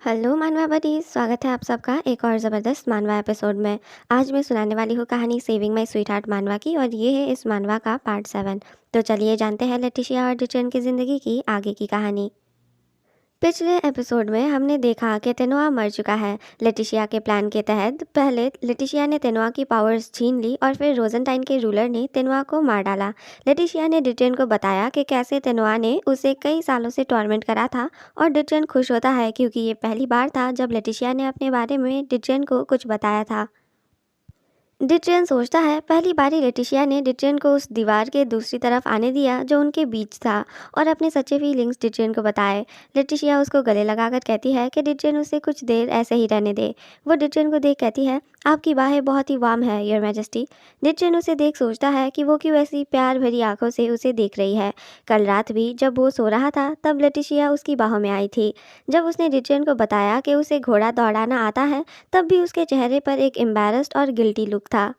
Hello मानवा buddies, स्वागत है आप सबका एक और ज़बरदस्त मानवा एपिसोड में। आज मैं सुनाने वाली हूँ कहानी सेविंग माय स्वीटहार्ट मानवा की और ये है इस मानवा का पार्ट 7। तो चलिए जानते हैं लेटिशिया और डिचेन की ज़िंदगी की आगे की कहानी। पिछले एपिसोड में हमने देखा कि तेनोआ मर चुका है। लेटिशिया के प्लान के तहत पहले लेटिशिया ने तेनोआ की पावर्स छीन ली और फिर रोजेंटाइन के रूलर ने तेनोआ को मार डाला। लेटिशिया ने डिटेन को बताया कि कैसे तेनोआ ने उसे कई सालों से टॉर्मेंट करा था और डिटेन खुश होता है क्योंकि ये पहली बार था जब लेटिशिया ने अपने बारे में डिटेन को कुछ बताया था। डिटेन सोचता है पहली बारी लेटिशिया ने डिटेन को उस दीवार के दूसरी तरफ आने दिया जो उनके बीच था और अपने सच्चे फीलिंग्स डिटेन को बताए। लेटिशिया उसको गले लगाकर कहती है कि डिटेन उसे कुछ देर ऐसे ही रहने दे। वो डिटेन को देख कहती है, आपकी बाहें बहुत ही वार्म है योर मैजेस्टी। डिटेन उसे देख सोचता है कि वो क्यों ऐसी प्यार भरी आंखों से उसे देख रही है। कल रात भी जब वो सो रहा था तब लेटिशिया उसकी बाहों में आई थी। जब उसने डिटेन को बताया कि उसे घोड़ा दौड़ाना आता है तब भी उसके चेहरे पर एक एम्बैरेस्ड और गिल्टी लुक था।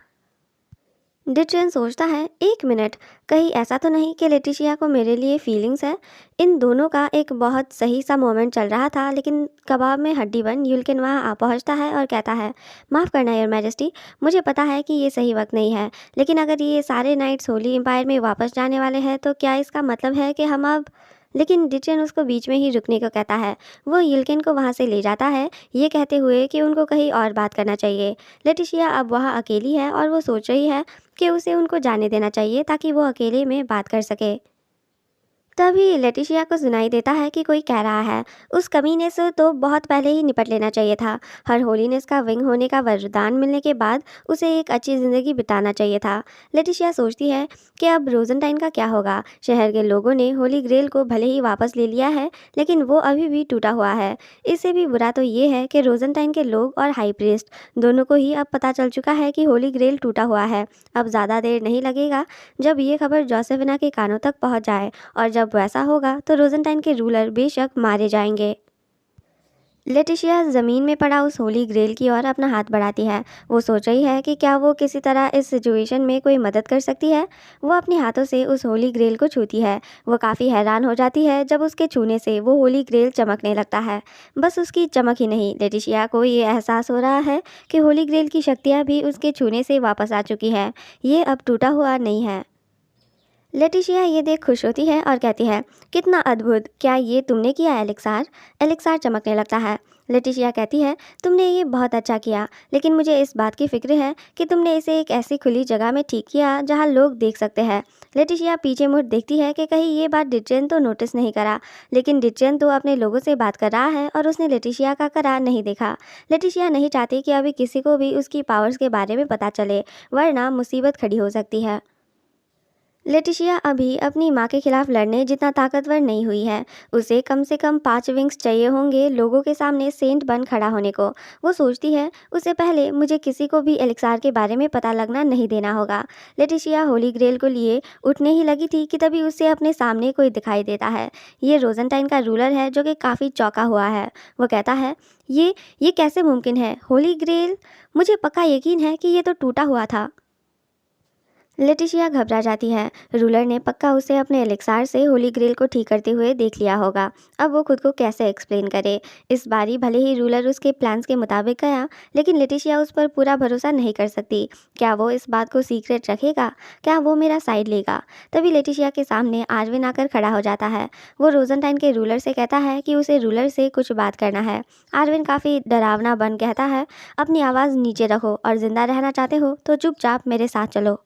डिटेन सोचता है, एक मिनट, कहीं ऐसा तो नहीं कि लेटिशिया को मेरे लिए फीलिंग्स है। इन दोनों का एक बहुत सही सा मोमेंट चल रहा था लेकिन कबाब में हड्डी बन युल्किन वहाँ आ पहुँचता है और कहता है, माफ़ करना योर मैजेस्टी, मुझे पता है कि ये सही वक्त नहीं है, लेकिन अगर ये सारे नाइट्स होली एम्पायर में वापस जाने वाले हैं तो क्या इसका मतलब है कि हम अब। लेकिन डिटेन उसको बीच में ही रुकने को कहता है। वो यिल्किन को वहाँ से ले जाता है, ये कहते हुए कि उनको कहीं और बात करना चाहिए। लेटिशिया अब वहाँ अकेली है और वो सोच रही है कि उसे उनको जाने देना चाहिए ताकि वो अकेले में बात कर सके। तभी लेटिशिया को सुनाई देता है कि कोई कह रहा है, उस कमीने से तो बहुत पहले ही निपट लेना चाहिए था। हर होलीनेस का विंग होने का वरदान मिलने के बाद उसे एक अच्छी ज़िंदगी बिताना चाहिए था। लेटिशिया सोचती है कि अब रोजेंटाइन का क्या होगा। शहर के लोगों ने होली ग्रेल को भले ही वापस ले लिया है लेकिन वो अभी भी टूटा हुआ है। इससे भी बुरा तो ये है कि रोजेंटाइन के लोग और हाई प्रीस्ट दोनों को ही अब पता चल चुका है कि होली ग्रेल टूटा हुआ है। अब ज़्यादा देर नहीं लगेगा जब ये खबर जोसेफिना के कानों तक पहुंच जाए और जब वैसा होगा तो रोजेंटाइन के रूलर बेशक मारे जाएंगे। लेटिशिया ज़मीन में पड़ा उस होली ग्रेल की ओर अपना हाथ बढ़ाती है। वो सोच रही है कि क्या वो किसी तरह इस सिचुएशन में कोई मदद कर सकती है। वो अपने हाथों से उस होली ग्रेल को छूती है। वो काफ़ी हैरान हो जाती है जब उसके छूने से वो होली ग्रेल चमकने लगता है। बस उसकी चमक ही नहीं, लेटिशिया को ये एहसास हो रहा है कि होली ग्रेल की शक्तियाँ भी उसके छूने से वापस आ चुकी है। ये अब टूटा हुआ नहीं है। लेटिशिया ये देख खुश होती है और कहती है, कितना अद्भुत, क्या ये तुमने किया एलेक्सार। एलेक्सार चमकने लगता है। लेटिशिया कहती है, तुमने ये बहुत अच्छा किया, लेकिन मुझे इस बात की फिक्र है कि तुमने इसे एक ऐसी खुली जगह में ठीक किया जहाँ लोग देख सकते हैं। लेटिशिया पीछे मुड़ देखती है कि कहीं ये बात डिटेन तो नोटिस नहीं करा, लेकिन डिटेन तो अपने लोगों से बात कर रहा है और उसने लेटिशिया का करार नहीं देखा। लेटिशिया नहीं चाहती कि अभी किसी को भी उसकी पावर्स के बारे में पता चले, वरना मुसीबत खड़ी हो सकती है। लेटिशिया अभी अपनी माँ के खिलाफ लड़ने जितना ताकतवर नहीं हुई है। उसे कम से कम 5 विंग्स चाहिए होंगे लोगों के सामने सेंट बन खड़ा होने को। वो सोचती है, उससे पहले मुझे किसी को भी एलेक्सार के बारे में पता लगना नहीं देना होगा। लेटिशिया होली ग्रेल को लिए उठने ही लगी थी कि तभी उसे अपने सामने कोई दिखाई देता है। ये रोजेंटाइन का रूलर है जो कि काफ़ी चौंका हुआ है। वो कहता है, ये कैसे मुमकिन है, होली ग्रेल, मुझे पक्का यकीन है कि ये तो टूटा हुआ था। लेटिशिया घबरा जाती है। रूलर ने पक्का उसे अपने एलेक्सार से होली ग्रेल को ठीक करते हुए देख लिया होगा। अब वो खुद को कैसे एक्सप्लेन करे। इस बारी भले ही रूलर उसके प्लान्स के मुताबिक गया, लेकिन लेटिशिया उस पर पूरा भरोसा नहीं कर सकती। क्या वो इस बात को सीक्रेट रखेगा? क्या वो मेरा साइड लेगा? तभी लेटिशिया के सामने आर्विन आकर खड़ा हो जाता है। वो रोजेंटाइन के रूलर से कहता है कि उसे रूलर से कुछ बात करना है। आर्विन काफ़ी डरावना बन कहता है, अपनी आवाज़ नीचे रखो और जिंदा रहना चाहते हो तो चुपचाप मेरे साथ चलो।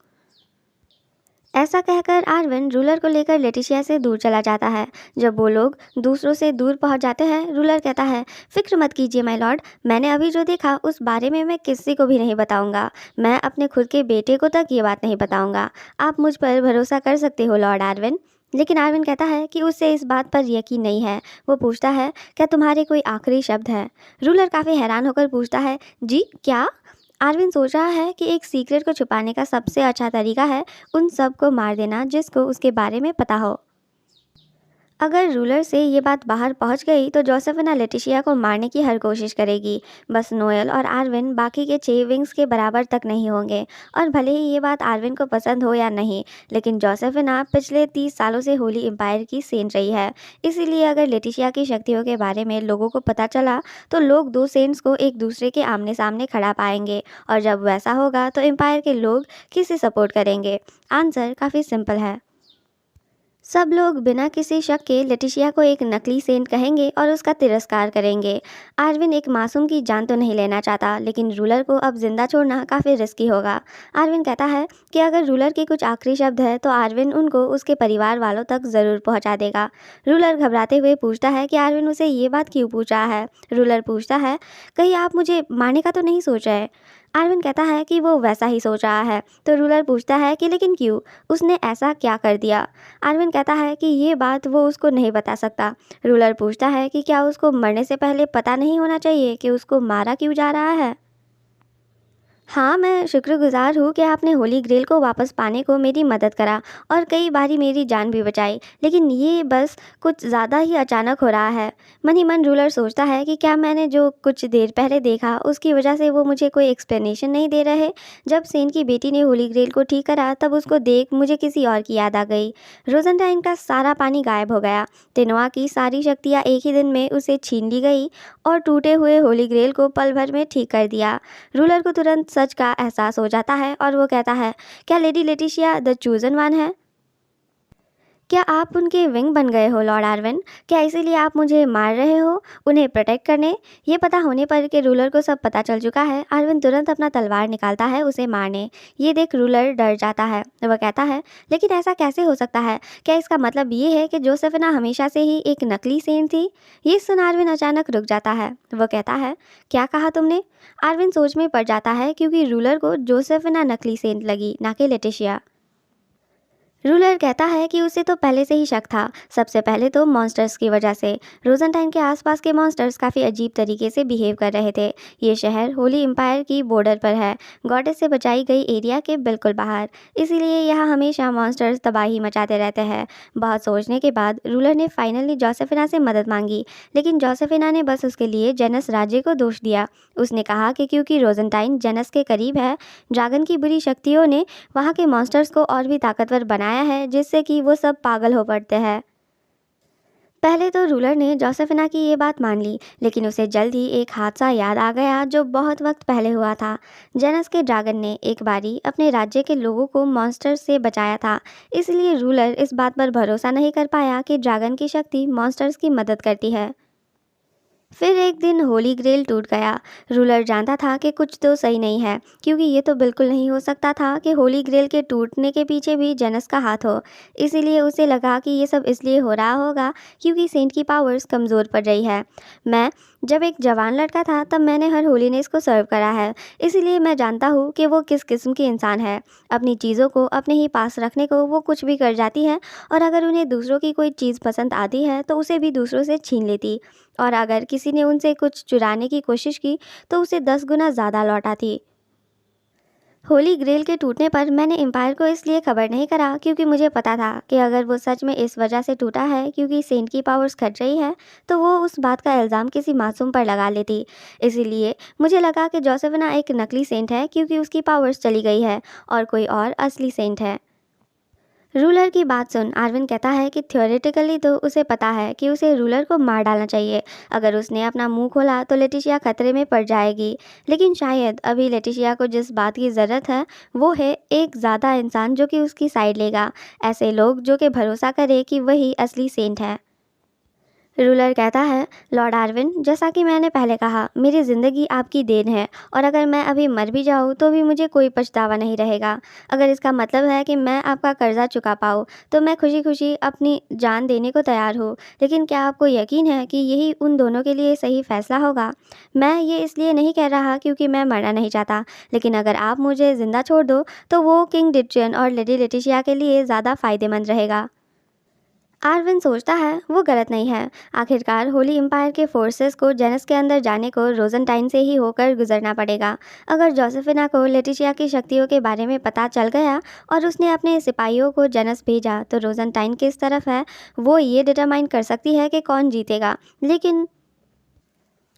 ऐसा कहकर आर्विन रूलर को लेकर लेटिशिया से दूर चला जाता है। जब वो लोग दूसरों से दूर पहुंच जाते हैं, रूलर कहता है, फिक्र मत कीजिए माय लॉर्ड, मैंने अभी जो देखा उस बारे में मैं किसी को भी नहीं बताऊंगा। मैं अपने खुद के बेटे को तक ये बात नहीं बताऊंगा। आप मुझ पर भरोसा कर सकते हो लॉर्ड आर्विन। लेकिन आर्विन कहता है कि उसे इस बात पर यकीन नहीं है। वो पूछता है, क्या तुम्हारे कोई आखिरी शब्द है? रूलर काफ़ी हैरान होकर पूछता है, जी क्या? आर्विन सोच रहा है कि एक सीक्रेट को छुपाने का सबसे अच्छा तरीका है उन सब को मार देना जिसको उसके बारे में पता हो। अगर रूलर से ये बात बाहर पहुंच गई तो जोसेफिना लेटिशिया को मारने की हर कोशिश करेगी। बस नोएल और आर्विन बाकी के 6 विंग्स के बराबर तक नहीं होंगे। और भले ही ये बात आर्विन को पसंद हो या नहीं, लेकिन जोसेफिना पिछले 30 सालों से होली एम्पायर की सेंट रही है। इसीलिए अगर लेटिशिया की शक्तियों के बारे में लोगों को पता चला तो लोग दो सेंट्स को एक दूसरे के आमने सामने खड़ा पाएंगे। और जब वैसा होगा तो एम्पायर के लोग किसे सपोर्ट करेंगे? आंसर काफ़ी सिंपल है। सब लोग बिना किसी शक के लेटिशिया को एक नकली सेंट कहेंगे और उसका तिरस्कार करेंगे। आर्विन एक मासूम की जान तो नहीं लेना चाहता, लेकिन रूलर को अब जिंदा छोड़ना काफ़ी रिस्की होगा। आर्विन कहता है कि अगर रूलर के कुछ आखिरी शब्द है तो आर्विन उनको उसके परिवार वालों तक ज़रूर पहुंचा देगा। रूलर घबराते हुए पूछता है कि आर्विन उसे ये बात क्यों पूछ रहा है। रूलर पूछता है, कहीं आप मुझे मारने का तो नहीं सोच रहे? आर्विन कहता है कि वो वैसा ही सोच रहा है। तो रूलर पूछता है कि लेकिन क्यों, उसने ऐसा क्या कर दिया? आर्विन कहता है कि ये बात वो उसको नहीं बता सकता। रूलर पूछता है कि क्या उसको मरने से पहले पता नहीं होना चाहिए कि उसको मारा क्यों जा रहा है? हाँ, मैं शुक्रगुज़ार हूँ कि आपने होली ग्रेल को वापस पाने को मेरी मदद करा और कई बारी मेरी जान भी बचाई, लेकिन ये बस कुछ ज़्यादा ही अचानक हो रहा है। मन ही मन रूलर सोचता है कि क्या मैंने जो कुछ देर पहले देखा उसकी वजह से वो मुझे कोई एक्सप्लेनेशन नहीं दे रहे। जब सेन की बेटी ने होली ग्रेल को ठीक करा तब उसको देख मुझे किसी और की याद आ गई। रोजेंटाइन का सारा पानी गायब हो गया। तेनोआ की सारी शक्तियाँ एक ही दिन में उसे छीन ली गई और टूटे हुए होली ग्रेल को पल भर में ठीक कर दिया। रूलर को तुरंत सच का एहसास हो जाता है और वो कहता है, क्या lady Letitia the chosen one है? क्या आप उनके विंग बन गए हो लॉर्ड आर्विन? क्या इसीलिए आप मुझे मार रहे हो, उन्हें प्रोटेक्ट करने? ये पता होने पर कि रूलर को सब पता चल चुका है, आर्विन तुरंत अपना तलवार निकालता है उसे मारने। ये देख रूलर डर जाता है। वह कहता है, लेकिन ऐसा कैसे हो सकता है? क्या इसका मतलब ये है कि जोसेफिना हमेशा से ही एक नकली सेंट थी? ये सुन आर्विन अचानक रुक जाता है। वह कहता है, क्या कहा तुमने? आर्विन सोच में पड़ जाता है क्योंकि रूलर को जोसेफिना नकली सेंट लगी, ना कि लेटिशिया। रूलर कहता है कि उसे तो पहले से ही शक था, सबसे पहले तो मॉन्स्टर्स की वजह से। रोजेंटाइन के आसपास के मॉन्स्टर्स काफ़ी अजीब तरीके से बिहेव कर रहे थे। ये शहर होली एम्पायर की बॉर्डर पर है, गॉडेस से बचाई गई एरिया के बिल्कुल बाहर। इसीलिए यहाँ हमेशा मॉन्स्टर्स तबाही मचाते रहते हैं। बहुत सोचने के बाद रूलर ने फाइनली जोसेफिना से मदद मांगी, लेकिन जोसेफिना ने बस उसके लिए जेनस राज्य को दोष दिया। उसने कहा कि क्योंकि रोजेंटाइन जेनस के करीब है, ड्रैगन की बुरी शक्तियों ने वहाँ के मॉन्स्टर्स को और भी ताकतवर बनाया है, जिससे कि वो सब पागल हो पड़ते हैं। पहले तो रूलर ने जोसेफिना की ये बात मान ली, लेकिन उसे जल्द ही एक हादसा याद आ गया जो बहुत वक्त पहले हुआ था। जेनस के ड्रैगन ने एक बारी अपने राज्य के लोगों को मॉन्स्टर्स से बचाया था। इसलिए रूलर इस बात पर भरोसा नहीं कर पाया कि ड्रैगन की शक्ति मॉन्स्टर्स की मदद करती है। फिर एक दिन होली ग्रेल टूट गया। रूलर जानता था कि कुछ तो सही नहीं है, क्योंकि ये तो बिल्कुल नहीं हो सकता था कि होली ग्रेल के टूटने के पीछे भी जेनस का हाथ हो। इसीलिए उसे लगा कि ये सब इसलिए हो रहा होगा क्योंकि सेंट की पावर्स कमज़ोर पड़ रही है। मैं जब एक जवान लड़का था तब मैंने हर होलीनेस को सर्व करा है, इसीलिए मैं जानता हूँ कि वो किस किस्म की इंसान है। अपनी चीज़ों को अपने ही पास रखने को वो कुछ भी कर जाती है, और अगर उन्हें दूसरों की कोई चीज़ पसंद आती है तो उसे भी दूसरों से छीन लेती, और अगर किसी ने उनसे कुछ चुराने की कोशिश की तो उसे 10 गुना ज़्यादा लौटाती। होली ग्रेल के टूटने पर मैंने एम्पायर को इसलिए खबर नहीं करा क्योंकि मुझे पता था कि अगर वो सच में इस वजह से टूटा है क्योंकि सेंट की पावर्स घट रही है तो वो उस बात का इल्ज़ाम किसी मासूम पर लगा लेती। इसीलिए मुझे लगा कि जोसेफिना एक नकली सेंट है क्योंकि उसकी पावर्स चली गई है और कोई और असली सेंट है। रूलर की बात सुन आर्विन कहता है कि थ्योरेटिकली तो उसे पता है कि उसे रूलर को मार डालना चाहिए। अगर उसने अपना मुंह खोला तो लेटिशिया खतरे में पड़ जाएगी, लेकिन शायद अभी लेटिशिया को जिस बात की ज़रूरत है वो है एक ज़्यादा इंसान जो कि उसकी साइड लेगा, ऐसे लोग जो कि भरोसा करे कि वही असली सेंट है। रूलर कहता है, लॉर्ड आर्विन, जैसा कि मैंने पहले कहा, मेरी ज़िंदगी आपकी देन है और अगर मैं अभी मर भी जाऊँ तो भी मुझे कोई पछतावा नहीं रहेगा। अगर इसका मतलब है कि मैं आपका कर्जा चुका पाऊँ तो मैं खुशी खुशी अपनी जान देने को तैयार हूँ, लेकिन क्या आपको यकीन है कि यही उन दोनों के लिए सही फैसला होगा? मैं ये इसलिए नहीं कह रहा क्योंकि मैं मरना नहीं चाहता, लेकिन अगर आप मुझे ज़िंदा छोड़ दो तो वो किंग डिट्रियन और लेडी लेटिशिया के लिए ज़्यादा फ़ायदेमंद रहेगा। आर्विन सोचता है वो गलत नहीं है। आखिरकार होली एम्पायर के फोर्सेस को जेनस के अंदर जाने को रोजेंटाइन से ही होकर गुजरना पड़ेगा। अगर जोसेफिना को लेटिशिया की शक्तियों के बारे में पता चल गया और उसने अपने सिपाहियों को जेनस भेजा तो रोजेंटाइन किस तरफ है वो ये डिटरमाइन कर सकती है कि कौन जीतेगा। लेकिन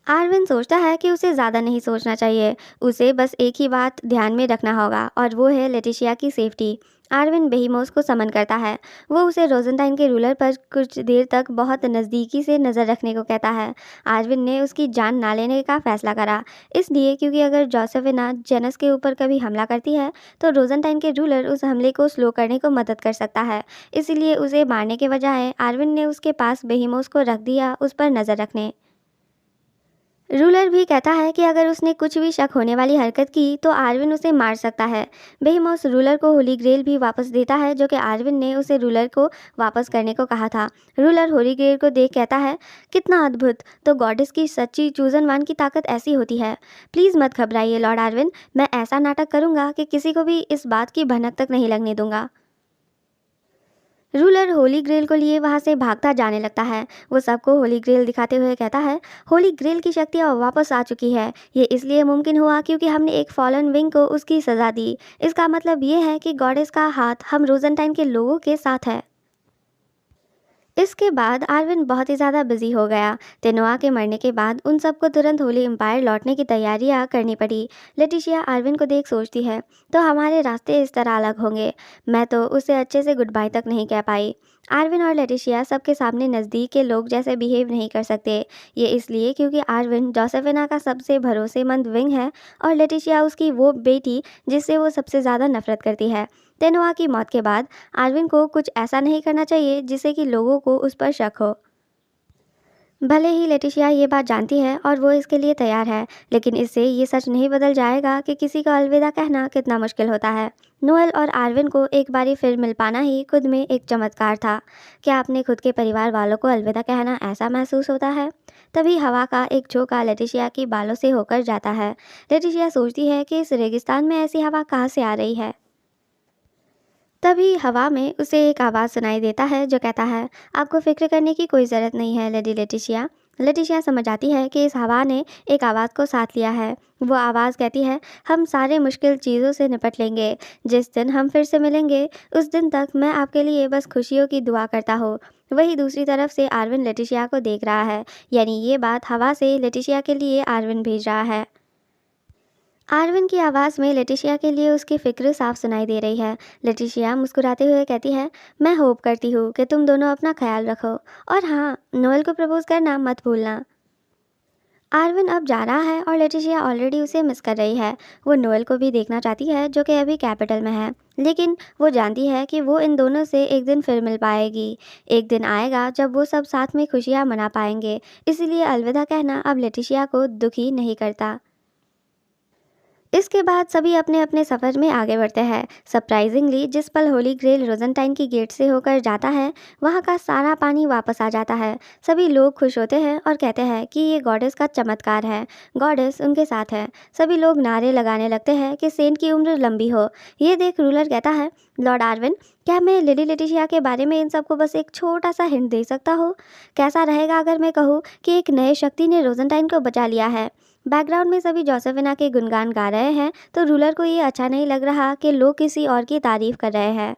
आर्विन सोचता है कि उसे ज़्यादा नहीं सोचना चाहिए, उसे बस एक ही बात ध्यान में रखना होगा और वो है लेटिशिया की सेफ्टी। आर्विन बेहीमोस को समन करता है। वो उसे रोजेंटाइन के रूलर पर कुछ देर तक बहुत नज़दीकी से नज़र रखने को कहता है। आर्विन ने उसकी जान ना लेने का फैसला करा, इसलिए क्योंकि अगर जोसेफिना जेनस के ऊपर कभी हमला करती है तो रोजेंटाइन के रूलर उस हमले को स्लो करने को मदद कर सकता है। इसलिए उसे मारने के बजाय आर्विन ने उसके पास बेहीमोस को रख दिया उस पर नज़र रखने। रूलर भी कहता है कि अगर उसने कुछ भी शक होने वाली हरकत की तो आर्विन उसे मार सकता है। बेहीमोस रूलर को होली ग्रेल भी वापस देता है जो कि आर्विन ने उसे रूलर को वापस करने को कहा था। रूलर होली ग्रेल को देख कहता है, कितना अद्भुत, तो गॉडेस की सच्ची चूजन वन की ताकत ऐसी होती है। प्लीज़ मत घबराइए लॉर्ड आर्विन, मैं ऐसा नाटक करूँगा कि किसी को भी इस बात की भनक तक नहीं लगने दूंगा। रूलर होली ग्रेल को लिए वहां से भागता जाने लगता है। वो सबको होली ग्रेल दिखाते हुए कहता है, होली ग्रेल की शक्ति अब वापस आ चुकी है। ये इसलिए मुमकिन हुआ क्योंकि हमने एक फॉलन विंग को उसकी सज़ा दी। इसका मतलब ये है कि गॉडेस का हाथ हम रोजेंटाइन के लोगों के साथ है। इसके बाद आर्विन बहुत ही ज़्यादा बिजी हो गया। तेनोआ के मरने के बाद उन सबको तुरंत होली एम्पायर लौटने की तैयारियां करनी पड़ी। लेटिशिया आर्विन को देख सोचती है, तो हमारे रास्ते इस तरह अलग होंगे। मैं तो उसे अच्छे से गुड बाय तक नहीं कह पाई। आर्विन और लेटिशिया सबके सामने नज़दीक के लोग जैसे बिहेव नहीं कर सकते। ये इसलिए क्योंकि आर्विन जोसेफिना का सबसे भरोसेमंद विंग है और लेटिशिया उसकी वो बेटी जिससे वो सबसे ज़्यादा नफरत करती है। तेनोआ की मौत के बाद आर्विन को कुछ ऐसा नहीं करना चाहिए जिससे कि लोगों को उस पर शक हो। भले ही लेटिशिया ये बात जानती है और वो इसके लिए तैयार है, लेकिन इससे ये सच नहीं बदल जाएगा कि किसी का अलविदा कहना कितना मुश्किल होता है। नोएल और आर्विन को एक बारी फिर मिल पाना ही खुद में एक चमत्कार था। क्या अपने खुद के परिवार वालों को अलविदा कहना ऐसा महसूस होता है? तभी हवा का एक झोंका लेटिशिया की बालों से होकर जाता है। लेटिशिया सोचती है कि इस रेगिस्तान में ऐसी हवा कहाँ से आ रही है। तभी हवा में उसे एक आवाज़ सुनाई देता है जो कहता है, आपको फिक्र करने की कोई ज़रूरत नहीं है लेडी लेटिशिया। लेटिशिया समझ आती है कि इस हवा ने एक आवाज़ को साथ लिया है। वो आवाज़ कहती है, हम सारे मुश्किल चीज़ों से निपट लेंगे। जिस दिन हम फिर से मिलेंगे उस दिन तक मैं आपके लिए बस खुशियों की दुआ करता हूँ। वही दूसरी तरफ से आर्विन लेटिशिया को देख रहा है, यानी ये बात हवा से लेटिशिया के लिए आर्विन भेज रहा है। आर्विन की आवाज़ में लेटिशिया के लिए उसकी फ़िक्र साफ सुनाई दे रही है। लेटिशिया मुस्कुराते हुए कहती है, मैं होप करती हूँ कि तुम दोनों अपना ख्याल रखो और हाँ, नोएल को प्रपोज करना मत भूलना। आर्विन अब जा रहा है और लेटिशिया ऑलरेडी उसे मिस कर रही है। वो नोएल को भी देखना चाहती है जो कि अभी कैपिटल में है, लेकिन वो जानती है कि वो इन दोनों से एक दिन फिर मिल पाएगी। एक दिन आएगा जब वो सब साथ में खुशियाँ मना पाएंगे, इसीलिए अलविदा कहना अब लेटिशिया को दुखी नहीं करता। इसके बाद सभी अपने अपने सफ़र में आगे बढ़ते हैं। सरप्राइजिंगली जिस पल होली ग्रेल रोजेंटाइन की गेट से होकर जाता है वहाँ का सारा पानी वापस आ जाता है। सभी लोग खुश होते हैं और कहते हैं कि ये गॉडेस का चमत्कार है, गॉडेस उनके साथ है। सभी लोग नारे लगाने लगते हैं कि सेंट की उम्र लंबी हो। ये देख रूलर कहता है, लॉर्ड आर्विन, क्या मैं लिली लेटिशिया के बारे में इन सबको बस एक छोटा सा हिंट दे सकता हूँ? कैसा रहेगा अगर मैं कहूँ कि एक नए शक्ति ने रोजेंटाइन को बचा लिया है? बैकग्राउंड में सभी जोसेफिना के गुणगान गा रहे हैं तो रूलर को ये अच्छा नहीं लग रहा कि लोग किसी और की तारीफ कर रहे हैं।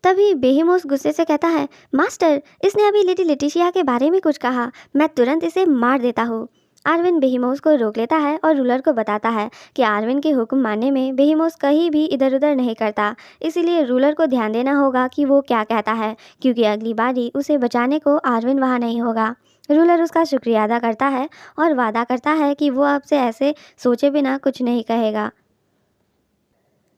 तभी बेहीमोस गुस्से से कहता है, मास्टर, इसने अभी लेडी लेटिशिया के बारे में कुछ कहा, मैं तुरंत इसे मार देता हूँ। आर्विन बेहीमोस को रोक लेता है और रूलर को बताता है कि आर्विन के हुक्म मानने में बेहीमोस कहीं भी इधर उधर नहीं करता, इसीलिए रूलर को ध्यान देना होगा कि वो क्या कहता है, क्योंकि अगली बारी उसे बचाने को आर्विन वहाँ नहीं होगा। रूलर उसका शुक्रिया अदा करता है और वादा करता है कि वो अब से ऐसे सोचे बिना कुछ नहीं कहेगा।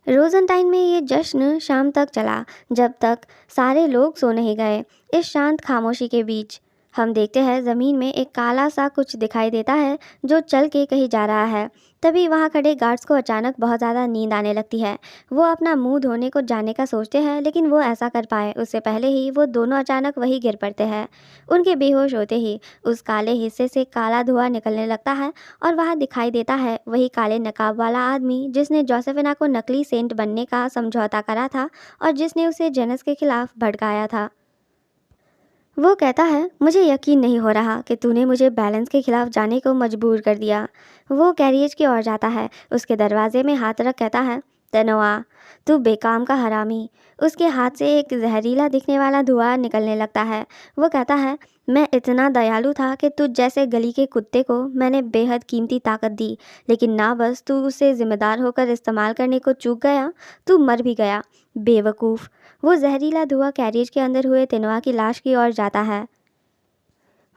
रोजेंटाइन में ये जश्न शाम तक चला, जब तक सारे लोग सो नहीं गए। इस शांत खामोशी के बीच हम देखते हैं ज़मीन में एक काला सा कुछ दिखाई देता है जो चल के कहीं जा रहा है। तभी वहाँ खड़े गार्ड्स को अचानक बहुत ज़्यादा नींद आने लगती है। वो अपना मुंह धोने को जाने का सोचते हैं, लेकिन वो ऐसा कर पाए उससे पहले ही वो दोनों अचानक वहीं गिर पड़ते हैं। उनके बेहोश होते ही उस काले हिस्से से काला धुआं निकलने लगता है और वहाँ दिखाई देता है वही काले नकाब वाला आदमी जिसने जोसेफिना को नकली सेंट बनने का समझौता करा था और जिसने उसे जेनस के खिलाफ भड़काया था। वो कहता है, मुझे यकीन नहीं हो रहा कि तूने मुझे बैलेंस के खिलाफ जाने को मजबूर कर दिया। वो कैरियज की ओर जाता है, उसके दरवाजे में हाथ रख कहता है, तेनोआ, तू बेकाम का हरामी। उसके हाथ से एक जहरीला दिखने वाला धुआं निकलने लगता है। वो कहता है, मैं इतना दयालु था कि तुझ जैसे गली के कुत्ते को मैंने बेहद कीमती ताकत दी, लेकिन ना बस तू उससे जिम्मेदार होकर इस्तेमाल करने को चूक गया, तू मर भी गया, बेवकूफ़। वो जहरीला धुआं कैरियज के अंदर हुए तेनोआ की लाश की ओर जाता है।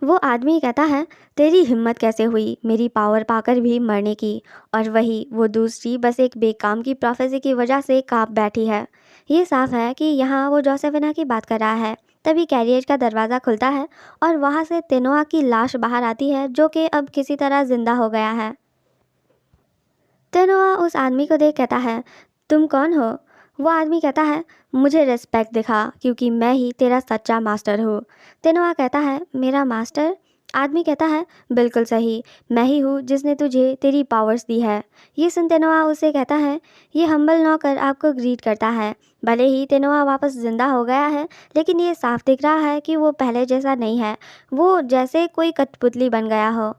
वो आदमी कहता है, तेरी हिम्मत कैसे हुई मेरी पावर पाकर भी मरने की। और वही वो दूसरी बस एक बेकाम की प्रोफेसी की वजह से कांप बैठी है। ये साफ है कि यहाँ वो जोसेफिना की बात कर रहा है। तभी कैरियज का दरवाज़ा खुलता है और वहाँ से तेनोआ की लाश बाहर आती है, जो कि अब किसी तरह जिंदा हो गया है। तेनोआ उस आदमी को देख कहता है, तुम कौन हो? वो आदमी कहता है, मुझे रिस्पेक्ट दिखा क्योंकि मैं ही तेरा सच्चा मास्टर हूँ। तेनोआ कहता है, मेरा मास्टर? आदमी कहता है, बिल्कुल सही, मैं ही हूँ जिसने तुझे तेरी पावर्स दी है। ये सुन तेनोआ उसे कहता है, ये हम्बल नौकर आपको ग्रीट करता है। भले ही तेनोआ वापस जिंदा हो गया है, लेकिन ये साफ दिख रहा है कि वो पहले जैसा नहीं है। वो जैसे कोई कठपुतली बन गया हो।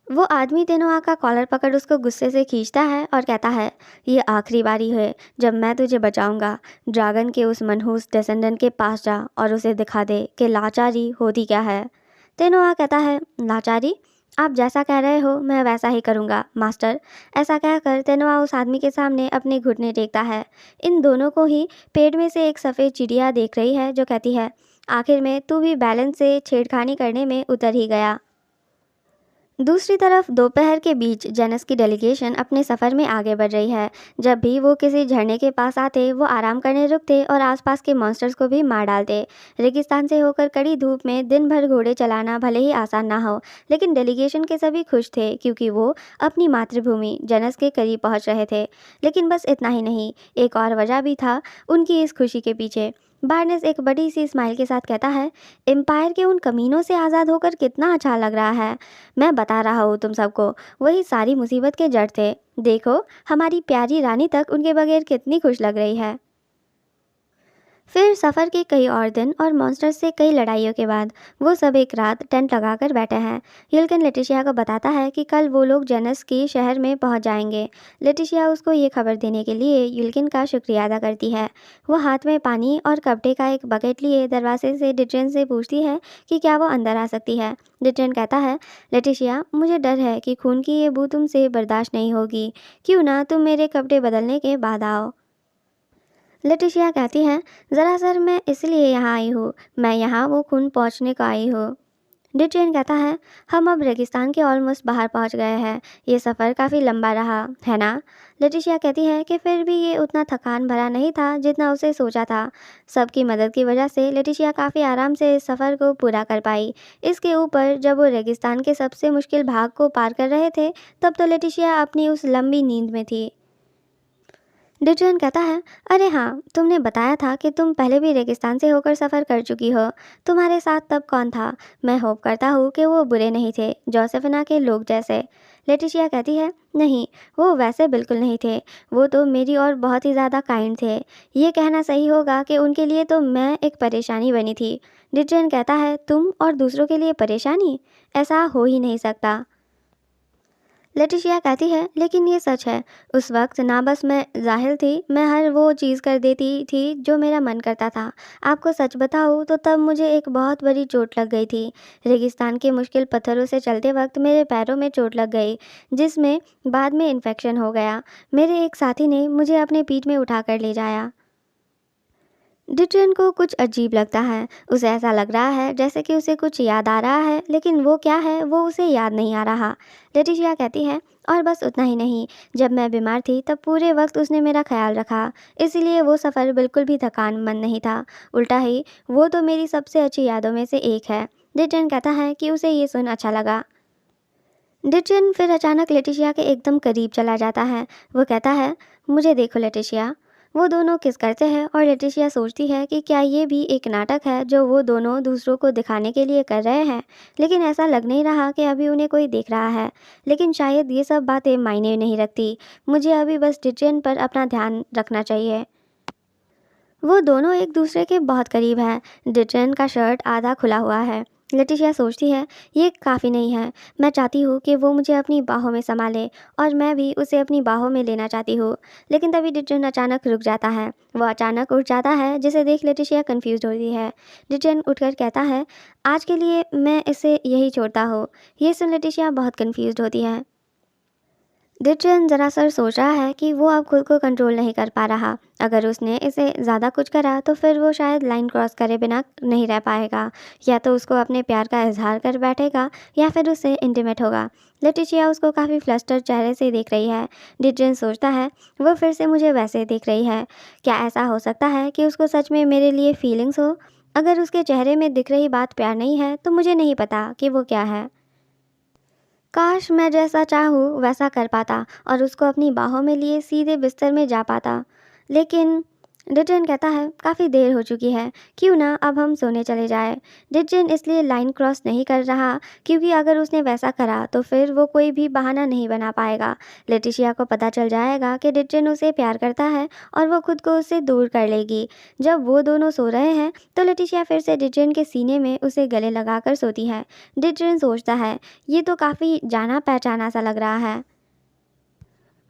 वो आदमी तेनोआ का कॉलर पकड़ उसको गुस्से से खींचता है और कहता है, ये आखिरी बारी है जब मैं तुझे बचाऊंगा। ड्रैगन के उस मनहूस डिसेंडेंट के पास जा और उसे दिखा दे कि लाचारी होती क्या है। तेनोआ कहता है, लाचारी? आप जैसा कह रहे हो मैं वैसा ही करूँगा मास्टर। ऐसा कहकर तेनोआ उस आदमी के सामने अपने घुटने टेकता है। इन दोनों को ही पेड़ में से एक सफ़ेद चिड़िया देख रही है, जो कहती है, आखिर में तू भी बैलेंस से छेड़खानी करने में उतर ही गया। दूसरी तरफ दोपहर के बीच जेनस की डेलीगेशन अपने सफ़र में आगे बढ़ रही है। जब भी वो किसी झरने के पास आते, वो आराम करने रुकते और आसपास के मॉन्स्टर्स को भी मार डालते। रेगिस्तान से होकर कड़ी धूप में दिन भर घोड़े चलाना भले ही आसान ना हो, लेकिन डेलीगेशन के सभी खुश थे क्योंकि वो अपनी मातृभूमि जेनस के करीब पहुंच रहे थे। लेकिन बस इतना ही नहीं, एक और वजह भी था उनकी इस खुशी के पीछे। बार्नेस एक बड़ी सी स्माइल के साथ कहता है, एम्पायर के उन कमीनों से आज़ाद होकर कितना अच्छा लग रहा है। मैं बता रहा हूँ तुम सबको, वही सारी मुसीबत के जड़ थे। देखो, हमारी प्यारी रानी तक उनके बगैर कितनी खुश लग रही है। फिर सफ़र के कई और दिन और मॉन्स्टर्स से कई लड़ाइयों के बाद वो सब एक रात टेंट लगाकर बैठे हैं। हिल्किन लेटिशिया को बताता है कि कल वो लोग जेनस के शहर में पहुंच जाएंगे। लेटिशिया उसको ये खबर देने के लिए युल्किन का शुक्रिया अदा करती है। वो हाथ में पानी और कपड़े का एक बकेट लिए दरवाजे से डिट्रेन से पूछती है कि क्या वो अंदर आ सकती है। डिट्रेन कहता है, लेटिशिया, मुझे डर है कि खून की ये बू तुमसे बर्दाश्त नहीं होगी। क्यों ना तुम मेरे कपड़े बदलने के बाद आओ। लेटिशिया कहती हैं, ज़रा सर मैं इसलिए यहाँ आई हूँ, मैं यहाँ वो खून पहुँचने को आई हूँ। डिट्रेन कहता है, हम अब रेगिस्तान के ऑलमोस्ट बाहर पहुँच गए हैं। ये सफ़र काफ़ी लंबा रहा है ना? लेटिशिया कहती है कि फिर भी ये उतना थकान भरा नहीं था जितना उसे सोचा था। सबकी मदद की वजह से लेटिशिया काफ़ी आराम से इस सफ़र को पूरा कर पाई। इसके ऊपर जब वो रेगिस्तान के सबसे मुश्किल भाग को पार कर रहे थे, तब तो लेटिशिया अपनी उस लंबी नींद में थी। डिटरन कहता है, अरे हाँ, तुमने बताया था कि तुम पहले भी रेगिस्तान से होकर सफ़र कर चुकी हो। तुम्हारे साथ तब कौन था? मैं होप करता हूँ कि वो बुरे नहीं थे, जोसेफिना के लोग जैसे। लेटिशिया कहती है, नहीं, वो वैसे बिल्कुल नहीं थे। वो तो मेरी और बहुत ही ज़्यादा काइंड थे। ये कहना सही होगा कि उनके लिए तो मैं एक परेशानी बनी थी। डिटरन कहता है, तुम और दूसरों के लिए परेशानी? ऐसा हो ही नहीं सकता। लेटिशिया कहती है, लेकिन ये सच है। उस वक्त ना बस मैं जाहिल थी, मैं हर वो चीज़ कर देती थी जो मेरा मन करता था। आपको सच बताऊँ तो तब मुझे एक बहुत बड़ी चोट लग गई थी। रेगिस्तान के मुश्किल पत्थरों से चलते वक्त मेरे पैरों में चोट लग गई, जिसमें बाद में इन्फेक्शन हो गया। मेरे एक साथी ने मुझे अपने पीठ में उठाकर ले जाया। डिट्रियन को कुछ अजीब लगता है। उसे ऐसा लग रहा है जैसे कि उसे कुछ याद आ रहा है, लेकिन वो क्या है वो उसे याद नहीं आ रहा। लेटिशिया कहती है, और बस उतना ही नहीं, जब मैं बीमार थी तब पूरे वक्त उसने मेरा ख्याल रखा, इसलिए वो सफ़र बिल्कुल भी थकानमंद नहीं था। उल्टा ही वो तो मेरी सबसे अच्छी यादों में से एक है। डिट्रियन कहता है कि उसे ये सुन अच्छा लगा। डिट्रियन फिर अचानक लेटिशिया के एकदम करीब चला जाता है। वो कहता है, मुझे देखो लेटिशिया। वो दोनों किस करते हैं और लेटिशिया सोचती है कि क्या ये भी एक नाटक है जो वो दोनों दूसरों को दिखाने के लिए कर रहे हैं। लेकिन ऐसा लग नहीं रहा कि अभी उन्हें कोई देख रहा है। लेकिन शायद ये सब बातें मायने नहीं रखती। मुझे अभी बस डिट्रियन पर अपना ध्यान रखना चाहिए। वो दोनों एक दूसरे के बहुत करीब हैं। डिटेन का शर्ट आधा खुला हुआ है। लेटिशिया सोचती है, ये काफ़ी नहीं है। मैं चाहती हूँ कि वो मुझे अपनी बाहों में संभाले और मैं भी उसे अपनी बाहों में लेना चाहती हूँ। लेकिन तभी डिटेन अचानक रुक जाता है। वो अचानक उठ जाता है, जिसे देख लेटिशिया कंफ्यूज होती है। डिटेन उठकर कहता है, आज के लिए मैं इसे यही छोड़ता हूँ। ये सुन लेटिशिया बहुत कंफ्यूज होती है। डिटेन ज़रा-सा सोच रहा है कि वो अब खुद को कंट्रोल नहीं कर पा रहा। अगर उसने इसे ज़्यादा कुछ करा तो फिर वो शायद लाइन क्रॉस करे बिना नहीं रह पाएगा। या तो उसको अपने प्यार का इजहार कर बैठेगा या फिर उससे इंटीमेट होगा। लेटिशिया उसको काफ़ी फ्लस्टर्ड चेहरे से देख रही है। डिटेन सोचता है, वो फिर से मुझे वैसे देख रही है। क्या ऐसा हो सकता है कि उसको सच में मेरे लिए फीलिंग्स हो? अगर उसके चेहरे में दिख रही बात प्यार नहीं है तो मुझे नहीं पता कि वो क्या है। काश मैं जैसा चाहूँ वैसा कर पाता और उसको अपनी बाहों में लिए सीधे बिस्तर में जा पाता। लेकिन डिटेन कहता है, काफ़ी देर हो चुकी है, क्यों ना अब हम सोने चले जाए। डिटेन इसलिए लाइन क्रॉस नहीं कर रहा क्योंकि अगर उसने वैसा करा तो फिर वो कोई भी बहाना नहीं बना पाएगा। लेटिशिया को पता चल जाएगा कि डिटेन उसे प्यार करता है और वो खुद को उससे दूर कर लेगी। जब वो दोनों सो रहे हैं तो लेटिशिया फिर से डिटेन के सीने में उसे गले लगाकर सोती है। डिटेन सोचता है, ये तो काफ़ी जाना पहचाना सा लग रहा है।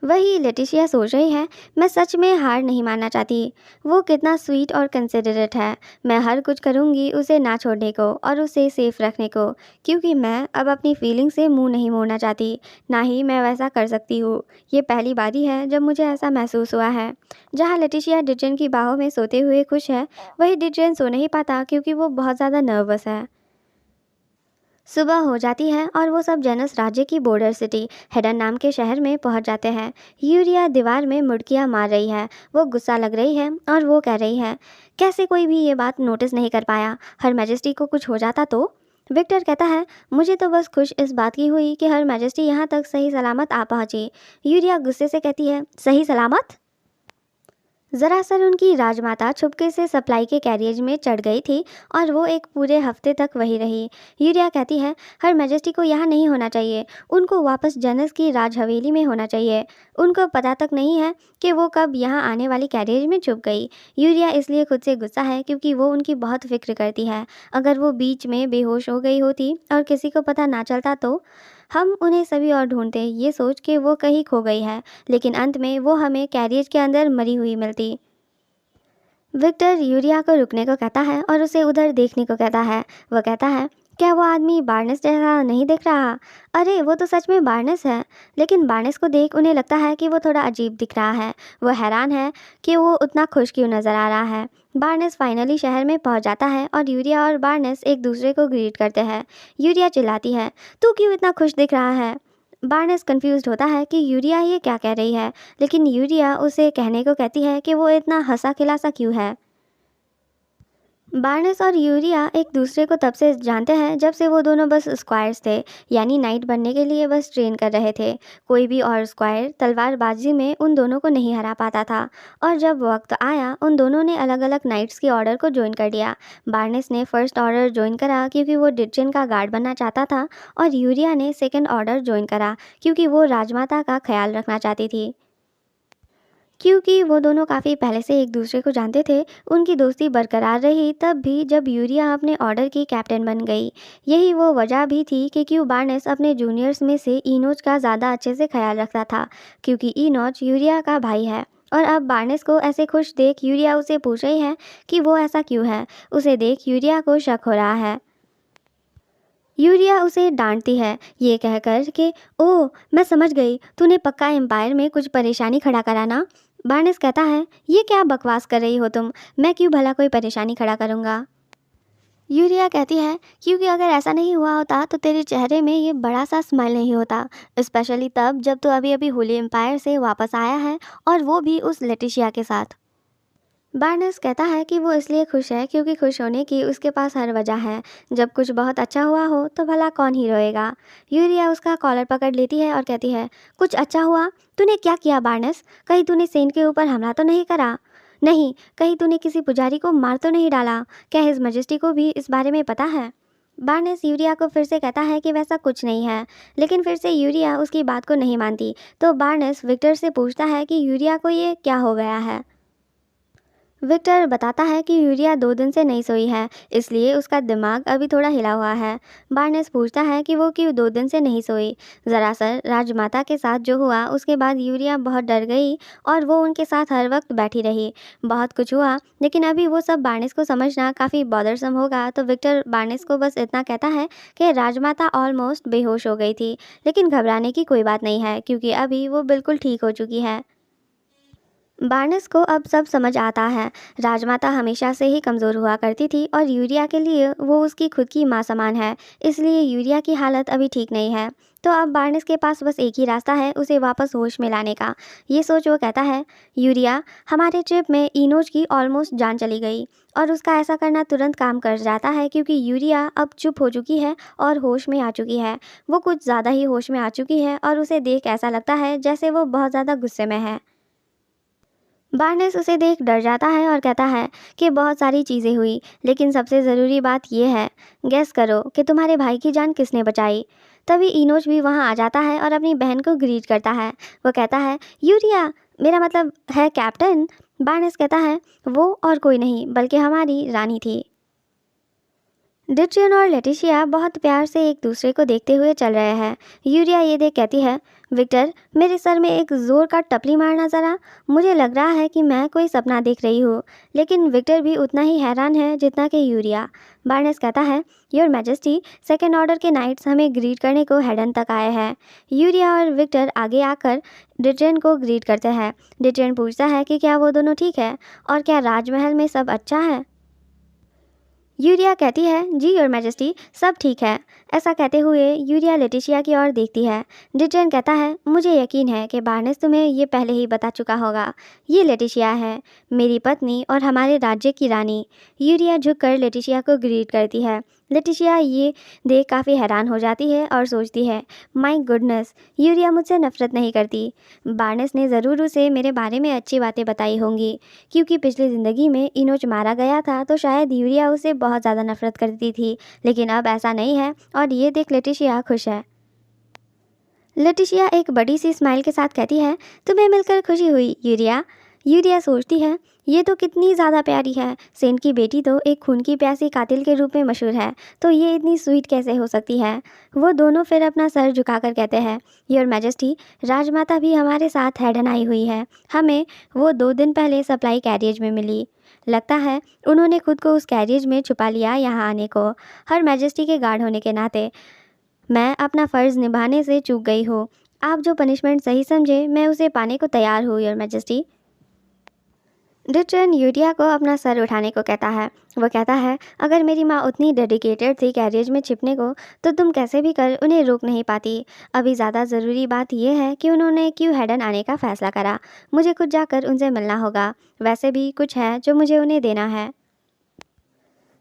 वही लेटिशिया सोच रही है, मैं सच में हार नहीं मानना चाहती। वो कितना स्वीट और कंसिडरेट है। मैं हर कुछ करूँगी उसे ना छोड़ने को और उसे सेफ रखने को, क्योंकि मैं अब अपनी फीलिंग से मुंह नहीं मोड़ना चाहती। ना ही मैं वैसा कर सकती हूँ। ये पहली बारी है जब मुझे ऐसा महसूस हुआ है। जहाँ लेटिशिया डिटेन की बाहों में सोते हुए खुश है, वही डिटेन सो नहीं पाता क्योंकि वो बहुत ज़्यादा नर्वस है। सुबह हो जाती है और वो सब जेनस राज्य की बॉर्डर सिटी हेडन नाम के शहर में पहुंच जाते हैं। यूरिया दीवार में मुड़कियां मार रही है। वो गुस्सा लग रही है और वो कह रही है, कैसे कोई भी ये बात नोटिस नहीं कर पाया। हर मैजेस्टी को कुछ हो जाता तो। विक्टर कहता है, मुझे तो बस खुश इस बात की हुई कि हर मैजेस्टी यहाँ तक सही सलामत आ पहुंची। यूरिया गुस्से से कहती है, सही सलामत? दरअसल उनकी राजमाता छुपके से सप्लाई के कैरियज में चढ़ गई थी और वो एक पूरे हफ्ते तक वही रही। यूरिया कहती है, हर मैजेस्टी को यहाँ नहीं होना चाहिए। उनको वापस जनस की राज हवेली में होना चाहिए। उनको पता तक नहीं है कि वो कब यहाँ आने वाली कैरियज में छुप गई। यूरिया इसलिए खुद से गुस्सा है क्योंकि वो उनकी बहुत फिक्र करती है। अगर वो बीच में बेहोश हो गई होती और किसी को पता ना चलता तो हम उन्हें सभी और ढूंढते, ये सोच के वो कहीं खो गई है। लेकिन अंत में वो हमें कैरियज के अंदर मरी हुई मिलती। विक्टर यूरिया को रुकने को कहता है और उसे उधर देखने को कहता है। वो कहता है, क्या वो आदमी बार्नेस जैसा नहीं दिख रहा? अरे वो तो सच में बार्नेस है। लेकिन बार्नेस को देख उन्हें लगता है कि वो थोड़ा अजीब दिख रहा है। वो हैरान है कि वो उतना खुश क्यों नज़र आ रहा है। बार्नेस फाइनली शहर में पहुंच जाता है और यूरिया और बार्नेस एक दूसरे को ग्रीट करते हैं। यूरिया चिल्लाती है, तू क्यों इतना खुश दिख रहा है? बार्नेस कंफ्यूज्ड होता है कि यूरिया ये क्या कह रही है। लेकिन यूरिया उसे कहने को कहती है कि वो इतना हंसा खिलासा क्यों है। बार्नेस और यूरिया एक दूसरे को तब से जानते हैं जब से वो दोनों बस स्क्वायर्स थे, यानी नाइट बनने के लिए बस ट्रेन कर रहे थे। कोई भी और स्क्वायर तलवारबाजी में उन दोनों को नहीं हरा पाता था। और जब वक्त आया उन दोनों ने अलग अलग नाइट्स के ऑर्डर को ज्वाइन कर लिया। बार्नेस ने फर्स्ट ऑर्डर ज्वाइन करा क्योंकि वो डिटचन का गार्ड बनना चाहता था और यूरिया ने सेकेंड ऑर्डर ज्वाइन करा क्योंकि वो राजमाता का ख्याल रखना चाहती थी। क्योंकि वो दोनों काफ़ी पहले से एक दूसरे को जानते थे, उनकी दोस्ती बरकरार रही तब भी जब यूरिया अपने ऑर्डर की कैप्टन बन गई। यही वो वजह भी थी कि क्यों बार्नेस अपने जूनियर्स में से इनोज का ज़्यादा अच्छे से ख्याल रखता था, क्योंकि इनोज यूरिया का भाई है। और अब बार्नेस को ऐसे खुश देख यूरिया उसे पूछ रही है कि वो ऐसा क्यों है। उसे देख यूरिया को शक हो रहा है। यूरिया उसे डांटती है, ये कहकर कि ओह मैं समझ गई, तूने पक्का एम्पायर में कुछ परेशानी खड़ा करा ना। बार्नेस कहता है, ये क्या बकवास कर रही हो तुम, मैं क्यों भला कोई परेशानी खड़ा करूँगा। यूरिया कहती है, क्योंकि अगर ऐसा नहीं हुआ होता तो तेरे चेहरे में ये बड़ा सा स्माइल नहीं होता, स्पेशली तब जब तू अभी अभी होली एम्पायर से वापस आया है और वो भी उस लेटिशिया के साथ। बार्नेस कहता है कि वो इसलिए खुश है क्योंकि खुश होने की उसके पास हर वजह है। जब कुछ बहुत अच्छा हुआ हो तो भला कौन ही रोएगा। यूरिया उसका कॉलर पकड़ लेती है और कहती है, कुछ अच्छा हुआ? तूने क्या किया बार्नेस? कहीं तूने सेंट के ऊपर हमला तो नहीं करा? नहीं, कहीं तूने किसी पुजारी को मार तो नहीं डाला? क्या हिज मजेस्टी को भी इस बारे में पता है? बार्नेस यूरिया को फिर से कहता है कि वैसा कुछ नहीं है। लेकिन फिर से यूरिया उसकी बात को नहीं मानती, तो बार्नेस विक्टर से पूछता है कि यूरिया को ये क्या हो गया है। विक्टर बताता है कि यूरिया 2 दिन से नहीं सोई है, इसलिए उसका दिमाग अभी थोड़ा हिला हुआ है। बार्नेस पूछता है कि वो क्यों 2 दिन से नहीं सोई। दरअसल राजमाता के साथ जो हुआ उसके बाद यूरिया बहुत डर गई और वो उनके साथ हर वक्त बैठी रही। बहुत कुछ हुआ, लेकिन अभी वो सब बार्नेस को समझना काफ़ी बॉदरसम होगा, तो विक्टर बार्नेस को बस इतना कहता है कि राजमाता ऑलमोस्ट बेहोश हो गई थी, लेकिन घबराने की कोई बात नहीं है क्योंकि अभी वो बिल्कुल ठीक हो चुकी है। बार्नेस को अब सब समझ आता है। राजमाता हमेशा से ही कमज़ोर हुआ करती थी और यूरिया के लिए वो उसकी खुद की माँ समान है, इसलिए यूरिया की हालत अभी ठीक नहीं है। तो अब बार्नेस के पास बस एक ही रास्ता है उसे वापस होश में लाने का। ये सोच वो कहता है, यूरिया, हमारे ट्रिप में इनोज की ऑलमोस्ट जान चली गई और उसका ऐसा करना तुरंत काम कर जाता है क्योंकि यूरिया अब चुप हो चुकी है और होश में आ चुकी है। वो कुछ ज़्यादा ही होश में आ चुकी है और उसे देख ऐसा लगता है जैसे वो बहुत ज़्यादा गुस्से में है। बार्नेस उसे देख डर जाता है और कहता है कि बहुत सारी चीज़ें हुई, लेकिन सबसे ज़रूरी बात यह है, गेस करो कि तुम्हारे भाई की जान किसने बचाई। तभी इनोज भी वहाँ आ जाता है और अपनी बहन को ग्रीट करता है। वो कहता है, यूरिया, मेरा मतलब है कैप्टन। बार्नेस कहता है, वो और कोई नहीं बल्कि हमारी रानी थी। डिट्रियन और लेटिशिया बहुत प्यार से एक दूसरे को देखते हुए चल रहे हैं। यूरिया ये देख कहती है, विक्टर, मेरे सर में एक जोर का टपली मारना ज़रा, मुझे लग रहा है कि मैं कोई सपना देख रही हूँ। लेकिन विक्टर भी उतना ही हैरान है जितना कि यूरिया। बार्नेस कहता है, योर मैजेस्टी, सेकेंड ऑर्डर के नाइट्स हमें ग्रीट करने को हेडन तक आए हैं। यूरिया और विक्टर आगे आकर डिट्रियन को ग्रीट करते हैं। डिट्रियन पूछता है कि क्या वो दोनों ठीक है और क्या राजमहल में सब अच्छा है। यूरिया कहती है, जी योर मैजेस्टी, सब ठीक है। ऐसा कहते हुए यूरिया लेटिशिया की ओर देखती है। डिट्रियन कहता है, मुझे यकीन है कि बार्नेस तुम्हें ये पहले ही बता चुका होगा। ये लेटिशिया है, मेरी पत्नी और हमारे राज्य की रानी। यूरिया झुककर लेटिशिया को ग्रीट करती है। लेटिशिया ये देख काफ़ी हैरान हो जाती है और सोचती है, माई गुडनेस, यूरिया मुझसे नफरत नहीं करती। बार्नेस ने ज़रूर उसे मेरे बारे में अच्छी बातें बताई होंगी, क्योंकि पिछली ज़िंदगी में इनोज मारा गया था तो शायद यूरिया उसे बहुत ज़्यादा नफरत करती थी, लेकिन अब ऐसा नहीं है और ये देख लेटिशिया खुश है। लेटिशिया एक बड़ी सी स्माइल के साथ कहती है, तुम्हें मिलकर खुशी हुई यूरिया। यूरिया सोचती है, ये तो कितनी ज़्यादा प्यारी है। सेंट की बेटी तो एक खून की प्यासी कातिल के रूप में मशहूर है, तो ये इतनी स्वीट कैसे हो सकती है। वो दोनों फिर अपना सर झुकाकर कहते हैं, योर मैजेस्टी, राजमाता भी हमारे साथ हैडन आई हुई है। हमें वो 2 दिन पहले सप्लाई कैरियज में मिली। लगता है उन्होंने खुद को उस कैरियज में छुपा लिया यहाँ आने को। हर मैजेस्टी के गार्ड होने के नाते मैं अपना फ़र्ज़ निभाने से चूक गई हूँ। आप जो पनिशमेंट सही समझे मैं उसे पाने को तैयार हूँ योर मैजेस्टी। डिट्रियन यूरिया को अपना सर उठाने को कहता है। वो कहता है, अगर मेरी माँ उतनी डेडिकेटेड थी कैरियज में छिपने को, तो तुम कैसे भी कर उन्हें रोक नहीं पाती। अभी ज़्यादा ज़रूरी बात यह है कि उन्होंने क्यों हेडन आने का फ़ैसला करा। मुझे खुद जाकर उनसे मिलना होगा। वैसे भी कुछ है जो मुझे उन्हें देना है।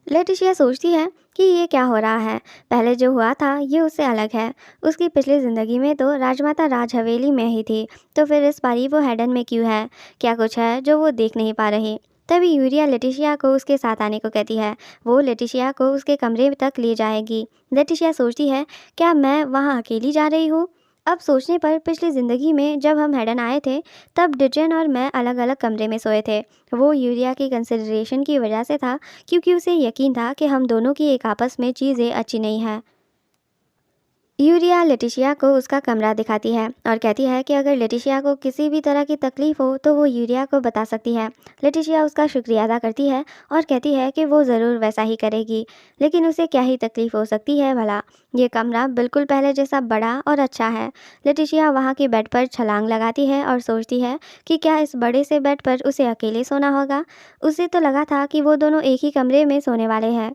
लेटिशिया सोचती है कि ये क्या हो रहा है। पहले जो हुआ था ये उससे अलग है। उसकी पिछली ज़िंदगी में तो राजमाता राज हवेली में ही थी, तो फिर इस बारी वो हेडन में क्यों है। क्या कुछ है जो वो देख नहीं पा रही। तभी यूरिया लेटिशिया को उसके साथ आने को कहती है। वो लेटिशिया को उसके कमरे तक ले जाएगी। लेटिशिया सोचती है, क्या मैं वहाँ अकेली जा रही हूँ। अब सोचने पर पिछली ज़िंदगी में जब हम हेडन आए थे तब डिट्रियन और मैं अलग अलग कमरे में सोए थे। वो यूरिया की कंसिडरेशन की वजह से था, क्योंकि उसे यकीन था कि हम दोनों की एक आपस में चीज़ें अच्छी नहीं हैं। यूरिया लेटिशिया को उसका कमरा दिखाती है और कहती है कि अगर लेटिशिया को किसी भी तरह की तकलीफ़ हो तो वो यूरिया को बता सकती है। लेटिशिया उसका शुक्रिया अदा करती है और कहती है कि वो ज़रूर वैसा ही करेगी, लेकिन उसे क्या ही तकलीफ़ हो सकती है भला। ये कमरा बिल्कुल पहले जैसा बड़ा और अच्छा है। लेटिशिया वहाँ के बेड पर छलांग लगाती है और सोचती है कि क्या इस बड़े से बेड पर उसे अकेले सोना होगा। उसे तो लगा था कि वो दोनों एक ही कमरे में सोने वाले हैं।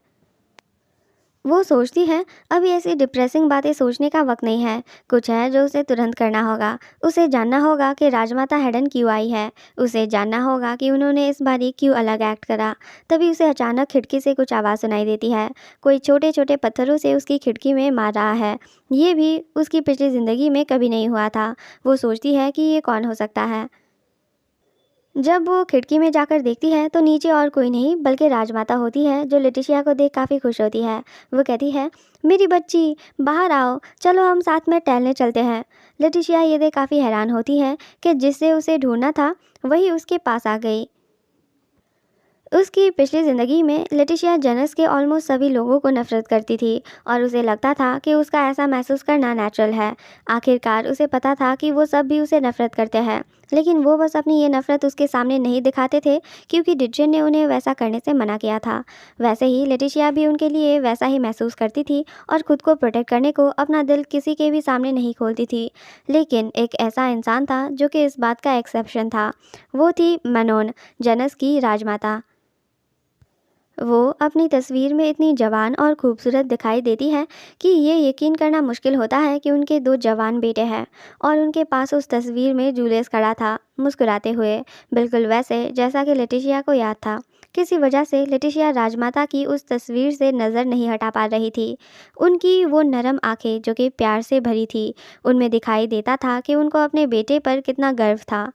वो सोचती है, अभी ऐसी डिप्रेसिंग बातें सोचने का वक्त नहीं है। कुछ है जो उसे तुरंत करना होगा। उसे जानना होगा कि राजमाता हेडन क्यों आई है। उसे जानना होगा कि उन्होंने इस बारी क्यों अलग एक्ट करा। तभी उसे अचानक खिड़की से कुछ आवाज़ सुनाई देती है। कोई छोटे छोटे पत्थरों से उसकी खिड़की में मार रहा है। ये भी उसकी पिछली ज़िंदगी में कभी नहीं हुआ था। वो सोचती है कि ये कौन हो सकता है। जब वो खिड़की में जाकर देखती है तो नीचे और कोई नहीं बल्कि राजमाता होती है, जो लेटिशिया को देख काफ़ी खुश होती है। वो कहती है, मेरी बच्ची, बाहर आओ, चलो हम साथ में टहलने चलते हैं। लेटिशिया ये देख काफ़ी हैरान होती है कि जिससे उसे ढूंढना था वही उसके पास आ गई। उसकी पिछली ज़िंदगी में लेटिशिया जेनस के ऑलमोस्ट सभी लोगों को नफरत करती थी और उसे लगता था कि उसका ऐसा महसूस करना नेचुरल है। आखिरकार उसे पता था कि वो सब भी उसे नफरत करते हैं, लेकिन वो बस अपनी ये नफरत उसके सामने नहीं दिखाते थे क्योंकि डिजन ने उन्हें वैसा करने से मना किया था। वैसे ही लेटिशिया भी उनके लिए वैसा ही महसूस करती थी और खुद को प्रोटेक्ट करने को अपना दिल किसी के भी सामने नहीं खोलती थी। लेकिन एक ऐसा इंसान था जो कि इस बात का एक्सेप्शन था। वो थी मनोन, जेनस की राजमाता। वो अपनी तस्वीर में इतनी जवान और खूबसूरत दिखाई देती है कि ये यकीन करना मुश्किल होता है कि उनके दो जवान बेटे हैं। और उनके पास उस तस्वीर में जूलियस खड़ा था, मुस्कुराते हुए, बिल्कुल वैसे जैसा कि लेटिशिया को याद था। किसी वजह से लेटिशिया राजमाता की उस तस्वीर से नज़र नहीं हटा पा रही थी। उनकी वो नरम आंखें जो कि प्यार से भरी थी, उनमें दिखाई देता था कि उनको अपने बेटे पर कितना गर्व था।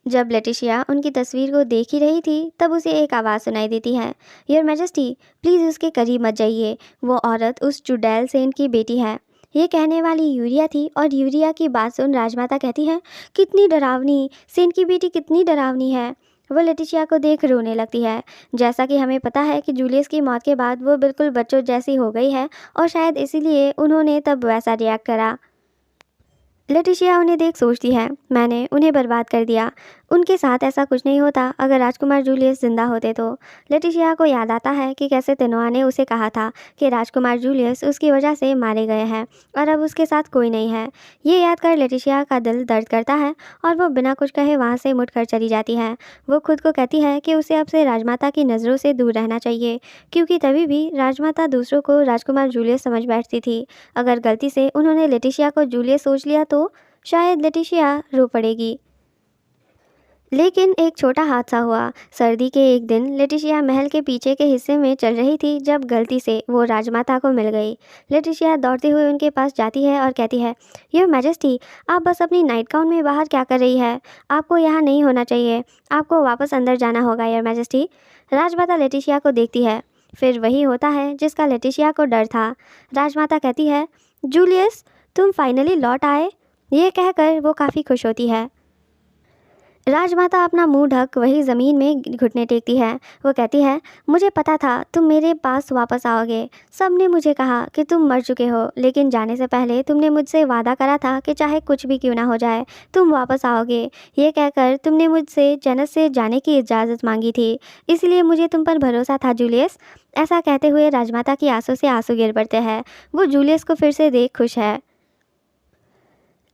जब लेटिशिया उनकी तस्वीर को देख ही रही थी तब उसे एक आवाज़ सुनाई देती है, योर मैजेस्टी, प्लीज़ उसके करीब मत जाइए, वो औरत उस चुड़ैल सेन की बेटी है। ये कहने वाली यूरिया थी और यूरिया की बात सुन राजमाता कहती है, कितनी डरावनी, सेन की बेटी कितनी डरावनी है। वो लेटिशिया को देख रोने लगती है। जैसा कि हमें पता है कि जूलियस की मौत के बाद वो बिल्कुल बच्चों जैसी हो गई है और शायद इसीलिए उन्होंने तब वैसा रिएक्ट करा। लेटिशिया उन्हें देख सोचती है, मैंने उन्हें बर्बाद कर दिया। उनके साथ ऐसा कुछ नहीं होता अगर राजकुमार जूलियस जिंदा होते तो। लेटिशिया को याद आता है कि कैसे तेनोआ ने उसे कहा था कि राजकुमार जूलियस उसकी वजह से मारे गए हैं और अब उसके साथ कोई नहीं है। ये याद कर लेटिशिया का दिल दर्द करता है और वो बिना कुछ कहे वहाँ से मुड़कर चली जाती है। वो खुद को कहती है कि उसे अब से राजमाता की नज़रों से दूर रहना चाहिए, क्योंकि तभी भी राजमाता दूसरों को राजकुमार जूलियस समझ बैठती थी। अगर गलती से उन्होंने लेटिशिया को जूलियस सोच लिया तो शायद लेटिशिया रो पड़ेगी। लेकिन एक छोटा हादसा हुआ। सर्दी के एक दिन लेटिशिया महल के पीछे के हिस्से में चल रही थी जब गलती से वो राजमाता को मिल गई। लेटिशिया दौड़ते हुए उनके पास जाती है और कहती है, योर मैजेस्टी, आप बस अपनी नाइट गाउन में बाहर क्या कर रही है? आपको यहाँ नहीं होना चाहिए, आपको वापस अंदर जाना होगा योर मैजेस्टी। राजमाता लेटिशिया को देखती है। फिर वही होता है जिसका लेटिशिया को डर था। राजमाता कहती है, जूलियस, तुम फाइनली लौट आए। ये कहकर वो काफ़ी खुश होती है। राजमाता अपना मुंह ढक वही ज़मीन में घुटने टेकती है। वो कहती है, मुझे पता था तुम मेरे पास वापस आओगे। सबने मुझे कहा कि तुम मर चुके हो, लेकिन जाने से पहले तुमने मुझसे वादा करा था कि चाहे कुछ भी क्यों ना हो जाए तुम वापस आओगे। ये कहकर तुमने मुझसे जेनस से जाने की इजाज़त मांगी थी, इसलिए मुझे तुम पर भरोसा था जूलियस। ऐसा कहते हुए राजमाता की आंसू से आंसू गिर पड़ते हैं। वो जूलियस को फिर से देख खुश है।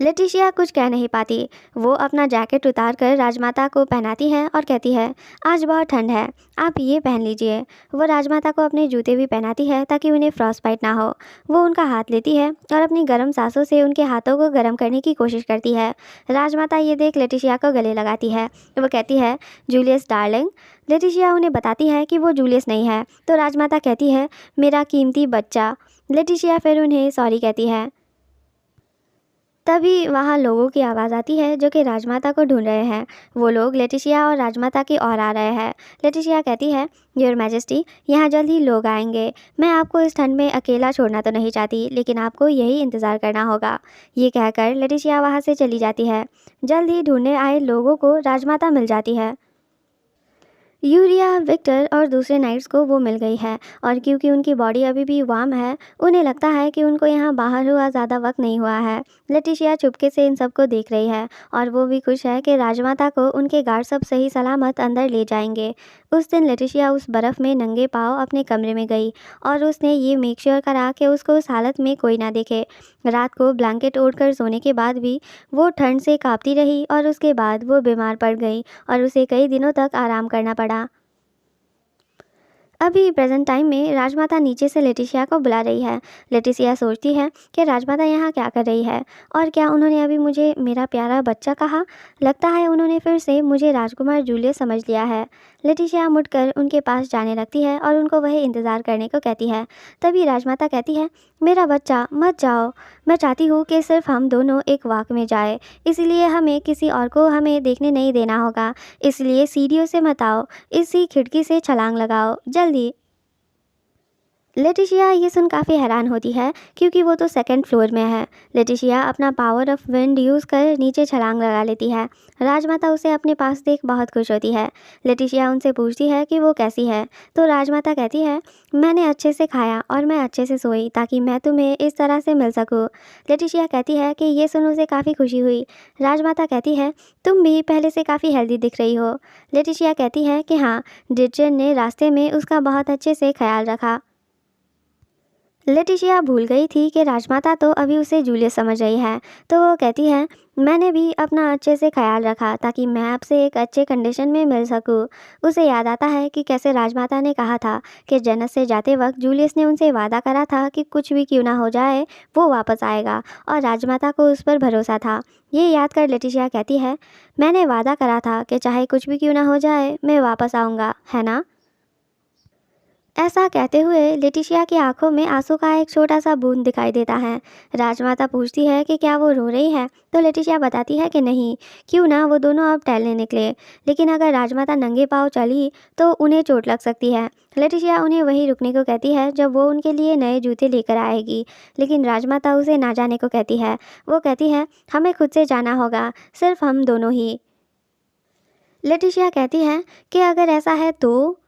लेटिशिया कुछ कह नहीं पाती। वो अपना जैकेट उतार कर राजमाता को पहनाती है और कहती है, आज बहुत ठंड है, आप ये पहन लीजिए। वो राजमाता को अपने जूते भी पहनाती है ताकि उन्हें फ्रॉस्ट बाइट ना हो। वो उनका हाथ लेती है और अपनी गर्म सांसों से उनके हाथों को गर्म करने की कोशिश करती है। राजमाता ये देख लेटिशिया को गले लगाती है। वो कहती है, जूलियस डार्लिंग। लेटिशिया उन्हें बताती है कि वो जूलियस नहीं है, तो राजमाता कहती है, मेरा कीमती बच्चा। लेटिशिया फिर उन्हें सॉरी कहती है। तभी वहाँ लोगों की आवाज़ आती है जो कि राजमाता को ढूंढ रहे हैं। वो लोग लेटिशिया और राजमाता की ओर आ रहे हैं। लेटिशिया कहती है, योर मैजेस्टी, यहाँ जल्द ही लोग आएंगे। मैं आपको इस ठंड में अकेला छोड़ना तो नहीं चाहती, लेकिन आपको यही इंतज़ार करना होगा। ये कहकर लेटिशिया वहाँ से चली जाती है। जल्द ही ढूंढने आए लोगों को राजमाता मिल जाती है। यूरिया, विक्टर और दूसरे नाइट्स को वो मिल गई है और क्योंकि उनकी बॉडी अभी भी वार्म है, उन्हें लगता है कि उनको यहाँ बाहर हुआ ज़्यादा वक्त नहीं हुआ है। लेटिशिया चुपके से इन सबको देख रही है और वो भी खुश है कि राजमाता को उनके गार्ड सब सही सलामत अंदर ले जाएंगे। उस दिन लेटिशिया उस बर्फ़ में नंगे पाँव अपने कमरे में गई और उसने ये मेक श्योर करा कि उसको उस हालत में कोई ना देखे। रात को ब्लैंकेट ओढ़कर सोने के बाद भी वो ठंड से काँपती रही और उसके बाद वो बीमार पड़ गई और उसे कई दिनों तक आराम करना पड़ा। अभी प्रेजेंट टाइम में राजमाता नीचे से लेटिशिया को बुला रही है। लेटिशिया सोचती है कि राजमाता यहाँ क्या कर रही है और क्या उन्होंने अभी मुझे मेरा प्यारा बच्चा कहा। लगता है उन्होंने फिर से मुझे राजकुमार जूलियस समझ लिया है। लेटिशिया मुड़कर उनके पास जाने लगती है और उनको वही इंतज़ार करने को कहती है। तभी राजमाता कहती है, मेरा बच्चा मत जाओ, मैं चाहती हूँ कि सिर्फ हम दोनों एक वाक में जाए, इसलिए हमें किसी और को हमें देखने नहीं देना होगा। इसलिए सीढ़ियों से मत आओ, इसी खिड़की से छलांग लगाओ जल्दी। लेटिशिया ये सुन काफ़ी हैरान होती है क्योंकि वो तो सेकंड फ्लोर में है। लेटिशिया अपना पावर ऑफ विंड यूज़ कर नीचे छलांग लगा लेती है। राजमाता उसे अपने पास देख बहुत खुश होती है। लेटिशिया उनसे पूछती है कि वो कैसी है, तो राजमाता कहती है, मैंने अच्छे से खाया और मैं अच्छे से सोई ताकि मैं तुम्हें इस तरह से मिल सकूँ। लेटिशिया कहती है कि ये सुन उसे काफ़ी खुशी हुई। राजमाता कहती है, तुम भी पहले से काफ़ी हेल्दी दिख रही हो। लेटिशिया कहती है कि हाँ, डिटचेन ने रास्ते में उसका बहुत अच्छे से ख्याल रखा। लेटिशिया भूल गई थी कि राजमाता तो अभी उसे जूलियस समझ रही है, तो वो कहती है, मैंने भी अपना अच्छे से ख्याल रखा ताकि मैं आपसे एक अच्छे कंडीशन में मिल सकूं। उसे याद आता है कि कैसे राजमाता ने कहा था कि जन्नत से जाते वक्त जूलियस ने उनसे वादा करा था कि कुछ भी क्यों ना हो जाए वो वापस आएगा, और राजमाता को उस पर भरोसा था। ये याद कर लेटिशिया कहती है, मैंने वादा करा था कि चाहे कुछ भी क्यों ना हो जाए मैं वापस आऊँगा, है ना। ऐसा कहते हुए लेटिशिया की आंखों में आंसू का एक छोटा सा बूंद दिखाई देता है। राजमाता पूछती है कि क्या वो रो रही है, तो लेटिशिया बताती है कि नहीं, क्यों ना वो दोनों अब टहलने निकले। लेकिन अगर राजमाता नंगे पाँव चली तो उन्हें चोट लग सकती है। लेटिशिया उन्हें वहीं रुकने को कहती है जब वो उनके लिए नए जूते लेकर आएगी, लेकिन राजमाता उसे ना जाने को कहती है। वो कहती है, हमें खुद से जाना होगा, सिर्फ हम दोनों ही। लेटिशिया कहती है कि अगर ऐसा है तो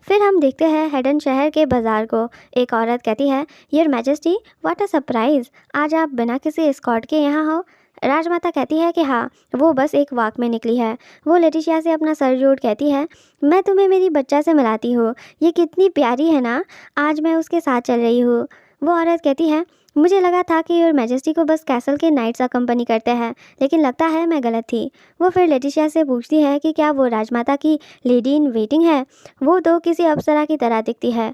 फिर हम देखते हैं हेडन शहर के बाजार को। एक औरत कहती है, your majesty, what a surprise, आज आप बिना किसी एस्कॉर्ट के यहाँ हो। राजमाता कहती है कि हाँ, वो बस एक वॉक में निकली है। वो लेटिशिया से अपना सर जोड़ कहती है, मैं तुम्हें मेरी बच्चा से मिलाती हूँ, ये कितनी प्यारी है ना, आज मैं उसके साथ चल रही हूँ। वो औरत कहती है, मुझे लगा था कि योर मैजेस्टी को बस कैसल के नाइट्स अकम्पनी करते हैं, लेकिन लगता है मैं गलत थी। वो फिर लेटिशिया से पूछती है कि क्या वो राजमाता की लेडी इन वेटिंग है। वो तो किसी अप्सरा की तरह दिखती है।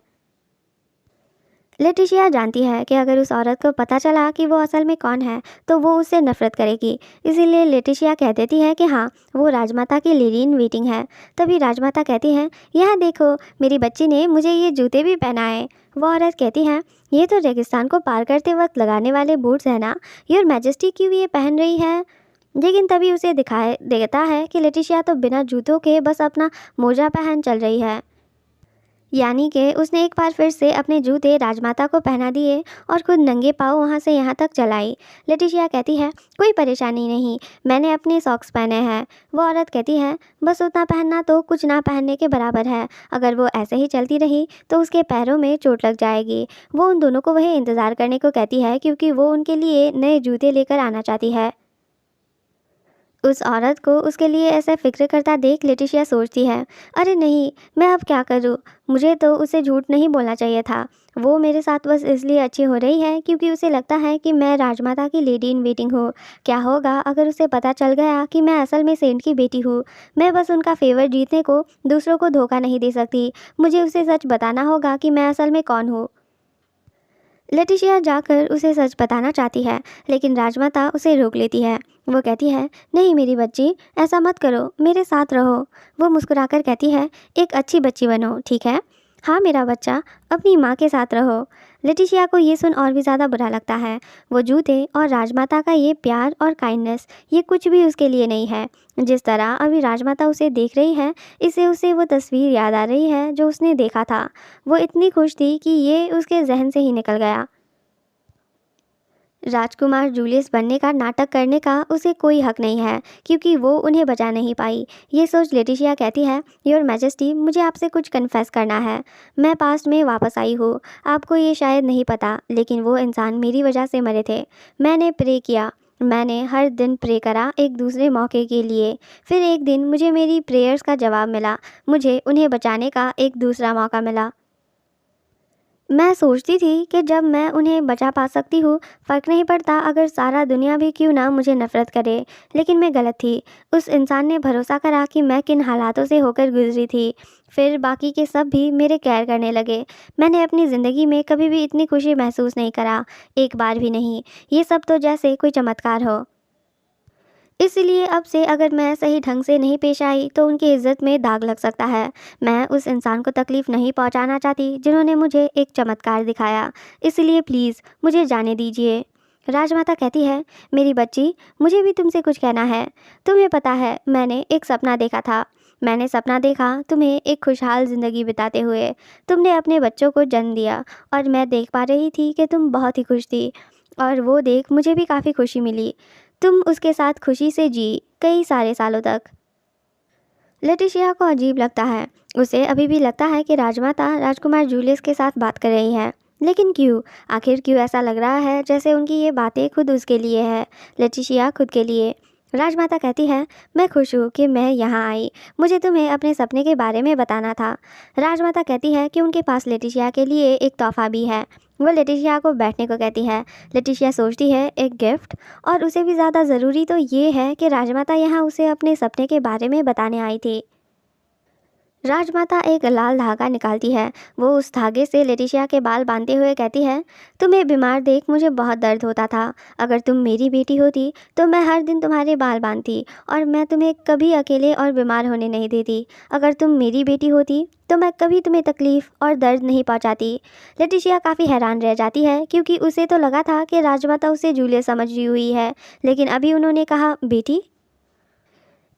लेटिशिया जानती है कि अगर उस औरत को पता चला कि वो असल में कौन है तो वो उससे नफरत करेगी, इसीलिए लेटिशिया कह देती है कि हाँ, वो राजमाता की लेडी इन वेटिंग है। तभी राजमाता कहती है, यहाँ देखो, मेरी बच्ची ने मुझे ये जूते भी पहनाए। वो औरत कहती है, ये तो रेगिस्तान को पार करते वक्त लगाने वाले बूट्स हैं ना, योर मैजेस्टी क्यों ये पहन रही है। लेकिन तभी उसे दिखाई देता है कि लेटिशिया तो बिना जूतों के बस अपना मोजा पहन चल रही है। यानी कि उसने एक बार फिर से अपने जूते राजमाता को पहना दिए और खुद नंगे पाँव वहाँ से यहाँ तक चलाई। लेटिशिया कहती है, कोई परेशानी नहीं, मैंने अपने सॉक्स पहने हैं। वो औरत कहती है, बस उतना पहनना तो कुछ ना पहनने के बराबर है, अगर वो ऐसे ही चलती रही तो उसके पैरों में चोट लग जाएगी। वो उन दोनों को वही इंतज़ार करने को कहती है क्योंकि वो उनके लिए नए जूते लेकर आना चाहती है। उस औरत को उसके लिए ऐसे फ़िक्र करता देख लेटिशिया सोचती है, अरे नहीं, मैं अब क्या करूँ, मुझे तो उसे झूठ नहीं बोलना चाहिए था। वो मेरे साथ बस इसलिए अच्छी हो रही है क्योंकि उसे लगता है कि मैं राजमाता की लेडी इन वेटिंग हूँ। क्या होगा अगर उसे पता चल गया कि मैं असल में सेंट की बेटी हूँ। मैं बस उनका फेवर जीतने को दूसरों को धोखा नहीं दे सकती। मुझे उसे सच बताना होगा कि मैं असल में कौन हूँ। लेटिशिया जाकर उसे सच बताना चाहती है, लेकिन राजमाता उसे रोक लेती है। वो कहती है, नहीं मेरी बच्ची, ऐसा मत करो, मेरे साथ रहो। वो मुस्कुराकर कहती है, एक अच्छी बच्ची बनो, ठीक है। हाँ मेरा बच्चा, अपनी माँ के साथ रहो। लेटिशिया को ये सुन और भी ज़्यादा बुरा लगता है। वो जूते और राजमाता का ये प्यार और काइंडनेस, ये कुछ भी उसके लिए नहीं है। जिस तरह अभी राजमाता उसे देख रही है, इससे उसे वो तस्वीर याद आ रही है जो उसने देखा था। वो इतनी खुश थी कि ये उसके जहन से ही निकल गया। राजकुमार जूलियस बनने का नाटक करने का उसे कोई हक नहीं है क्योंकि वो उन्हें बचा नहीं पाई। ये सोच लेटिशिया कहती है, योर मैजेस्टी, मुझे आपसे कुछ कन्फेस करना है। मैं पास्ट में वापस आई हूँ। आपको ये शायद नहीं पता, लेकिन वो इंसान मेरी वजह से मरे थे। मैंने प्रे किया, मैंने हर दिन प्रे करा एक दूसरे मौके के लिए। फिर एक दिन मुझे मेरी प्रेयर्स का जवाब मिला, मुझे उन्हें बचाने का एक दूसरा मौका मिला। मैं सोचती थी कि जब मैं उन्हें बचा पा सकती हूँ, फ़र्क नहीं पड़ता अगर सारा दुनिया भी क्यों ना मुझे नफ़रत करे। लेकिन मैं गलत थी। उस इंसान ने भरोसा करा कि मैं किन हालातों से होकर गुजरी थी। फिर बाकी के सब भी मेरे केयर करने लगे। मैंने अपनी ज़िंदगी में कभी भी इतनी खुशी महसूस नहीं करा, एक बार भी नहीं। ये सब तो जैसे कोई चमत्कार हो। इसलिए अब से अगर मैं सही ढंग से नहीं पेश आई तो उनकी इज्जत में दाग लग सकता है। मैं उस इंसान को तकलीफ़ नहीं पहुंचाना चाहती जिन्होंने मुझे एक चमत्कार दिखाया। इसलिए प्लीज़ मुझे जाने दीजिए। राजमाता कहती है, मेरी बच्ची, मुझे भी तुमसे कुछ कहना है। तुम्हें पता है, मैंने एक सपना देखा था। मैंने सपना देखा तुम्हें एक खुशहाल ज़िंदगी बिताते हुए। तुमने अपने बच्चों को जन्म दिया और मैं देख पा रही थी कि तुम बहुत ही खुश थी और वो देख मुझे भी काफ़ी खुशी मिली। तुम उसके साथ खुशी से जी कई सारे सालों तक। लेटिशिया को अजीब लगता है। उसे अभी भी लगता है कि राजमाता राजकुमार जूलियस के साथ बात कर रही है। लेकिन क्यों? आखिर क्यों ऐसा लग रहा है जैसे उनकी ये बातें खुद उसके लिए है, लेटिशिया खुद के लिए। राजमाता कहती है, मैं खुश हूँ कि मैं यहाँ आई। मुझे तुम्हें अपने सपने के बारे में बताना था। राजमाता कहती है कि उनके पास लेटिशिया के लिए एक तोहफा भी है। वो लेटिशिया को बैठने को कहती है। लेटिशिया सोचती है एक गिफ्ट, और उसे भी ज़्यादा ज़रूरी तो ये है कि राजमाता यहाँ उसे अपने सपने के बारे में बताने आई थी। राजमाता एक लाल धागा निकालती है। वो उस धागे से लेटिशिया के बाल बांधते हुए कहती है, तुम्हें बीमार देख मुझे बहुत दर्द होता था। अगर तुम मेरी बेटी होती तो मैं हर दिन तुम्हारे बाल बांधती और मैं तुम्हें कभी अकेले और बीमार होने नहीं देती। अगर तुम मेरी बेटी होती तो मैं कभी तुम्हें तकलीफ़ और दर्द नहीं पहुंचाती। लेटिशिया काफ़ी हैरान रह जाती है क्योंकि उसे तो लगा था कि राजमाता उसे जूलियस समझी हुई है, लेकिन अभी उन्होंने कहा बेटी।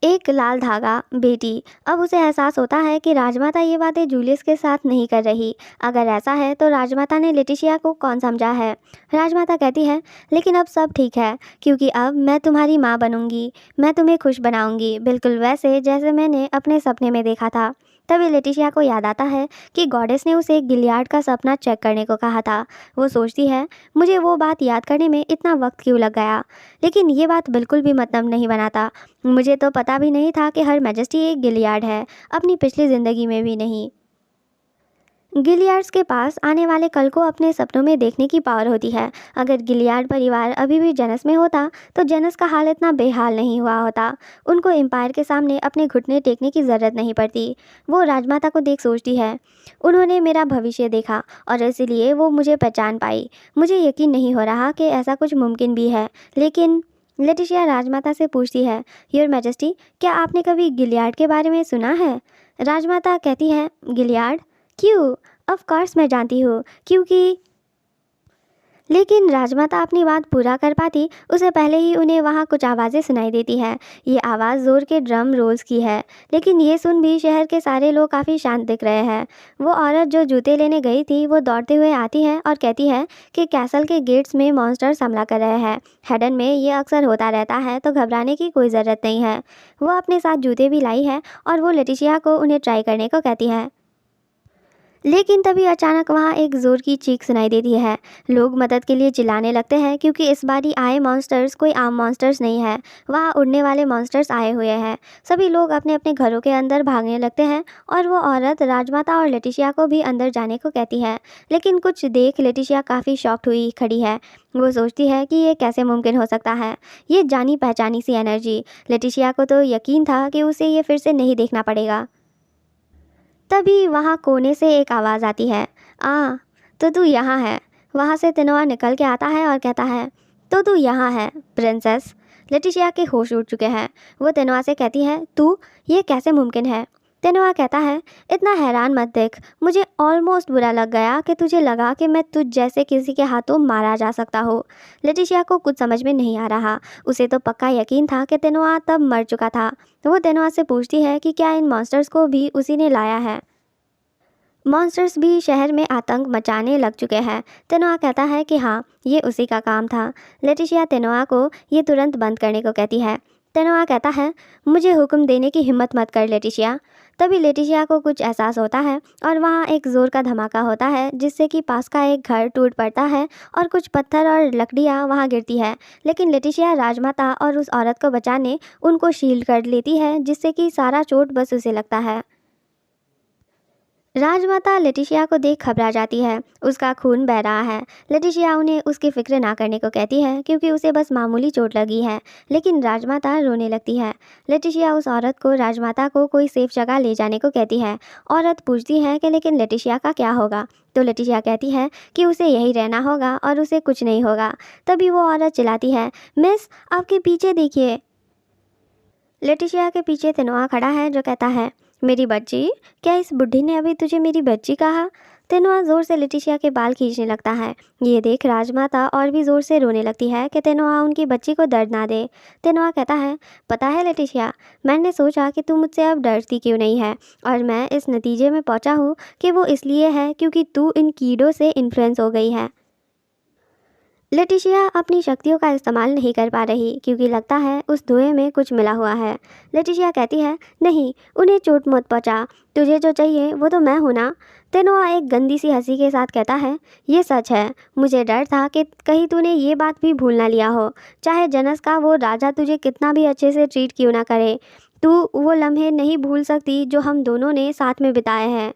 एक लाल धागा बेटी। अब उसे एहसास होता है कि राजमाता ये बातें जूलियस के साथ नहीं कर रही। अगर ऐसा है तो राजमाता ने लेटिशिया को कौन समझा है? राजमाता कहती है, लेकिन अब सब ठीक है क्योंकि अब मैं तुम्हारी माँ बनूंगी। मैं तुम्हें खुश बनाऊंगी, बिल्कुल वैसे जैसे मैंने अपने सपने में देखा था। तभी लेटिशिया को याद आता है कि गॉडेस ने उसे गिलियाड का सपना चेक करने को कहा था। वो सोचती है, मुझे वो बात याद करने में इतना वक्त क्यों लग गया? लेकिन ये बात बिल्कुल भी मतलब नहीं बनाता। मुझे तो पता भी नहीं था कि हर मैजेस्टी एक गिलियाड है, अपनी पिछली ज़िंदगी में भी नहीं। गिलियाड्स के पास आने वाले कल को अपने सपनों में देखने की पावर होती है। अगर गिलियाड परिवार अभी भी जेनस में होता तो जेनस का हाल इतना बेहाल नहीं हुआ होता। उनको एम्पायर के सामने अपने घुटने टेकने की ज़रूरत नहीं पड़ती। वो राजमाता को देख सोचती है, उन्होंने मेरा भविष्य देखा और इसलिए वो मुझे पहचान पाई। मुझे यकीन नहीं हो रहा कि ऐसा कुछ मुमकिन भी है। लेकिन लेटिशिया राजमाता से पूछती है, योर मैजेस्टी, क्या आपने कभी गिलियाड के बारे में सुना है? राजमाता कहती है, गिलियाड? क्यों? ऑफ कोर्स मैं जानती हूँ, क्योंकि। लेकिन राजमाता अपनी बात पूरा कर पाती उससे पहले ही उन्हें वहाँ कुछ आवाज़ें सुनाई देती है। ये आवाज़ ज़ोर के ड्रम रोल्स की है, लेकिन ये सुन भी शहर के सारे लोग काफ़ी शांत दिख रहे हैं। वो औरत जो जूते लेने गई थी वो दौड़ते हुए आती है और कहती है कि कैसल के गेट्स में मॉन्स्टर्स हमला कर रहे हैं। हेडन में ये अक्सर होता रहता है, तो घबराने की कोई ज़रूरत नहीं है। वो अपने साथ जूते भी लाई है और वो लेटिशिया को उन्हें ट्राई करने को कहती है। लेकिन तभी अचानक वहाँ एक ज़ोर की चीख सुनाई देती है। लोग मदद के लिए चिल्लाने लगते हैं क्योंकि इस बारी आए मॉन्स्टर्स कोई आम मॉन्स्टर्स नहीं है। वहाँ उड़ने वाले मॉन्स्टर्स आए हुए हैं। सभी लोग अपने अपने घरों के अंदर भागने लगते हैं और वो औरत राजमाता और लेटिशिया को भी अंदर जाने को कहती है। लेकिन कुछ देख लेटिशिया काफ़ी शॉक्ड हुई खड़ी है। वो सोचती है कि ये कैसे मुमकिन हो सकता है, ये जानी पहचानी सी एनर्जी। लेटिशिया को तो यकीन था कि उसे ये फिर से नहीं देखना पड़ेगा। तभी वहाँ कोने से एक आवाज़ आती है, तो तू यहाँ है। वहाँ से तेनोआ निकल के आता है और कहता है, तो तू यहाँ है प्रिंसेस। लेटिशिया के होश उड़ चुके हैं। वो तेनोआ से कहती है, तू, ये कैसे मुमकिन है? तेनोआ कहता है, इतना हैरान मत देख। मुझे ऑलमोस्ट बुरा लग गया कि तुझे लगा कि मैं तुझ जैसे किसी के हाथों मारा जा सकता हो। लेटिशिया को कुछ समझ में नहीं आ रहा। उसे तो पक्का यकीन था कि तेनोआ तब मर चुका था। वो तेनोआ से पूछती है कि क्या इन मॉन्स्टर्स को भी उसी ने लाया है। मॉन्स्टर्स भी शहर में आतंक मचाने लग चुके हैं। तेनोआ कहता है कि हाँ, ये उसी का काम था। लेटिशिया तेनोआ को ये तुरंत बंद करने को कहती है। तेनोआ कहता है, मुझे हुक्म देने की हिम्मत मत कर लेटिशिया। तभी लेटिशिया को कुछ एहसास होता है और वहाँ एक ज़ोर का धमाका होता है जिससे कि पास का एक घर टूट पड़ता है और कुछ पत्थर और लकड़ियाँ वहाँ गिरती है। लेकिन लेटिशिया राजमाता और उस औरत को बचाने उनको शील्ड कर लेती है, जिससे कि सारा चोट बस उसे लगता है। राजमाता लेटिशिया को देख घबरा जाती है। उसका खून बह रहा है। लेटिशिया उन्हें उसकी फिक्र ना करने को कहती है क्योंकि उसे बस मामूली चोट लगी है। लेकिन राजमाता रोने लगती है। लेटिशिया उस औरत को राजमाता को कोई सेफ जगह ले जाने को कहती है। औरत पूछती है कि लेकिन लेटिशिया का क्या होगा? तो लेटिशिया कहती है कि उसे यहीं रहना होगा और उसे कुछ नहीं होगा। तभी वो औरत चिल्लाती है, मिस, आपके पीछे देखिए। लेटिशिया के पीछे तेनोआ खड़ा है जो कहता है, मेरी बच्ची, क्या इस बुढ़ी ने अभी तुझे मेरी बच्ची कहा? तेनुआ जोर से लेटिशिया के बाल खींचने लगता है। ये देख राजमाता और भी जोर से रोने लगती है कि तेनुआ उनकी बच्ची को दर्द ना दे। तेनुआ कहता है, पता है लेटिशिया, मैंने सोचा कि तू मुझसे अब डरती क्यों नहीं है, और मैं इस नतीजे में पहुंचा हूँ कि वो इसलिए है क्योंकि तू इन कीड़ों से इन्फ्लुएंस हो गई है। लेटिशिया अपनी शक्तियों का इस्तेमाल नहीं कर पा रही क्योंकि लगता है उस धुएं में कुछ मिला हुआ है। लेटिशिया कहती है, नहीं, उन्हें चोट मत पहुंचा, तुझे जो चाहिए वो तो मैं हूं ना। तेनोआ एक गंदी सी हंसी के साथ कहता है, ये सच है, मुझे डर था कि कहीं तूने ये बात भी भूल ना लिया हो। चाहे जनस का वो राजा तुझे कितना भी अच्छे से ट्रीट क्यों ना करे, तू वो लम्हे नहीं भूल सकती जो हम दोनों ने साथ में बिताए हैं।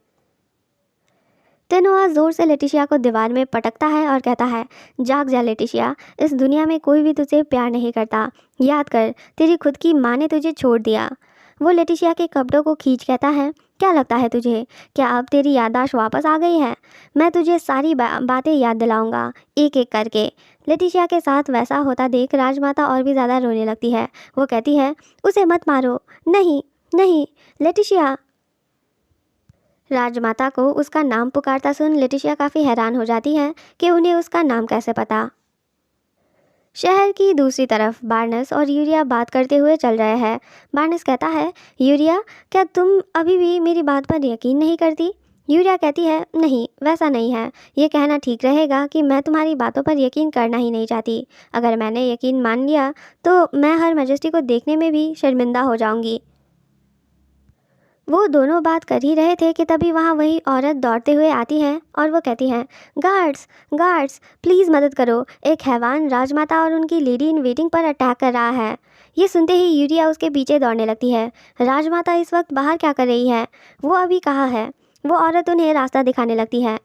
तेनुआ जोर से लेटिशिया को दीवार में पटकता है और कहता है, जाग जा लेटिशिया, इस दुनिया में कोई भी तुझे प्यार नहीं करता। याद कर, तेरी खुद की माँ ने तुझे छोड़ दिया। वो लेटिशिया के कपड़ों को खींच कहता है, क्या लगता है तुझे, क्या अब तेरी याददाश्त वापस आ गई है? मैं तुझे सारी बातें याद दिलाऊंगा, एक एक करके। लेटिशिया के साथ वैसा होता देख राजमाता और भी ज़्यादा रोने लगती है। वो कहती है, उसे मत मारो, नहीं नहीं लेटिशिया। राजमाता को उसका नाम पुकारता सुन लेटिशिया काफ़ी हैरान हो जाती है कि उन्हें उसका नाम कैसे पता। शहर की दूसरी तरफ बार्नस और यूरिया बात करते हुए चल रहे हैं। बार्नस कहता है, यूरिया, क्या तुम अभी भी मेरी बात पर यकीन नहीं करती? यूरिया कहती है, नहीं, वैसा नहीं है। ये कहना ठीक रहेगा कि मैं तुम्हारी बातों पर यकीन करना ही नहीं चाहती। अगर मैंने यकीन मान लिया तो मैं हर मैजेस्टी को देखने में भी शर्मिंदा हो जाऊंगी। वो दोनों बात कर ही रहे थे कि तभी वहाँ वही औरत दौड़ते हुए आती है और वो कहती है, गार्ड्स गार्ड्स, प्लीज़ मदद करो, एक हैवान राजमाता और उनकी लेडी इन वेटिंग पर अटैक कर रहा है। ये सुनते ही यूरिया उसके पीछे दौड़ने लगती है। राजमाता इस वक्त बाहर क्या कर रही है, वो अभी कहाँ है? वो औरत उन्हें रास्ता दिखाने लगती है।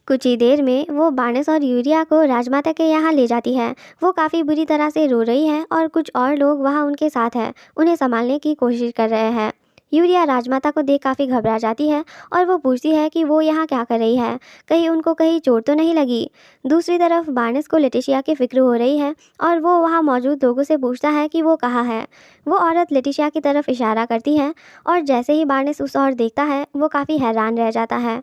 कुछ ही देर में वो बार्नस और यूरिया को राजमाता के यहाँ ले जाती है। वो काफ़ी बुरी तरह से रो रही है और कुछ और लोग वहाँ उनके साथ हैं, उन्हें संभालने की कोशिश कर रहे हैं। यूरिया राजमाता को देख काफ़ी घबरा जाती है और वो पूछती है कि वो यहाँ क्या कर रही है, कहीं उनको कहीं चोट तो नहीं लगी। दूसरी तरफ बार्नस को लेटिशिया की फिक्र हो रही है और वो वहाँ मौजूद लोगों से पूछता है कि वो कहाँ है। वो औरत लेटिशिया की तरफ इशारा करती है और जैसे ही बार्नस उस ओर देखता है वो काफ़ी हैरान रह जाता है।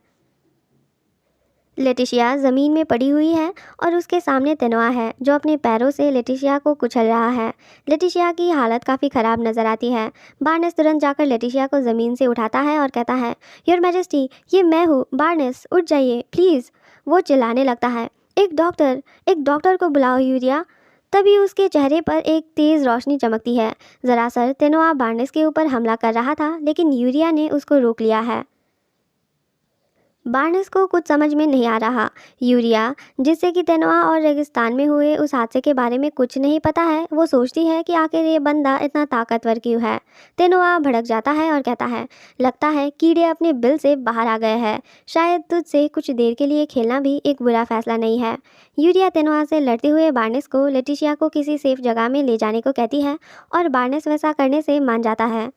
लेटिशिया ज़मीन में पड़ी हुई है और उसके सामने तेनुआ है जो अपने पैरों से लेटिशिया को कुचल रहा है। लेटिशिया की हालत काफ़ी ख़राब नज़र आती है। बार्नस तुरंत जाकर लेटिशिया को ज़मीन से उठाता है और कहता है, योर मैजेस्टी, ये मैं हूँ बार्नस, उठ जाइए प्लीज़। वो चिल्लाने लगता है, एक डॉक्टर को बुलाओ यूरिया। तभी उसके चेहरे पर एक तेज़ रोशनी चमकती है। ज़रासर तेनुआ बार्नस के ऊपर हमला कर रहा था लेकिन यूरिया ने उसको रोक लिया है। बार्नस को कुछ समझ में नहीं आ रहा। यूरिया, जिससे कि तेनुआ और रेगिस्तान में हुए उस हादसे के बारे में कुछ नहीं पता है, वो सोचती है कि आखिर ये बंदा इतना ताकतवर क्यों है। तेनुआ भड़क जाता है और कहता है, लगता है कीड़े अपने बिल से बाहर आ गए हैं। शायद तुझसे कुछ देर के लिए खेलना भी एक बुरा फैसला नहीं है। यूरिया तेनुआ से लड़ते हुए बार्नस को लेटिशिया को किसी सेफ जगह में ले जाने को कहती है और बार्नस वैसा करने से मान जाता है।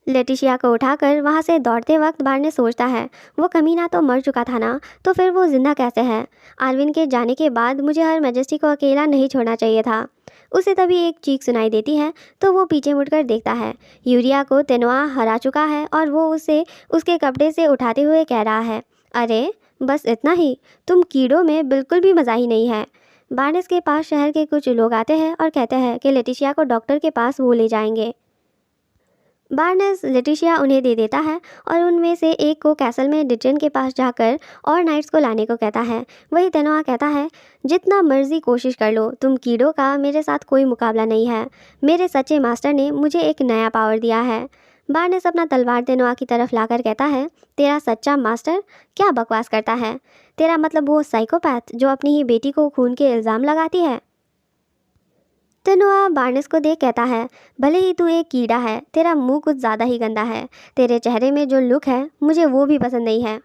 लेटिशिया को उठाकर वहाँ से दौड़ते वक्त बार्नस सोचता है, वो कमीना तो मर चुका था ना, तो फिर वो जिंदा कैसे है? आर्विन के जाने के बाद मुझे हर मैजेस्टी को अकेला नहीं छोड़ना चाहिए था। उसे तभी एक चीख सुनाई देती है तो वो पीछे मुड़कर देखता है। यूरिया को तेनुआ हरा चुका है और वो उसे उसके कपड़े से उठाते हुए कह रहा है, अरे बस इतना ही, तुम कीड़ों में बिल्कुल भी मज़ा ही नहीं है। बार्नस के पास शहर के कुछ लोग आते हैं और कहते हैं कि लेटिशिया को डॉक्टर के पास वो ले जाएंगे। बार्नस लेटिशिया उन्हें दे देता है और उनमें से एक को कैसल में डिटेन के पास जाकर और नाइट्स को लाने को कहता है। वही तेनुआ कहता है, जितना मर्जी कोशिश कर लो, तुम कीड़ों का मेरे साथ कोई मुकाबला नहीं है। मेरे सच्चे मास्टर ने मुझे एक नया पावर दिया है। बार्नस अपना तलवार तेनुआ की तरफ लाकर कहता है, तेरा सच्चा मास्टर? क्या बकवास करता है? तेरा मतलब वो साइकोपैथ जो अपनी ही बेटी को खून के इल्ज़ाम लगाती है? तेनुआ बार्नस को देख कहता है, भले ही तू एक कीड़ा है, तेरा मुंह कुछ ज़्यादा ही गंदा है। तेरे चेहरे में जो लुक है मुझे वो भी पसंद नहीं है।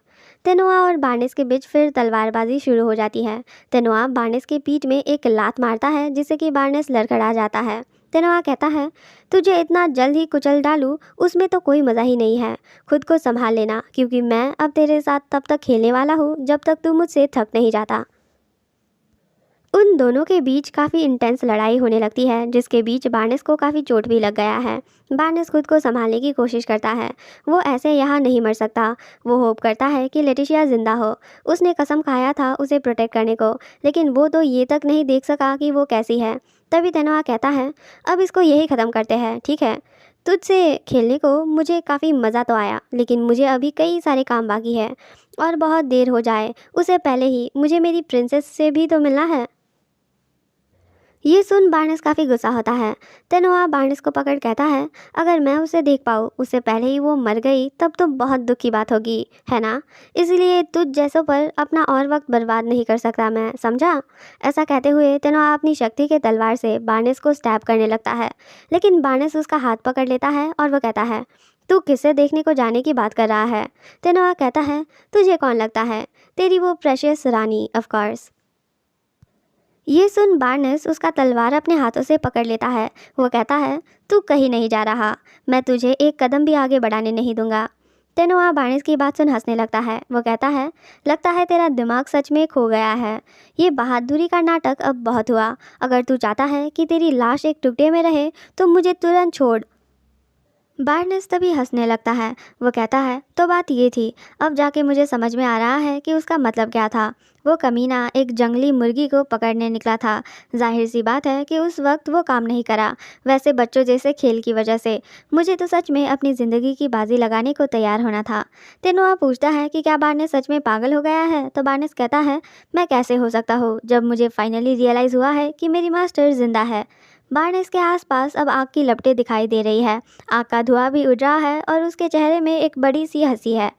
तेनुआ और बार्नस के बीच फिर तलवारबाजी शुरू हो जाती है। तेनुआ बार्नस की पीठ में एक लात मारता है जिससे कि बार्नस लड़खड़ा जाता है। तेनुआ कहता है, तुझे इतना जल्द ही कुचल डालूं उसमें तो कोई मज़ा ही नहीं है। खुद को संभाल लेना क्योंकि मैं अब तेरे साथ तब तक खेलने वाला हूँ जब तक तू मुझसे थक नहीं जाता। उन दोनों के बीच काफ़ी इंटेंस लड़ाई होने लगती है, जिसके बीच बार्नेस को काफ़ी चोट भी लग गया है। बार्नेस खुद को संभालने की कोशिश करता है। वो ऐसे यहाँ नहीं मर सकता। वो होप करता है कि लेटिशिया जिंदा हो। उसने कसम खाया था उसे प्रोटेक्ट करने को, लेकिन वो तो ये तक नहीं देख सका कि वो कैसी है। तभी तेनोआ कहता है, अब इसको यही ख़त्म करते हैं, ठीक है। तुझसे खेलने को मुझे काफ़ी मज़ा तो आया, लेकिन मुझे अभी कई सारे काम बाकी है और बहुत देर हो जाए उससे पहले ही मुझे मेरी प्रिंसेस से भी तो मिलना है। ये सुन बार्नेस काफ़ी गुस्सा होता है। तेनोआ बार्नेस को पकड़ कहता है, अगर मैं उसे देख पाऊँ उससे पहले ही वो मर गई तब तो बहुत दुख की बात होगी, है ना। इसलिए तुझ जैसों पर अपना और वक्त बर्बाद नहीं कर सकता मैं, समझा। ऐसा कहते हुए तेनोआ अपनी शक्ति के तलवार से बार्नेस को स्टैब करने लगता है, लेकिन बार्नेस उसका हाथ पकड़ लेता है और वो कहता है, तू किससे देखने को जाने की बात कर रहा है। तेनोआ कहता है, तुझे कौन लगता है, तेरी वो प्रेशियस रानी ऑफ कोर्स। ये सुन बार्नेस उसका तलवार अपने हाथों से पकड़ लेता है। वो कहता है, तू कहीं नहीं जा रहा, मैं तुझे एक कदम भी आगे बढ़ाने नहीं दूंगा। तेनोआ बार्नेस की बात सुन हंसने लगता है। वो कहता है, लगता है तेरा दिमाग सच में खो गया है। ये बहादुरी का नाटक अब बहुत हुआ। अगर तू चाहता है कि तेरी लाश एक टुकड़े में रहे तो मुझे तुरंत छोड़। बार्नेस तभी हंसने लगता है। वो कहता है, तो बात ये थी, अब जाके मुझे समझ में आ रहा है कि उसका मतलब क्या था। वो कमीना एक जंगली मुर्गी को पकड़ने निकला था। जाहिर सी बात है कि उस वक्त वो काम नहीं करा, वैसे बच्चों जैसे खेल की वजह से। मुझे तो सच में अपनी ज़िंदगी की बाजी लगाने को तैयार होना था। तेनोआ पूछता है कि क्या बार्नेस सच में पागल हो गया है, तो बार्नेस कहता है, मैं कैसे हो सकता हूँ जब मुझे फाइनली रियलाइज़ हुआ है कि मेरी मास्टर जिंदा है। बार्नेस के आसपास अब आग की लपटें दिखाई दे रही है। आग का धुआं भी उड़ रहा है और उसके चेहरे में एक बड़ी सी हंसी है।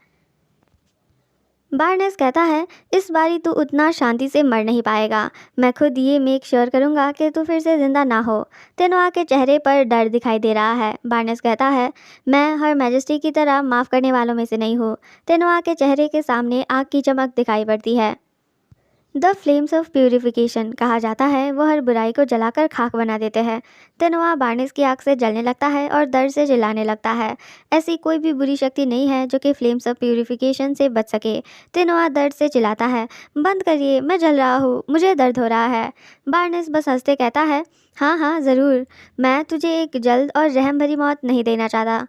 बार्नेस कहता है, इस बारी तू उतना शांति से मर नहीं पाएगा। मैं खुद ये मेक श्योर करूँगा कि तू फिर से ज़िंदा ना हो। तेनोआ के चेहरे पर डर दिखाई दे रहा है। बार्नेस कहता है, मैं हर मैजेस्टी की तरह माफ़ करने वालों में से नहीं हूँ। तेनोआ के चेहरे के सामने आग की चमक दिखाई पड़ती है। द फ्लेम्स ऑफ प्यूरिफिकेशन कहा जाता है, वो हर बुराई को जलाकर खाक बना देते हैं। तेनोआ बार्नेस की आग से जलने लगता है और दर्द से चिल्लाने लगता है। ऐसी कोई भी बुरी शक्ति नहीं है जो कि फ्लेम्स ऑफ प्यूरिफिकेशन से बच सके। तेनोआ दर्द से चिल्लाता है, बंद करिए, मैं जल रहा हूँ, मुझे दर्द हो रहा है। बार्नेस बस हंसते कहता है, हाँ हाँ ज़रूर, मैं तुझे एक जल्द और रहम भरी मौत नहीं देना चाहता।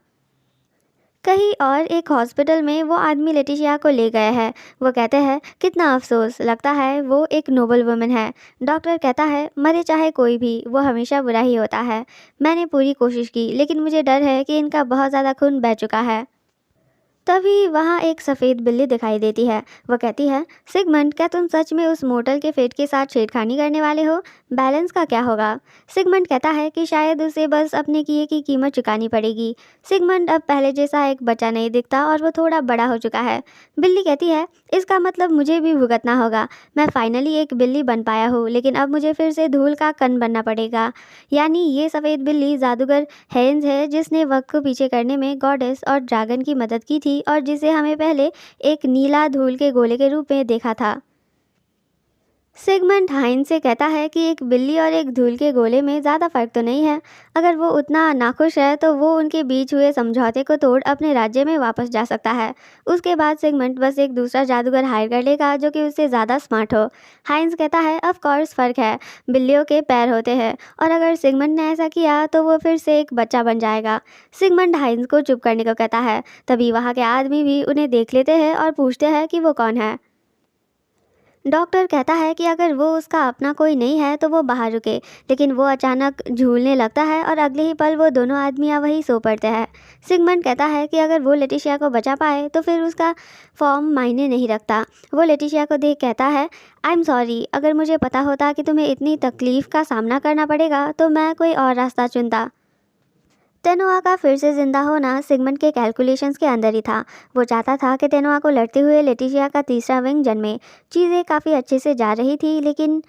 कहीं और एक हॉस्पिटल में वो आदमी लेटिशिया को ले गए हैं। वो कहते हैं, कितना अफसोस, लगता है वो एक नोबल वुमन है। डॉक्टर कहता है, मरे चाहे कोई भी, वो हमेशा बुरा ही होता है। मैंने पूरी कोशिश की, लेकिन मुझे डर है कि इनका बहुत ज़्यादा खून बह चुका है। तभी वहाँ एक सफ़ेद बिल्ली दिखाई देती है। वो कहती है, सिगमंड, क्या तुम सच में उस मोटल के फेट के साथ छेड़खानी करने वाले हो? बैलेंस का क्या होगा? सिगमंड कहता है कि शायद उसे बस अपने किए की कीमत चुकानी पड़ेगी। सिगमंड अब पहले जैसा एक बच्चा नहीं दिखता और वो थोड़ा बड़ा हो चुका है। बिल्ली कहती है, इसका मतलब मुझे भी भुगतना होगा। मैं फाइनली एक बिल्ली बन पाया हूँ, लेकिन अब मुझे फिर से धूल का कण बनना पड़ेगा। यानी ये सफ़ेद बिल्ली जादूगर हेन्स है, जिसने वक्त को पीछे करने में गॉडेस और ड्रैगन की मदद की थी और जिसे हमें पहले एक नीला धूल के गोले के रूप में देखा था। सिगमंड हाइन से कहता है कि एक बिल्ली और एक धूल के गोले में ज़्यादा फर्क तो नहीं है। अगर वो उतना नाखुश है तो वो उनके बीच हुए समझौते को तोड़ अपने राज्य में वापस जा सकता है। उसके बाद सिगमंड बस एक दूसरा जादूगर हायर कर लेगा जो कि उससे ज़्यादा स्मार्ट हो। हाइंस कहता है, ऑफ कोर्स फ़र्क है, बिल्लियों के पैर होते हैं और अगर सिगमंड ने ऐसा किया तो वो फिर से एक बच्चा बन जाएगा। सिगमंड हाइंस को चुप करने को कहता है। तभी वहाँ के आदमी भी उन्हें देख लेते हैं और पूछते हैं कि वो कौन है। डॉक्टर कहता है कि अगर वो उसका अपना कोई नहीं है तो वो बाहर रुके, लेकिन वो अचानक झूलने लगता है और अगले ही पल वो दोनों आदमियां वहीं सो पड़ते हैं। सिगमंड कहता है कि अगर वो लेटिशिया को बचा पाए तो फिर उसका फॉर्म मायने नहीं रखता। वो लेटिशिया को देख कहता है, आई एम सॉरी, अगर मुझे पता होता कि तुम्हें इतनी तकलीफ़ का सामना करना पड़ेगा तो मैं कोई और रास्ता चुनता। तेनोआ का फिर से जिंदा होना सिगमंड के कैलकुलेशंस के अंदर ही था। वो चाहता था कि तेनोआ को लड़ते हुए लेटिशिया का तीसरा विंग जन्मे। चीज़ें काफ़ी अच्छे से जा रही थी, लेकिन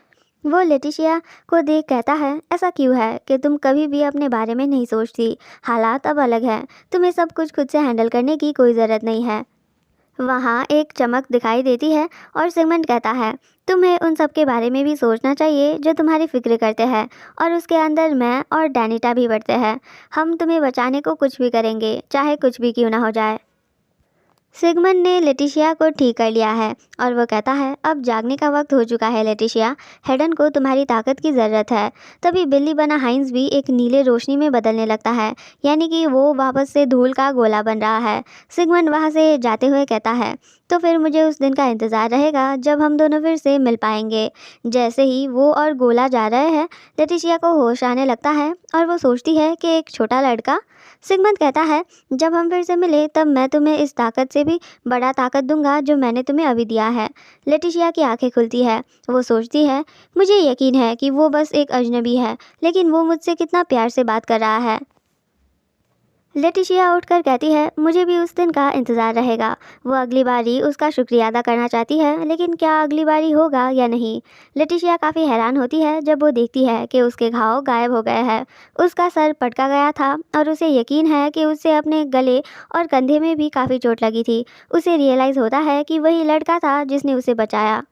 वो लेटिशिया को देख कहता है, ऐसा क्यों है कि तुम कभी भी अपने बारे में नहीं सोचती? हालात अब अलग हैं, तुम्हें सब कुछ खुद से हैंडल करने की कोई ज़रूरत नहीं है। वहाँ एक चमक दिखाई देती है और सिगमंड कहता है, तुम्हें उन सब के बारे में भी सोचना चाहिए जो तुम्हारी फिक्र करते हैं, और उसके अंदर मैं और डैनिटा भी बढ़ते हैं। हम तुम्हें बचाने को कुछ भी करेंगे, चाहे कुछ भी क्यों ना हो जाए। सिगमंड ने लेटिशिया को ठीक कर लिया है और वो कहता है, अब जागने का वक्त हो चुका है लेटिशिया, हेडन को तुम्हारी ताकत की ज़रूरत है। तभी बिल्ली बना हाइंस भी एक नीले रोशनी में बदलने लगता है, यानी कि वो वापस से धूल का गोला बन रहा है। सिगमंड वहाँ से जाते हुए कहता है, तो फिर मुझे उस दिन का इंतज़ार रहेगा जब हम दोनों फिर से मिल पाएंगे। जैसे ही वो और गोला जा रहे हैं, लेटिशिया को होश आने लगता है और वो सोचती है कि एक छोटा लड़का। सिगमंड कहता है, जब हम फिर से मिले तब मैं तुम्हें इस ताकत से भी बड़ा ताकत दूंगा जो मैंने तुम्हें अभी दिया है। लेटिशिया की आंखें खुलती है। वो सोचती है, मुझे यकीन है कि वो बस एक अजनबी है, लेकिन वो मुझसे कितना प्यार से बात कर रहा है। लेटिशिया उठकर कहती है, मुझे भी उस दिन का इंतज़ार रहेगा। वो अगली बारी उसका शुक्रिया अदा करना चाहती है, लेकिन क्या अगली बारी होगा या नहीं। लेटिशिया काफ़ी हैरान होती है जब वो देखती है कि उसके घाव गायब हो गए हैं। उसका सर पटका गया था और उसे यकीन है कि उसे अपने गले और कंधे में भी काफ़ी चोट लगी थी। उसे रियलाइज़ होता है कि वही लड़का था जिसने उसे बचाया।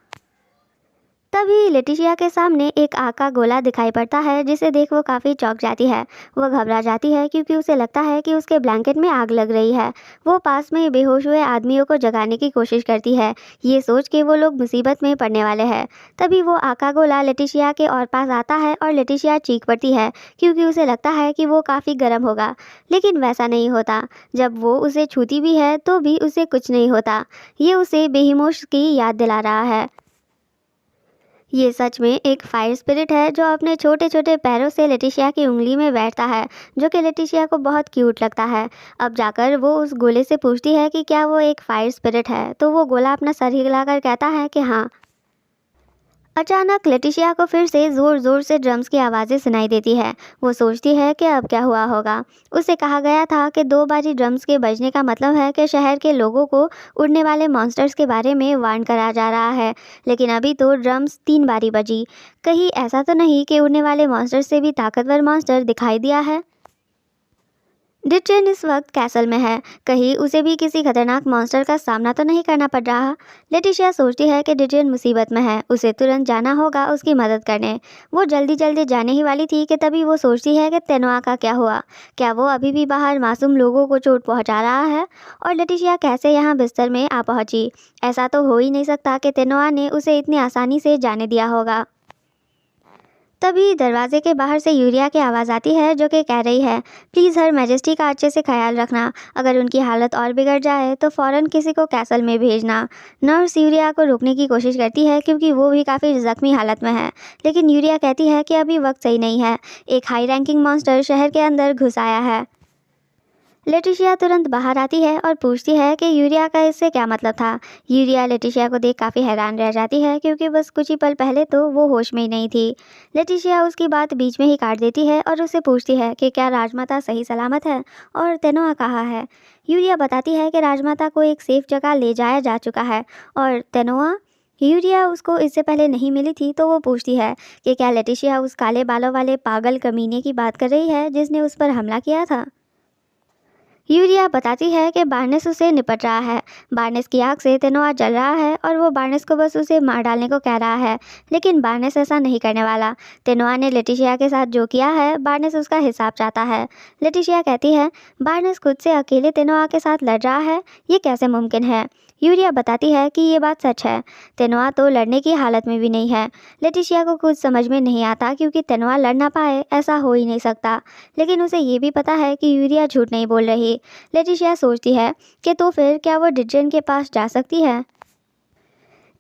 तभी लेटिशिया के सामने एक आग का गोला दिखाई पड़ता है, जिसे देख वो काफ़ी चौंक जाती है। वो घबरा जाती है क्योंकि उसे लगता है कि उसके ब्लैंकेट में आग लग रही है। वो पास में बेहोश हुए आदमियों को जगाने की कोशिश करती है, ये सोच के वो लोग मुसीबत में पड़ने वाले हैं। तभी वो आग का गोला लेटिशिया के और पास आता है और लेटिशिया चीख पड़ती है क्योंकि उसे लगता है कि वो काफ़ी गर्म होगा, लेकिन वैसा नहीं होता। जब वो उसे छूती भी है तो भी उसे कुछ नहीं होता। ये उसे बेहिमोश की याद दिला रहा है। ये सच में एक फायर स्पिरिट है जो अपने छोटे छोटे पैरों से लेटिशिया की उंगली में बैठता है, जो कि लेटिशिया को बहुत क्यूट लगता है। अब जाकर वो उस गोले से पूछती है कि क्या वो एक फायर स्पिरिट है, तो वो गोला अपना सर हिलाकर कहता है कि हाँ। अचानक लेटिशिया को फिर से ज़ोर ज़ोर से ड्रम्स की आवाज़ें सुनाई देती है। वो सोचती है कि अब क्या हुआ होगा। उसे कहा गया था कि 2 बारी ड्रम्स के बजने का मतलब है कि शहर के लोगों को उड़ने वाले मॉन्स्टर्स के बारे में वार्न करा जा रहा है, लेकिन अभी तो ड्रम्स 3 बारी बजी। कहीं ऐसा तो नहीं कि उड़ने वाले मॉन्स्टर से भी ताकतवर मॉन्स्टर दिखाई दिया है। डिटेन इस वक्त कैसल में है, कहीं उसे भी किसी खतरनाक मॉन्स्टर का सामना तो नहीं करना पड़ रहा। लेटिशिया सोचती है कि डिटेन मुसीबत में है, उसे तुरंत जाना होगा उसकी मदद करने। वो जल्दी जल्दी जाने ही वाली थी कि तभी वो सोचती है कि तेनोआ का क्या हुआ। क्या वो अभी भी बाहर मासूम लोगों को चोट पहुंचा रहा है, और लेटिशिया कैसे यहाँ बिस्तर में आ पहुंची। ऐसा तो हो ही नहीं सकता कि तेनोआ ने उसे इतनी आसानी से जाने दिया होगा। तभी दरवाजे के बाहर से यूरिया की आवाज़ आती है, जो कि कह रही है, प्लीज़ हर मैजेस्टी का अच्छे से ख्याल रखना। अगर उनकी हालत और बिगड़ जाए तो फ़ौरन किसी को कैसल में भेजना। नर्स यूरिया को रोकने की कोशिश करती है क्योंकि वो भी काफ़ी ज़ख्मी हालत में है, लेकिन यूरिया कहती है कि अभी वक्त सही नहीं है। एक हाई रैंकिंग मॉन्स्टर शहर के अंदर घुस आया है। लेटिशिया तुरंत बाहर आती है और पूछती है कि यूरिया का इससे क्या मतलब था। यूरिया लेटिशिया को देख काफ़ी हैरान रह जाती है क्योंकि बस कुछ ही पल पहले तो वो होश में ही नहीं थी। लेटिशिया उसकी बात बीच में ही काट देती है और उससे पूछती है कि क्या राजमाता सही सलामत है और तेनोआ कहाँ है। यूरिया बताती है कि राजमाता को एक सेफ जगह ले जाया जा चुका है। और तेनोआ, यूरिया उसको इससे पहले नहीं मिली थी, तो वो पूछती है कि क्या लेटिशिया उस काले बालों वाले पागल कमीने की बात कर रही है जिसने उस पर हमला किया था। यूरिया बताती है कि बार्नेस उसे निपट रहा है। बार्नेस की आग से तेनोआ जल रहा है और वो बार्नेस को बस उसे मार डालने को कह रहा है, लेकिन बार्नेस ऐसा नहीं करने वाला। तेनोआ ने लेटिशिया के साथ जो किया है, बार्नेस उसका हिसाब चाहता है। लेटिशिया कहती है, बार्नेस खुद से अकेले तेनोआ के साथ लड़ रहा है, ये कैसे मुमकिन है। यूरिया बताती है कि ये बात सच है। तेनोआ तो लड़ने की हालत में भी नहीं है। लेटिशिया को कुछ समझ में नहीं आता क्योंकि तेनोआ लड़ ना पाए, ऐसा हो ही नहीं सकता। लेकिन उसे ये भी पता है कि यूरिया झूठ नहीं बोल रही। लेटिशिया सोचती है कि तो फिर क्या वो डिटेन के पास जा सकती है।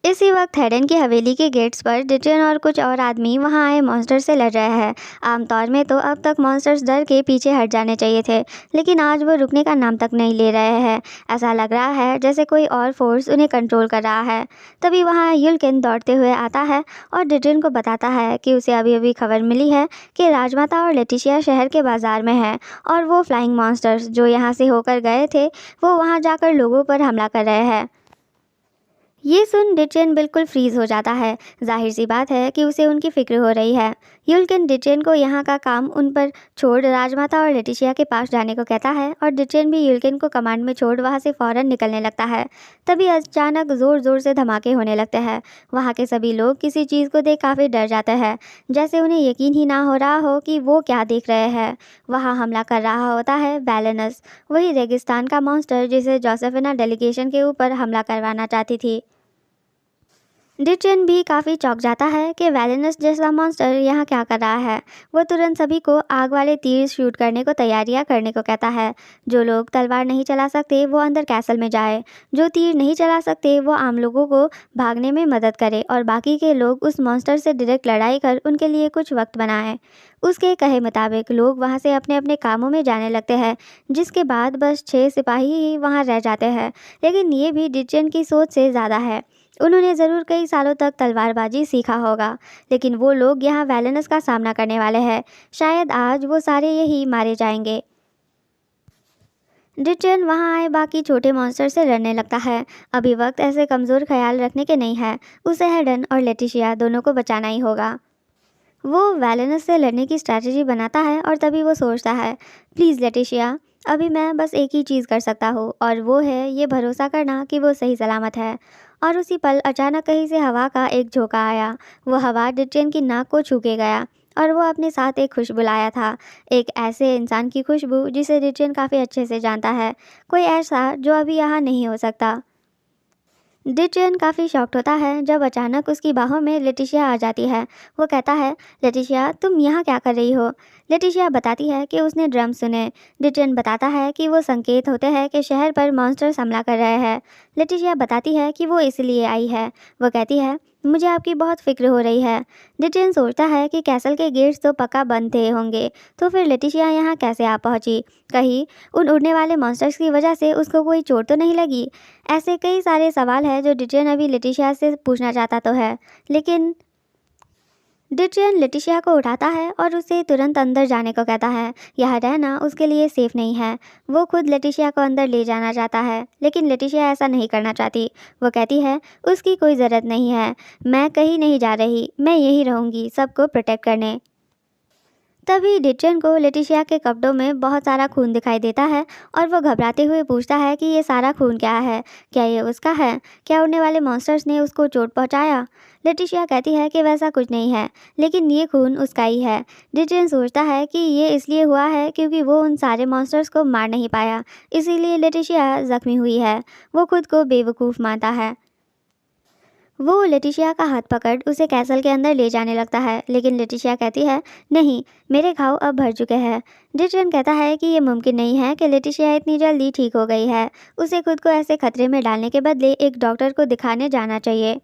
इसी वक्त हेडन की हवेली के गेट्स पर डिटेन और कुछ और आदमी वहां आए मॉन्स्टर से लड़ रहे हैं। आमतौर में तो अब तक मॉन्स्टर्स डर के पीछे हट जाने चाहिए थे, लेकिन आज वो रुकने का नाम तक नहीं ले रहे हैं। ऐसा लग रहा है जैसे कोई और फोर्स उन्हें कंट्रोल कर रहा है। तभी वहाँ युलकिन दौड़ते हुए आता है और डिटेन को बताता है कि उसे अभी अभी खबर मिली है कि राजमाता और लेटिशिया शहर के बाजार में है, और वो फ्लाइंग मॉन्स्टर्स जो यहाँ से होकर गए थे वो वहाँ जाकर लोगों पर हमला कर रहे हैं। ये सुन डिचेन बिल्कुल फ्रीज हो जाता है। जाहिर सी बात है कि उसे उनकी फिक्र हो रही है। युल्किन डिचेन को यहाँ का काम उन पर छोड़ राजमाता और लेटिशिया के पास जाने को कहता है और डिचेन भी युल्किन को कमांड में छोड़ वहाँ से फौरन निकलने लगता है। तभी अचानक ज़ोर ज़ोर से धमाके होने लगते हैं। वहाँ के सभी लोग किसी चीज़ को देख काफ़ी डर जाते हैं, जैसे उन्हें यकीन ही ना हो रहा हो कि वो क्या देख रहे हैं। वहाँ हमला कर रहा होता है वैलेनस, वही रेगिस्तान का मॉन्स्टर जिसे जोसेफिना डेलीगेशन के ऊपर हमला करवाना चाहती थी। डिचेन भी काफ़ी चौंक जाता है कि वैलेनस जैसा मॉन्स्टर यहाँ क्या कर रहा है। वो तुरंत सभी को आग वाले तीर शूट करने को तैयारियां करने को कहता है। जो लोग तलवार नहीं चला सकते वो अंदर कैसल में जाए, जो तीर नहीं चला सकते वो आम लोगों को भागने में मदद करे और बाकी के लोग उस मॉन्स्टर से डायरेक्ट लड़ाई कर उनके लिए कुछ वक्त बनाएं। उसके कहे मुताबिक लोग वहाँ से अपने अपने कामों में जाने लगते हैं, जिसके बाद बस 6 सिपाही ही वहाँ रह जाते हैं। लेकिन ये भी डिचेन की सोच से ज़्यादा है। उन्होंने ज़रूर कई सालों तक तलवारबाजी सीखा होगा, लेकिन वो लोग यहाँ वैलेनस का सामना करने वाले हैं। शायद आज वो सारे यही मारे जाएंगे। डिचेन वहाँ आए बाकी छोटे मॉन्स्टर से लड़ने लगता है। अभी वक्त ऐसे कमज़ोर ख्याल रखने के नहीं है। उसे हेडन और लेटिशिया दोनों को बचाना ही होगा। वो वैलेनस से लड़ने की स्ट्रैटेजी बनाता है और तभी वो सोचता है, प्लीज़ लेटिशिया, अभी मैं बस एक ही चीज़ कर सकता हूँ और वो है ये भरोसा करना कि वो सही सलामत है। और उसी पल अचानक कहीं से हवा का एक झोंका आया। वो हवा डिटेन की नाक को छू के गया और वो अपने साथ एक खुशबू लाया था। एक ऐसे इंसान की खुशबू जिसे डिटेन काफ़ी अच्छे से जानता है, कोई ऐसा जो अभी यहाँ नहीं हो सकता। डिचेन काफ़ी शॉक्ड होता है जब अचानक उसकी बाहों में लेटिशिया आ जाती है। वो कहता है, लेटिशिया तुम यहाँ क्या कर रही हो? लेटिशिया बताती है कि उसने ड्रम सुने। डिचेन बताता है कि वो संकेत होते हैं कि शहर पर मॉन्स्टर्स हमला कर रहे हैं। लेटिशिया बताती है कि वो इसलिए आई है। वो कहती है, मुझे आपकी बहुत फिक्र हो रही है। डिचेन सोचता है कि कैसल के गेट्स तो पक्का बंद थे होंगे, तो फिर लेटिशिया यहाँ कैसे आ पहुँची? कहीं उन उड़ने वाले मॉन्स्टर्स की वजह से उसको कोई चोट तो नहीं लगी? ऐसे कई सारे सवाल हैं जो डिटेन अभी लेटिशिया से पूछना चाहता तो है, लेकिन डिटेन लेटिशिया को उठाता है और उसे तुरंत अंदर जाने को कहता है। यहाँ रहना उसके लिए सेफ नहीं है। वो खुद लेटिशिया को अंदर ले जाना चाहता है, लेकिन लेटिशिया ऐसा नहीं करना चाहती। वो कहती है, उसकी कोई ज़रूरत नहीं है, मैं कहीं नहीं जा रही, मैं यहीं रहूँगी सबको प्रोटेक्ट करने। तभी डिचेन को लेटिशिया के कपड़ों में बहुत सारा खून दिखाई देता है और वो घबराते हुए पूछता है कि ये सारा खून क्या है? क्या ये उसका है? क्या उड़ने वाले मॉन्स्टर्स ने उसको चोट पहुंचाया? लेटिशिया कहती है कि वैसा कुछ नहीं है, लेकिन ये खून उसका ही है। डिचेन सोचता है कि ये इसलिए हुआ है क्योंकि वो उन सारे मॉन्स्टर्स को मार नहीं पाया, इसीलिए लेटिशिया जख्मी हुई है। वो खुद को बेवकूफ़ मानता है। वो लेटिशिया का हाथ पकड़ उसे कैसल के अंदर ले जाने लगता है, लेकिन लेटिशिया कहती है, नहीं, मेरे घाव अब भर चुके हैं। डिचेन कहता है कि ये मुमकिन नहीं है कि लेटिशिया इतनी जल्दी ठीक हो गई है। उसे खुद को ऐसे खतरे में डालने के बदले एक डॉक्टर को दिखाने जाना चाहिए।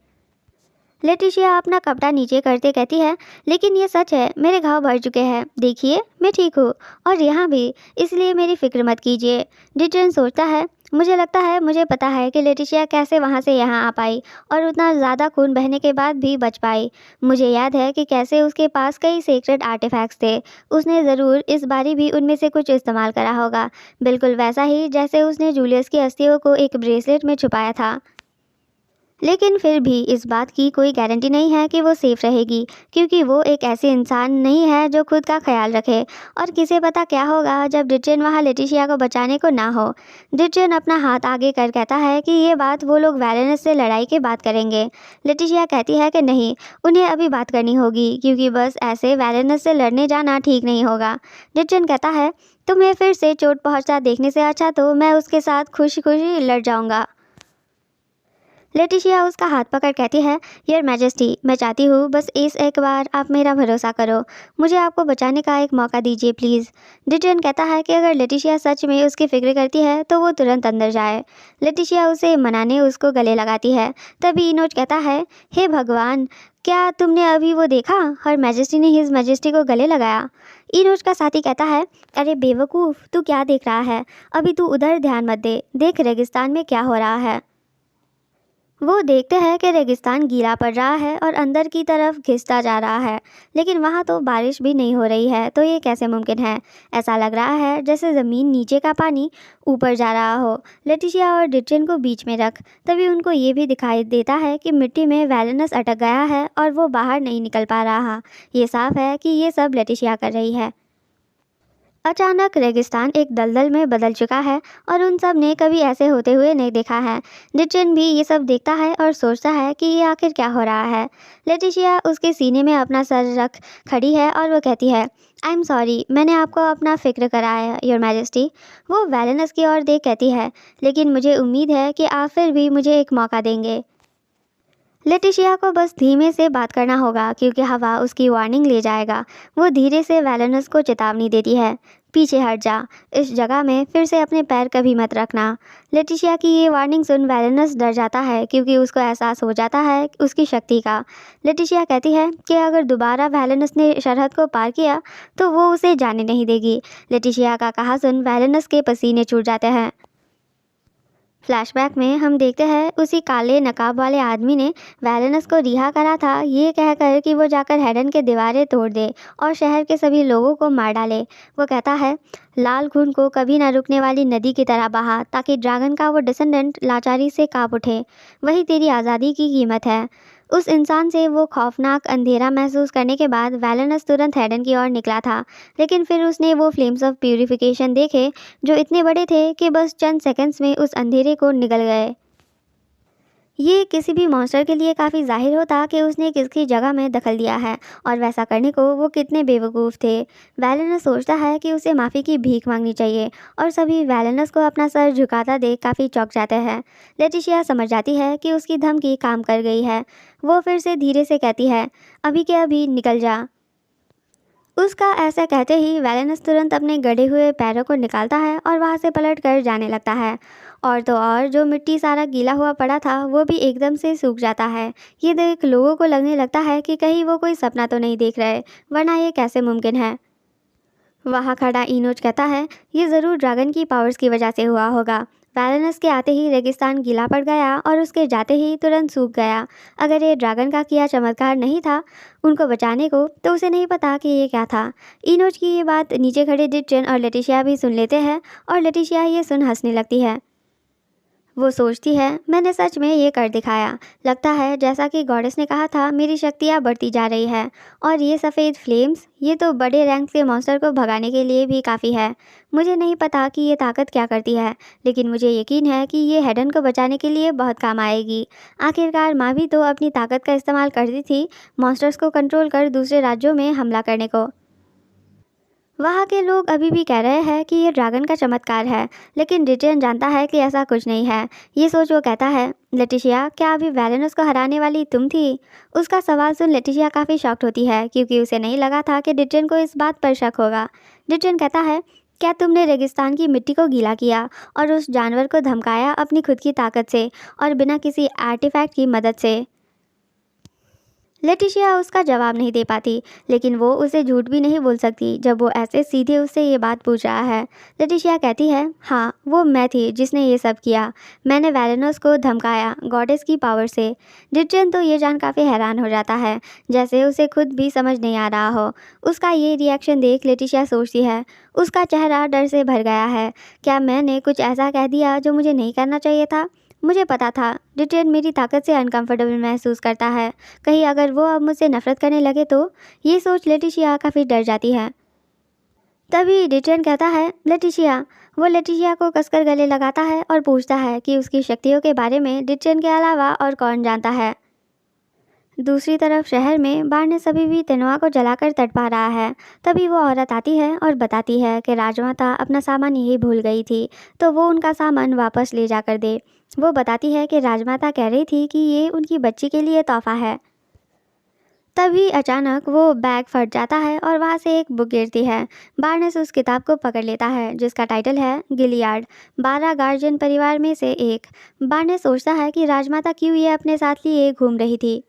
लेटिशिया अपना कपड़ा नीचे करते कहती है, लेकिन ये सच है, मेरे घाव भर चुके हैं, देखिए मैं ठीक हूँ, और यहाँ भी, इसलिए मेरी फिक्र मत कीजिए। डिटेन सोचता है, मुझे लगता है मुझे पता है कि लेटिशिया कैसे वहाँ से यहाँ आ पाई और उतना ज़्यादा खून बहने के बाद भी बच पाई। मुझे याद है कि कैसे उसके पास कई सीक्रेट आर्टिफैक्ट्स थे। उसने ज़रूर इस बारी भी उनमें से कुछ इस्तेमाल करा होगा, बिल्कुल वैसा ही जैसे उसने जूलियस की अस्थियों को एक ब्रेसलेट में छुपाया था। लेकिन फिर भी इस बात की कोई गारंटी नहीं है कि वो सेफ रहेगी, क्योंकि वो एक ऐसी इंसान नहीं है जो खुद का ख्याल रखे, और किसे पता क्या होगा जब डिटेन वहाँ लेटिशिया को बचाने को ना हो। डिटेन अपना हाथ आगे कर कहता है कि ये बात वो लोग वैलेनस से लड़ाई के बात करेंगे। लेटिशिया कहती है कि नहीं, उन्हें अभी बात करनी होगी, क्योंकि बस ऐसे वैलेनस से लड़ने जाना ठीक नहीं होगा। डिटेन कहता है, तुम्हें फिर से चोट पहुँचता देखने से अच्छा तो मैं उसके साथ खुशी खुशी लड़ जाऊँगा। लेटिशिया उसका हाथ पकड़ कहती है, योर मैजेस्टी, मैं चाहती हूँ बस इस एक बार आप मेरा भरोसा करो, मुझे आपको बचाने का एक मौका दीजिए प्लीज़। डिटेन कहता है कि अगर लेटिशिया सच में उसकी फिक्र करती है तो वो तुरंत अंदर जाए। लेटिशिया उसे मनाने उसको गले लगाती है। तभी इनोज कहता है, हे भगवान, क्या तुमने अभी वो देखा? हर मैजेस्टी ने हिज मैजेस्टी को गले लगाया। इनोज का साथी कहता है, अरे बेवकूफ़, तू क्या देख रहा है? अभी तू उधर ध्यान मत दे, देख रेगिस्तान में क्या हो रहा है। वो देखते हैं कि रेगिस्तान गीला पड़ रहा है और अंदर की तरफ घिसता जा रहा है, लेकिन वहाँ तो बारिश भी नहीं हो रही है। तो ये कैसे मुमकिन है? ऐसा लग रहा है जैसे ज़मीन नीचे का पानी ऊपर जा रहा हो। लेटिशिया और डिटेन को बीच में रख। तभी उनको ये भी दिखाई देता है कि मिट्टी में वैलेनस अटक गया है और वो बाहर नहीं निकल पा रहा। ये साफ है कि ये सब लेटिशिया कर रही है। अचानक रेगिस्तान एक दलदल में बदल चुका है और उन सब ने कभी ऐसे होते हुए नहीं देखा है। डिटेन भी ये सब देखता है और सोचता है कि ये आखिर क्या हो रहा है। लेटिशिया उसके सीने में अपना सर रख खड़ी है और वो कहती है, आई एम सॉरी, मैंने आपको अपना फिक्र कराया योर मैजेस्टी। वो वैलेनस की ओर देख कहती है, लेकिन मुझे उम्मीद है कि आप फिर भी मुझे एक मौका देंगे। लेटिशिया को बस धीमे से बात करना होगा क्योंकि हवा उसकी वार्निंग ले जाएगा। वो धीरे से वैलेनस को चेतावनी देती है, पीछे हट जा, इस जगह में फिर से अपने पैर कभी मत रखना। लेटिशिया की ये वार्निंग सुन वैलेनस डर जाता है क्योंकि उसको एहसास हो जाता है उसकी शक्ति का। लेटिशिया कहती है कि अगर दोबारा वैलेनस ने सरहद को पार किया तो वो उसे जाने नहीं देगी। लेटिशिया का कहा सुन वैलेनस के पसीने छूट जाते हैं। फ्लैशबैक में हम देखते हैं उसी काले नकाब वाले आदमी ने वैलेनस को रिहा करा था, ये कहकर कि वो जाकर हेडन के दीवारें तोड़ दे और शहर के सभी लोगों को मार डाले। वो कहता है, लाल खून को कभी ना रुकने वाली नदी की तरह बहा ताकि ड्रैगन का वो डिसेंडेंट लाचारी से कांप उठे। वही तेरी आज़ादी की कीमत है। उस इंसान से वो खौफनाक अंधेरा महसूस करने के बाद वैलेनस तुरंत हेडन की ओर निकला था, लेकिन फिर उसने वो फ्लेम्स ऑफ प्यूरिफिकेशन देखे जो इतने बड़े थे कि बस चंद सेकंड्स में उस अंधेरे को निगल गए। ये किसी भी मॉन्स्टर के लिए काफ़ी जाहिर होता कि उसने किसकी जगह में दखल दिया है और वैसा करने को वो कितने बेवकूफ़ थे। वैलेनस सोचता है कि उसे माफ़ी की भीख मांगनी चाहिए और सभी वैलेनस को अपना सर झुकाता देख काफ़ी चौंक जाते हैं। लेटिशिया समझ जाती है कि उसकी धमकी काम कर गई है। वो फिर से धीरे से कहती है, अभी के अभी निकल जा। उसका ऐसा कहते ही वैलेनस तुरंत अपने गड़े हुए पैरों को निकालता है और वहाँ से पलट कर जाने लगता है। और तो और जो मिट्टी सारा गीला हुआ पड़ा था वो भी एकदम से सूख जाता है। ये देख लोगों को लगने लगता है कि कहीं वो कोई सपना तो नहीं देख रहे, वरना ये कैसे मुमकिन है। वहाँ खड़ा इनोज कहता है, ये ज़रूर ड्रैगन की पावर्स की वजह से हुआ होगा। वैलेनस के आते ही रेगिस्तान गीला पड़ गया और उसके जाते ही तुरंत सूख गया। अगर ये ड्रैगन का किया चमत्कार नहीं था उनको बचाने को, तो उसे नहीं पता कि ये क्या था। इनोज की ये बात नीचे खड़े डिटेन और लेटिशिया भी सुन लेते हैं और लेटिशिया ये सुन हंसने लगती है। वो सोचती है, मैंने सच में ये कर दिखाया। लगता है जैसा कि गॉडेस ने कहा था, मेरी शक्तियाँ बढ़ती जा रही है। और ये सफ़ेद फ्लेम्स, ये तो बड़े रैंक के मॉन्स्टर को भगाने के लिए भी काफ़ी है। मुझे नहीं पता कि ये ताकत क्या करती है, लेकिन मुझे यकीन है कि ये हेडन को बचाने के लिए बहुत काम आएगी। आखिरकार माँ भी तो अपनी ताकत का इस्तेमाल करती थी मॉन्स्टर्स को कंट्रोल कर दूसरे राज्यों में हमला करने को। वहाँ के लोग अभी भी कह रहे हैं कि ये ड्रैगन का चमत्कार है, लेकिन डिटेन जानता है कि ऐसा कुछ नहीं है। ये सोच वो कहता है, लेटिशिया, क्या अभी वैलेनस को हराने वाली तुम थी? उसका सवाल सुन लेटिशिया काफ़ी शॉक्ड होती है क्योंकि उसे नहीं लगा था कि डिटेन को इस बात पर शक होगा। डिटेन कहता है, क्या तुमने रेगिस्तान की मिट्टी को गीला किया और उस जानवर को धमकाया अपनी खुद की ताकत से और बिना किसी आर्टिफैक्ट की मदद से? लेटिशिया उसका जवाब नहीं दे पाती, लेकिन वो उसे झूठ भी नहीं बोल सकती जब वो ऐसे सीधे उससे ये बात पूछ रहा है। लेटिशिया कहती है, हाँ, वो मैं थी जिसने ये सब किया। मैंने वैलेनस को धमकाया गॉडेस की पावर से। डिटेन तो ये जान काफ़ी हैरान हो जाता है, जैसे उसे खुद भी समझ नहीं आ रहा हो। उसका ये रिएक्शन देख लेटिशिया सोचती है, उसका चेहरा डर से भर गया है। क्या मैंने कुछ ऐसा कह दिया जो मुझे नहीं करना चाहिए था? मुझे पता था डिटेन मेरी ताकत से अनकंफर्टेबल महसूस करता है। कहीं अगर वो अब मुझसे नफरत करने लगे तो? ये सोच लेटिशिया काफ़ी डर जाती है। तभी डिटेन कहता है, लेटिशिया। वो लेटिशिया को कसकर गले लगाता है और पूछता है कि उसकी शक्तियों के बारे में डिटेन के अलावा और कौन जानता है। दूसरी तरफ शहर में बार्नेस अभी भी तेनोआ को जलाकर तड़पा रहा है। तभी वो औरत आती है और बताती है कि राजमाता अपना सामान यही भूल गई थी, तो वो उनका सामान वापस ले जाकर दे। वो बताती है कि राजमाता कह रही थी कि ये उनकी बच्ची के लिए तोहफा है। तभी अचानक वो बैग फट जाता है और वहाँ से एक बुक गिरती है। बार्नेस उस किताब को पकड़ लेता है जिसका टाइटल है गिलियाड, 12 गार्जियन परिवार में से एक। बार्नेस सोचता है कि राजमाता क्यों ये अपने साथ लिए घूम रही थी।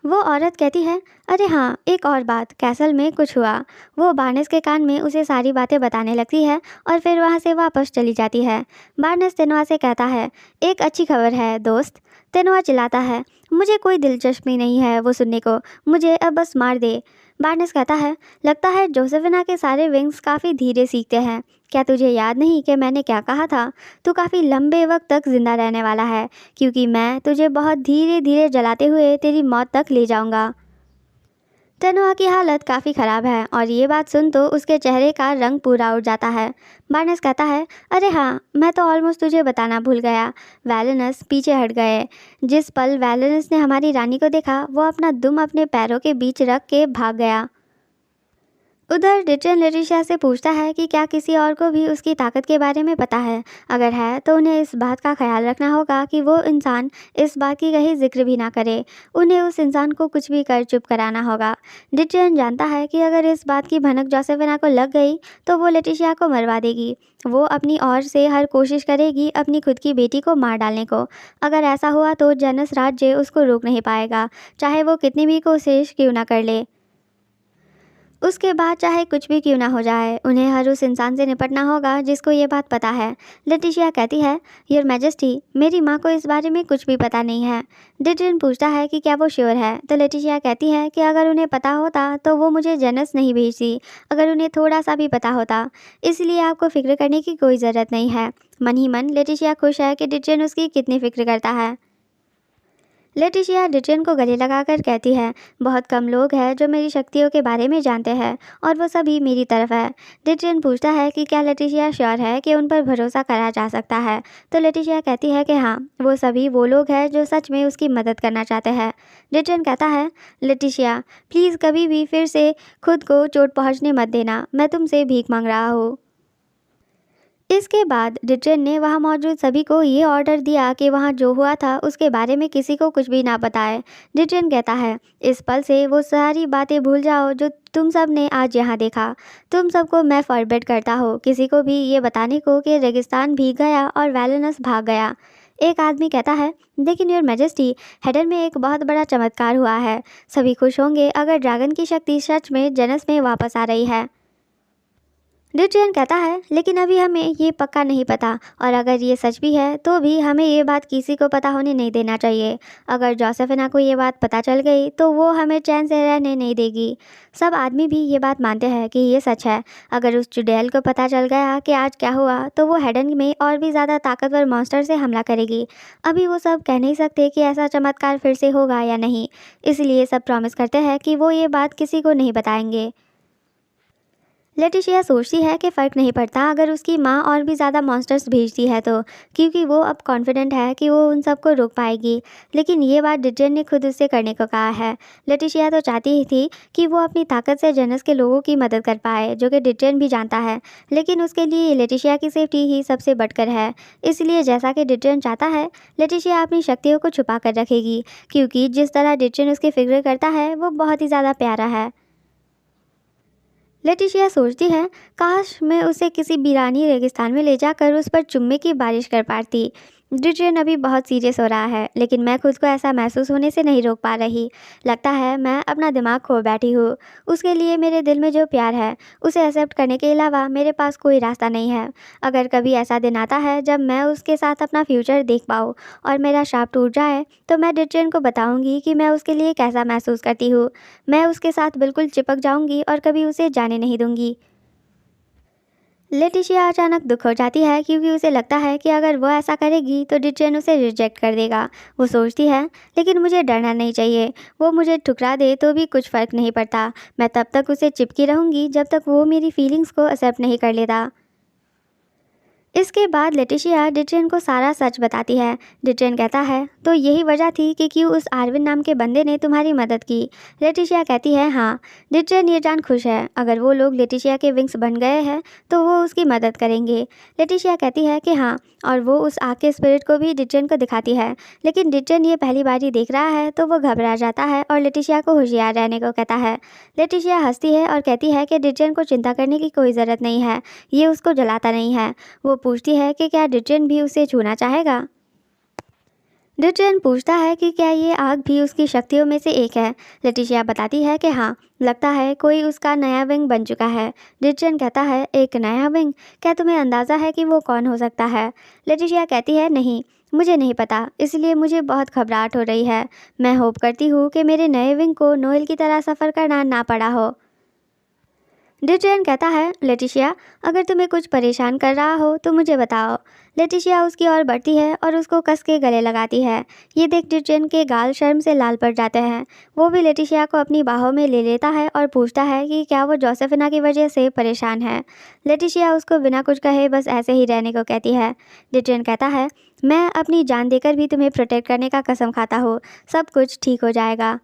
वो औरत कहती है, अरे हाँ, एक और बात, कैसल में कुछ हुआ। वो बार्नेस के कान में उसे सारी बातें बताने लगती है और फिर वहाँ से वापस चली जाती है। बार्नेस तेनवा से कहता है, एक अच्छी खबर है दोस्त, तेनोआ चिल्लाता है, मुझे कोई दिलचस्पी नहीं है वो सुनने को, मुझे अब बस मार दे। बार्नेस कहता है, लगता है जोसेफिना के सारे विंग्स काफ़ी धीरे सीखते हैं। क्या तुझे याद नहीं कि मैंने क्या कहा था? तू काफ़ी लंबे वक्त तक जिंदा रहने वाला है, क्योंकि मैं तुझे बहुत धीरे धीरे जलाते हुए तेरी मौत तक ले जाऊंगा। तेनोआ की हालत काफ़ी ख़राब है और ये बात सुन तो उसके चेहरे का रंग पूरा उड़ जाता है। बार्नेस कहता है, अरे हाँ, मैं तो ऑलमोस्ट तुझे बताना भूल गया। वैलेनस पीछे हट गए। जिस पल वैलेनस ने हमारी रानी को देखा, वो अपना दुम अपने पैरों के बीच रख के भाग गया। उधर डिटेन लेटिशिया से पूछता है कि क्या किसी और को भी उसकी ताकत के बारे में पता है। अगर है तो उन्हें इस बात का ख्याल रखना होगा कि वो इंसान इस बात की कहीं जिक्र भी ना करे। उन्हें उस इंसान को कुछ भी कर चुप कराना होगा। डिटेन जानता है कि अगर इस बात की भनक जोसेफिना को लग गई तो वो लेटिशिया को मरवा देगी। वो अपनी ओर से हर कोशिश करेगी अपनी खुद की बेटी को मार डालने को। अगर ऐसा हुआ तो जेनस राज्य उसको रोक नहीं पाएगा, चाहे वो कितनी भी कोशिश क्यों ना कर ले। उसके बाद चाहे कुछ भी क्यों ना हो जाए, उन्हें हर उस इंसान से निपटना होगा जिसको ये बात पता है। लेटिशिया कहती है, योर मैजेस्टी, मेरी माँ को इस बारे में कुछ भी पता नहीं है। डिटेन पूछता है कि क्या वो श्योर है, तो लेटिशिया कहती है कि अगर उन्हें पता होता तो वो मुझे जेनस नहीं भेजती, अगर उन्हें थोड़ा सा भी पता होता। इसलिए आपको फिक्र करने की कोई ज़रूरत नहीं है। मन ही मन लेटिशिया खुश है कि डिटेन उसकी कितनी फिक्र करता है। लेटिशिया डिटेन को गले लगाकर कहती है, बहुत कम लोग हैं जो मेरी शक्तियों के बारे में जानते हैं और वो सभी मेरी तरफ है। डिटेन पूछता है कि क्या लेटिशिया श्योर है कि उन पर भरोसा करा जा सकता है, तो लेटिशिया कहती है कि हाँ, वो सभी वो लोग हैं जो सच में उसकी मदद करना चाहते हैं। डिटेन कहता है, लेटिशिया प्लीज़ कभी भी फिर से खुद को चोट पहुँचने मत देना, मैं तुमसे भीख मांग रहा हूँ। इसके बाद डिटेन ने वहाँ मौजूद सभी को ये ऑर्डर दिया कि वहाँ जो हुआ था उसके बारे में किसी को कुछ भी ना बताए। डिटेन कहता है, इस पल से वो सारी बातें भूल जाओ जो तुम सब ने आज यहाँ देखा। तुम सबको मैं फॉरबिड करता हूँ किसी को भी ये बताने को कि रेगिस्तान भीग गया और वैलेनस भाग गया। एक आदमी कहता है, लेकिन योर मैजेस्टी, हेडन में एक बहुत बड़ा चमत्कार हुआ है। सभी खुश होंगे अगर ड्रैगन की शक्ति सच में जेनस में वापस आ रही है। डिटेन कहता है, लेकिन अभी हमें ये पक्का नहीं पता, और अगर ये सच भी है तो भी हमें ये बात किसी को पता होने नहीं देना चाहिए। अगर जोसेफिना को ये बात पता चल गई तो वो हमें चैन से रहने नहीं देगी। सब आदमी भी ये बात मानते हैं कि ये सच है। अगर उस चुड़ैल को पता चल गया कि आज क्या हुआ तो वो हेडन में और भी ज़्यादा ताकतवर मॉन्स्टर से हमला करेगी। अभी वो सब कह नहीं सकते कि ऐसा चमत्कार फिर से होगा या नहीं, इसलिए सब प्रॉमिस करते हैं कि वो ये बात किसी को नहीं बताएंगे। लेटिशिया सोचती है कि फ़र्क नहीं पड़ता अगर उसकी माँ और भी ज़्यादा मॉन्स्टर्स भेजती है तो, क्योंकि वो अब कॉन्फिडेंट है कि वो उन सबको रोक पाएगी। लेकिन ये बात डिटेन ने खुद उससे करने को कहा है। लेटिशिया तो चाहती ही थी कि वो अपनी ताकत से जेनस के लोगों की मदद कर पाए, जो कि डिटेन भी जानता है, लेकिन उसके लिए लेटिशिया की सेफ्टी ही सबसे बढ़कर है। इसलिए जैसा कि डिटेन चाहता है, लेटिशिया अपनी शक्तियों को छुपा कर रखेगी, क्योंकि जिस तरह डिटेन उसकी फिक्र करता है वो बहुत ही ज़्यादा प्यारा है। लेटिशिया सोचती है, काश मैं उसे किसी वीरानी रेगिस्तान में ले जाकर उस पर चुम्मे की बारिश कर पाती। डिटेन अभी बहुत सीरियस हो रहा है, लेकिन मैं खुद को ऐसा महसूस होने से नहीं रोक पा रही। लगता है मैं अपना दिमाग खो बैठी हूँ। उसके लिए मेरे दिल में जो प्यार है उसे एक्सेप्ट करने के अलावा मेरे पास कोई रास्ता नहीं है। अगर कभी ऐसा दिन आता है जब मैं उसके साथ अपना फ्यूचर देख पाऊँ और मेरा शाप टूट जाए, तो मैं डिटेन को बताऊँगी कि मैं उसके लिए कैसा महसूस करती हूँ। मैं उसके साथ बिल्कुल चिपक जाऊँगी और कभी उसे जाने नहीं दूँगी। लेटिशिया अचानक दुख हो जाती है, क्योंकि उसे लगता है कि अगर वो ऐसा करेगी तो डिटेन उसे रिजेक्ट कर देगा। वो सोचती है, लेकिन मुझे डरना नहीं चाहिए। वो मुझे ठुकरा दे तो भी कुछ फ़र्क नहीं पड़ता। मैं तब तक उसे चिपकी रहूँगी जब तक वो मेरी फीलिंग्स को एक्सेप्ट नहीं कर लेता। इसके बाद लेटिशिया डिटेन को सारा सच बताती है। डिटेन कहता है, तो यही वजह थी कि क्यों उस आर्विन नाम के बंदे ने तुम्हारी मदद की। लेटिशिया कहती है, हाँ। डिटेन ये जान खुश है, अगर वो लोग लेटिशिया के विंग्स बन गए हैं तो वो उसकी मदद करेंगे। लेटिशिया कहती है कि हाँ, और वो उस आग के स्पिरिट को भी डिटेन को दिखाती है। लेकिन डिटेन ये पहली बार ही देख रहा है तो वो घबरा जाता है और लेटिशिया को होशियार रहने को कहता है। लेटिशिया हंसती है और कहती है कि डिटेन को चिंता करने की कोई ज़रूरत नहीं है, ये उसको जलाता नहीं है। वो पूछती है कि क्या डिटेन भी उसे छूना चाहेगा। डिटेन पूछता है कि क्या ये आग भी उसकी शक्तियों में से एक है। लेटिशिया बताती है कि हाँ, लगता है कोई उसका नया विंग बन चुका है। डिटेन कहता है, एक नया विंग? क्या तुम्हें अंदाज़ा है कि वो कौन हो सकता है? लेटिशिया कहती है, नहीं, मुझे नहीं पता, इसलिए मुझे बहुत घबराहट हो रही है। मैं होप करती हूँ कि मेरे नए विंग को नोएल की तरह सफ़र करना ना पड़ा हो। डिटेन कहता है, लेटिशिया, अगर तुम्हें कुछ परेशान कर रहा हो तो मुझे बताओ। लेटिशिया उसकी ओर बढ़ती है और उसको कस के गले लगाती है। ये देख डिटेन के गाल शर्म से लाल पड़ जाते हैं। वो भी लेटिशिया को अपनी बाहों में ले लेता है और पूछता है कि क्या वो जोसेफिना की वजह से परेशान है। लेटिशिया उसको बिना कुछ कहे बस ऐसे ही रहने को कहती है। डिटेन कहता है, मैं अपनी जान देकर भी तुम्हें प्रोटेक्ट करने का कसम खाता हूँ, सब कुछ ठीक हो जाएगा।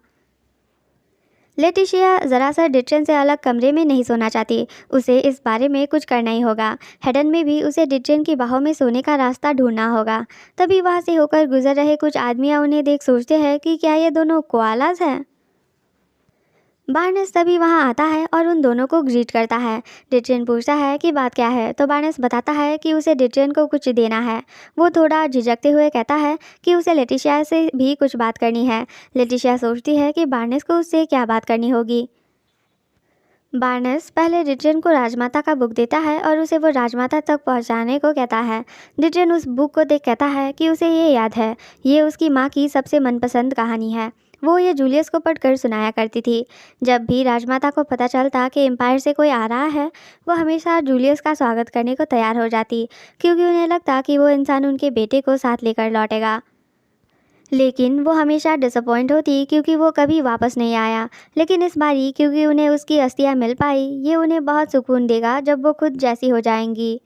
लेटिशिया ज़रा सा डिटेन से अलग कमरे में नहीं सोना चाहती। उसे इस बारे में कुछ करना ही होगा। हेडन में भी उसे डिटेन की बाहों में सोने का रास्ता ढूंढना होगा। तभी वहाँ से होकर गुजर रहे कुछ आदमियाँ उन्हें देख सोचते हैं कि क्या ये दोनों कोआलाज हैं। बार्नेस तभी वहाँ आता है और उन दोनों को ग्रीट करता है। डिटेन पूछता है कि बात क्या है, तो बार्नेस बताता है कि उसे डिटेन को कुछ देना है। वो थोड़ा झिझकते हुए कहता है कि उसे लेटिशिया से भी कुछ बात करनी है। लेटिशिया सोचती है कि बार्नेस को उससे क्या बात करनी होगी। बार्नेस पहले डिटेन को राजमाता का बुक देता है और उसे वो राजमाता तक पहुंचाने को कहता है। डिटेन उस बुक को देख कहता है कि उसे ये याद है, ये उसकी माँ की सबसे मनपसंद कहानी है। वो ये जूलियस को पढ़कर सुनाया करती थी। जब भी राजमाता को पता चलता कि एम्पायर से कोई आ रहा है, वो हमेशा जूलियस का स्वागत करने को तैयार हो जाती, क्योंकि उन्हें लगता कि वो इंसान उनके बेटे को साथ लेकर लौटेगा। लेकिन वो हमेशा डिसअपॉइंट होती क्योंकि वो कभी वापस नहीं आया। लेकिन इस बारी क्योंकि उन्हें उसकी अस्थियाँ मिल पाई, ये उन्हें बहुत सुकून देगा जब वो खुद जैसी हो जाएंगी।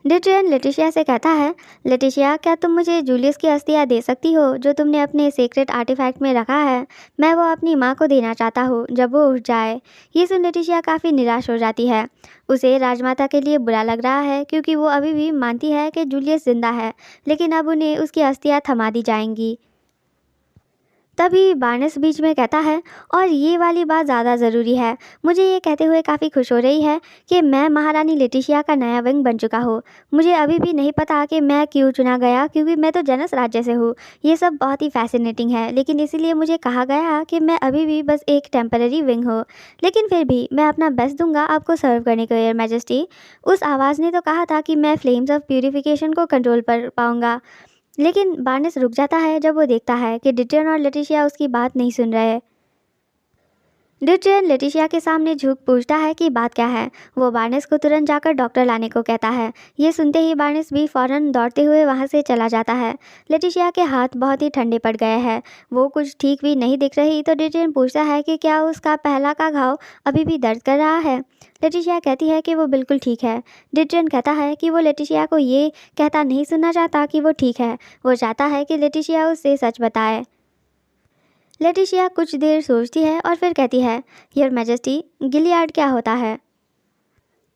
डिटेन लेटिशिया से कहता है, लेटिशिया, क्या तुम मुझे जूलियस की अस्थियाँ दे सकती हो जो तुमने अपने सीक्रेट आर्टिफैक्ट में रखा है? मैं वो अपनी माँ को देना चाहता हूँ जब वो उठ जाए। ये सुन लेटिशिया काफ़ी निराश हो जाती है। उसे राजमाता के लिए बुरा लग रहा है क्योंकि वो अभी भी मानती है कि जूलियस जिंदा है, लेकिन अब उन्हें उसकी अस्थियाँ थमा दी जाएंगी। तभी बार्नेस बीच में कहता है, और ये वाली बात ज़्यादा ज़रूरी है। मुझे ये कहते हुए काफ़ी खुश हो रही है कि मैं महारानी लेटिशिया का नया विंग बन चुका हूँ। मुझे अभी भी नहीं पता कि मैं क्यों चुना गया, क्योंकि मैं तो जनस राज्य से हूँ। ये सब बहुत ही फैसिनेटिंग है, लेकिन इसीलिए मुझे कहा गया कि मैं अभी भी बस एक टेम्पररी विंग हूँ। लेकिन फिर भी मैं अपना बेस्ट दूंगा आपको सर्व करने को, योर मैजेस्टी। उस आवाज़ ने तो कहा था कि मैं फ्लेम्स ऑफ प्यूरिफिकेशन को कंट्रोल कर पाऊंगा। लेकिन बार्नेस रुक जाता है जब वो देखता है कि डिटेन और लेटिशिया उसकी बात नहीं सुन रहे। डिटेन लेटिशिया के सामने झुक पूछता है कि बात क्या है। वो बार्नेस को तुरंत जाकर डॉक्टर लाने को कहता है। ये सुनते ही बार्नेस भी फौरन दौड़ते हुए वहाँ से चला जाता है। लेटिशिया के हाथ बहुत ही ठंडे पड़ गए हैं। वो कुछ ठीक भी नहीं दिख रही, तो डिटेन पूछता है कि क्या उसका पहला का घाव अभी भी दर्द कर रहा है। लेटिशिया कहती है कि वो बिल्कुल ठीक है। डिटेन कहता है कि वो लेटिशिया को ये कहता नहीं सुनना चाहता कि वो ठीक है। वो चाहता है कि लेटिशिया उससे सच बताए। लेटिशिया कुछ देर सोचती है और फिर कहती है, योर मैजेस्टी, गिलियाड क्या होता है?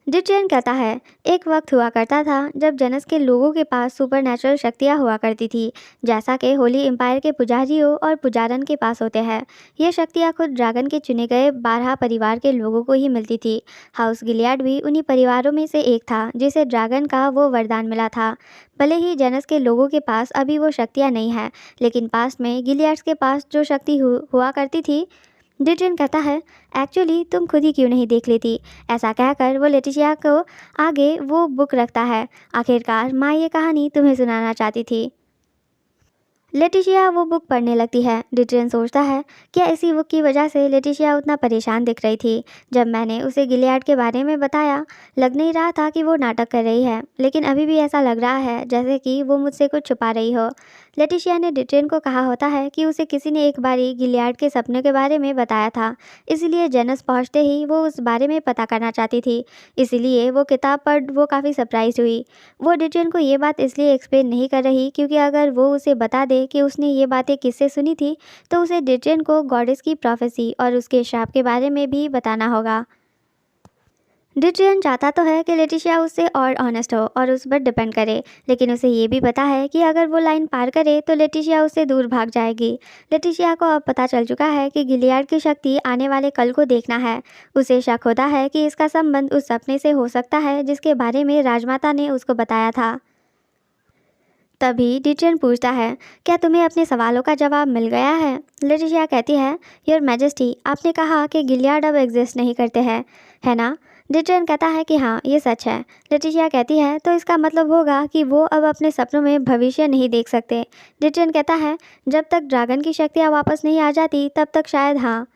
डिटेन कहता है, एक वक्त हुआ करता था जब जनस के लोगों के पास सुपरनैचुरल शक्तियाँ हुआ करती थी, जैसा कि होली एम्पायर के पुजारियों और पुजारन के पास होते हैं। ये शक्तियाँ खुद ड्रैगन के चुने गए 12 परिवार के लोगों को ही मिलती थी। हाउस गिलियाड भी उन्हीं परिवारों में से एक था जिसे ड्रैगन का वो वरदान मिला था। भले ही जनस के लोगों के पास अभी वो शक्तियाँ नहीं हैं, लेकिन पास्ट में गिलियाड्स के पास जो शक्ति हुआ करती थी। डिटेन कहता है, एक्चुअली तुम खुद ही क्यों नहीं देख लेती? ऐसा कहकर वो लेटिशिया को आगे वो बुक रखता है। आखिरकार माँ ये कहानी तुम्हें सुनाना चाहती थी। लेटिशिया वो बुक पढ़ने लगती है। डिटेन सोचता है, क्या इसी बुक की वजह से लेटिशिया उतना परेशान दिख रही थी? जब मैंने उसे गिलियाड के बारे में बताया, लग नहीं रहा था कि वो नाटक कर रही है, लेकिन अभी भी ऐसा लग रहा है जैसे कि वो मुझसे कुछ छुपा रही हो। लेटिशिया ने डिटेन को कहा होता है कि उसे किसी ने एक बारी गिलियाड के सपने के बारे में बताया था, इसलिए जेनस पहुँचते ही वो उस बारे में पता करना चाहती थी। इसीलिए वो किताब पढ़ वो काफ़ी सरप्राइज हुई। वो डिटेन को ये बात इसलिए एक्सप्लेन नहीं कर रही क्योंकि अगर वो उसे बता दे कि उसने ये बातें किससे सुनी थी, तो उसे डिटेन को गॉडेस की प्रोफेसी और उसके श्राप के बारे में भी बताना होगा। डिटेन चाहता तो है कि लेटिशिया उससे और ऑनेस्ट हो और उस पर डिपेंड करे, लेकिन उसे ये भी पता है कि अगर वो लाइन पार करे तो लेटिशिया उससे दूर भाग जाएगी। लेटिशिया को अब पता चल चुका है कि गिलियाड की शक्ति आने वाले कल को देखना है। उसे शक होता है कि इसका संबंध उस सपने से हो सकता है जिसके बारे में राजमाता ने उसको बताया था। तभी डिटेन पूछता है, क्या तुम्हें अपने सवालों का जवाब मिल गया है? लेटिशिया कहती है, योर मैजेस्टी, आपने कहा कि गिलियाड अब एग्जिस्ट नहीं करते हैं, है ना? डिटेन कहता है कि हाँ ये सच है। लेटिशिया कहती है तो इसका मतलब होगा कि वो अब अपने सपनों में भविष्य नहीं देख सकते। डिटेन कहता है जब तक ड्रैगन की शक्तियाँ वापस नहीं आ जाती तब तक शायद हाँ।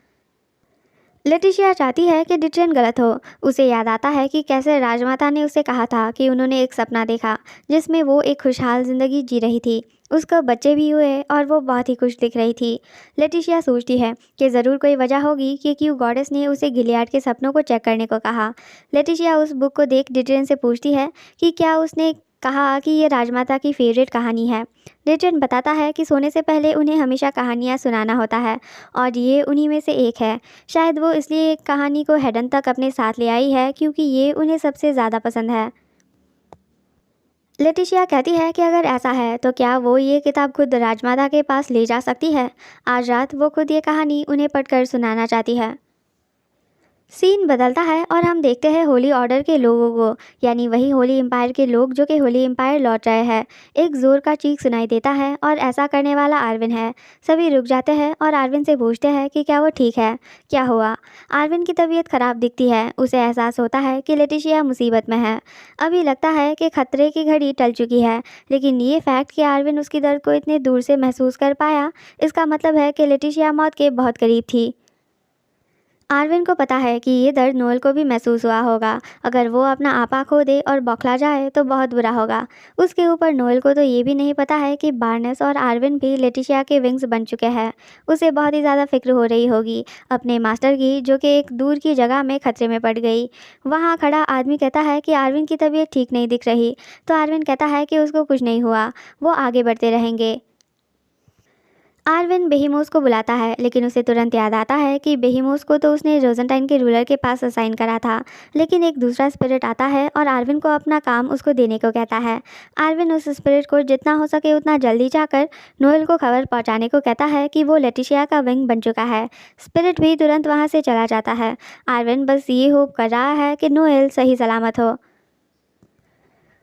लेटिशिया चाहती है कि डिटेन गलत हो। उसे याद आता है कि कैसे राजमाता ने उसे कहा था कि उन्होंने एक सपना देखा जिसमें वो एक खुशहाल ज़िंदगी जी रही थी। उसको बच्चे भी हुए और वो बहुत ही खुश दिख रही थी। लेटिशिया सोचती है कि ज़रूर कोई वजह होगी कि क्यों गॉडेस ने उसे गिलियाड के सपनों को चेक करने को कहा। लेटिशिया उस बुक को देख डिटेन से पूछती है कि क्या उसने कहा कि ये राजमाता की फेवरेट कहानी है। डिटेन बताता है कि सोने से पहले उन्हें हमेशा कहानियाँ सुनाना होता है और ये उन्हीं में से एक है। शायद वो इसलिए कहानी को हेडन तक अपने साथ ले आई है क्योंकि ये उन्हें सबसे ज़्यादा पसंद है। लेटिशिया कहती है कि अगर ऐसा है तो क्या वो ये किताब खुद राजमाता के पास ले जा सकती है। आज रात वो खुद ये कहानी उन्हें पढ़कर सुनाना चाहती है। सीन बदलता है और हम देखते हैं होली ऑर्डर के लोगों को, यानी वही होली एम्पायर के लोग जो कि होली एम्पायर लौट रहे हैं। एक ज़ोर का चीख सुनाई देता है और ऐसा करने वाला आर्विन है। सभी रुक जाते हैं और आर्विन से पूछते हैं कि क्या वो ठीक है, क्या हुआ। आर्विन की तबीयत खराब दिखती है। उसे एहसास होता है कि लेटिशिया मुसीबत में है। अभी लगता है कि खतरे की घड़ी टल चुकी है, लेकिन ये फैक्ट कि आर्विन उसकी दर्द को इतने दूर से महसूस कर पाया, इसका मतलब है कि लेटिशिया मौत के बहुत करीब थी। आर्विन को पता है कि ये दर्द नोएल को भी महसूस हुआ होगा। अगर वो अपना आपा खो दे और बौखला जाए तो बहुत बुरा होगा। उसके ऊपर नोएल को तो ये भी नहीं पता है कि बार्नेस और आर्विन भी लेटिशिया के विंग्स बन चुके हैं। उसे बहुत ही ज़्यादा फिक्र हो रही होगी अपने मास्टर की, जो कि एक दूर की जगह में खतरे में पड़ गई। वहाँ खड़ा आदमी कहता है कि आर्विन की तबीयत ठीक नहीं दिख रही, तो आर्विन कहता है कि उसको कुछ नहीं हुआ, वो आगे बढ़ते रहेंगे। आर्विन बेहीमोस को बुलाता है, लेकिन उसे तुरंत याद आता है कि बेहीमोस को तो उसने रोजेंटाइन के रूलर के पास असाइन करा था। लेकिन एक दूसरा स्पिरिट आता है और आर्विन को अपना काम उसको देने को कहता है। आर्विन उस स्पिरिट को जितना हो सके उतना जल्दी जाकर नोएल को खबर पहुंचाने को कहता है कि वो लेटिशिया का विंग बन चुका है। स्पिरिट भी तुरंत वहां से चला जाता है। आर्विन बस ये होप कर रहा है कि नोएल सही सलामत हो।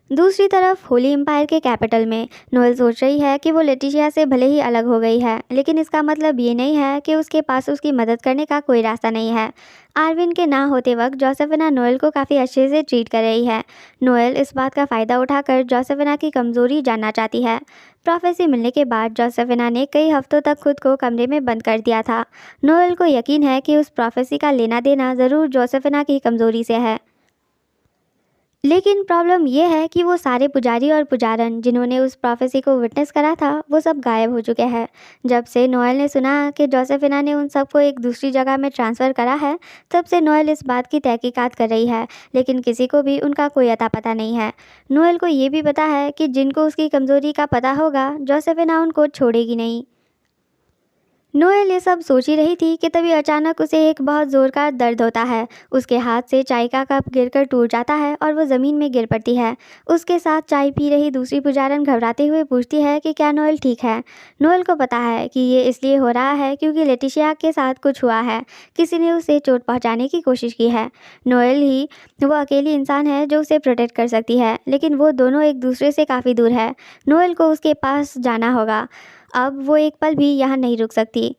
दूसरी तरफ होली एम्पायर के कैपिटल में नोएल सोच रही है कि वो लेटिशिया से भले ही अलग हो गई है, लेकिन इसका मतलब ये नहीं है कि उसके पास उसकी मदद करने का कोई रास्ता नहीं है। आर्विन के ना होते वक्त जोसेफिना नोएल को काफ़ी अच्छे से ट्रीट कर रही है। नोएल इस बात का फ़ायदा उठाकर जोसेफिना की कमज़ोरी जानना चाहती है। प्रोफेसी मिलने के बाद जोसेफिना ने कई हफ्तों तक खुद को कमरे में बंद कर दिया था। नोएल को यकीन है कि उस प्रोफेसी का लेना देना ज़रूर जोसेफिना की कमज़ोरी से है। लेकिन प्रॉब्लम ये है कि वो सारे पुजारी और पुजारन जिन्होंने उस प्रोफेसी को विटनेस करा था वो सब गायब हो चुके हैं। जब से नोएल ने सुना कि जोसेफिना ने उन सबको एक दूसरी जगह में ट्रांसफ़र करा है, तब से नोएल इस बात की तहकीकात कर रही है, लेकिन किसी को भी उनका कोई अता पता नहीं है। नोएल को ये भी पता है कि जिनको उसकी कमज़ोरी का पता होगा जोसेफिना उनको छोड़ेगी नहीं। नोएल ये सब सोच ही रही थी कि तभी अचानक उसे एक बहुत ज़ोर का दर्द होता है। उसके हाथ से चाय का कप गिरकर टूट जाता है और वो ज़मीन में गिर पड़ती है। उसके साथ चाय पी रही दूसरी पुजारन घबराते हुए पूछती है कि क्या नोएल ठीक है। नोएल को पता है कि ये इसलिए हो रहा है क्योंकि लेटिशिया के साथ कुछ हुआ है, किसी ने उसे चोट पहुँचाने की कोशिश की है। नोएल ही वो अकेली इंसान है जो उसे प्रोटेक्ट कर सकती है, लेकिन वो दोनों एक दूसरे से काफ़ी दूर है। नोएल को उसके पास जाना होगा। अब वो एक पल भी यहाँ नहीं रुक सकती।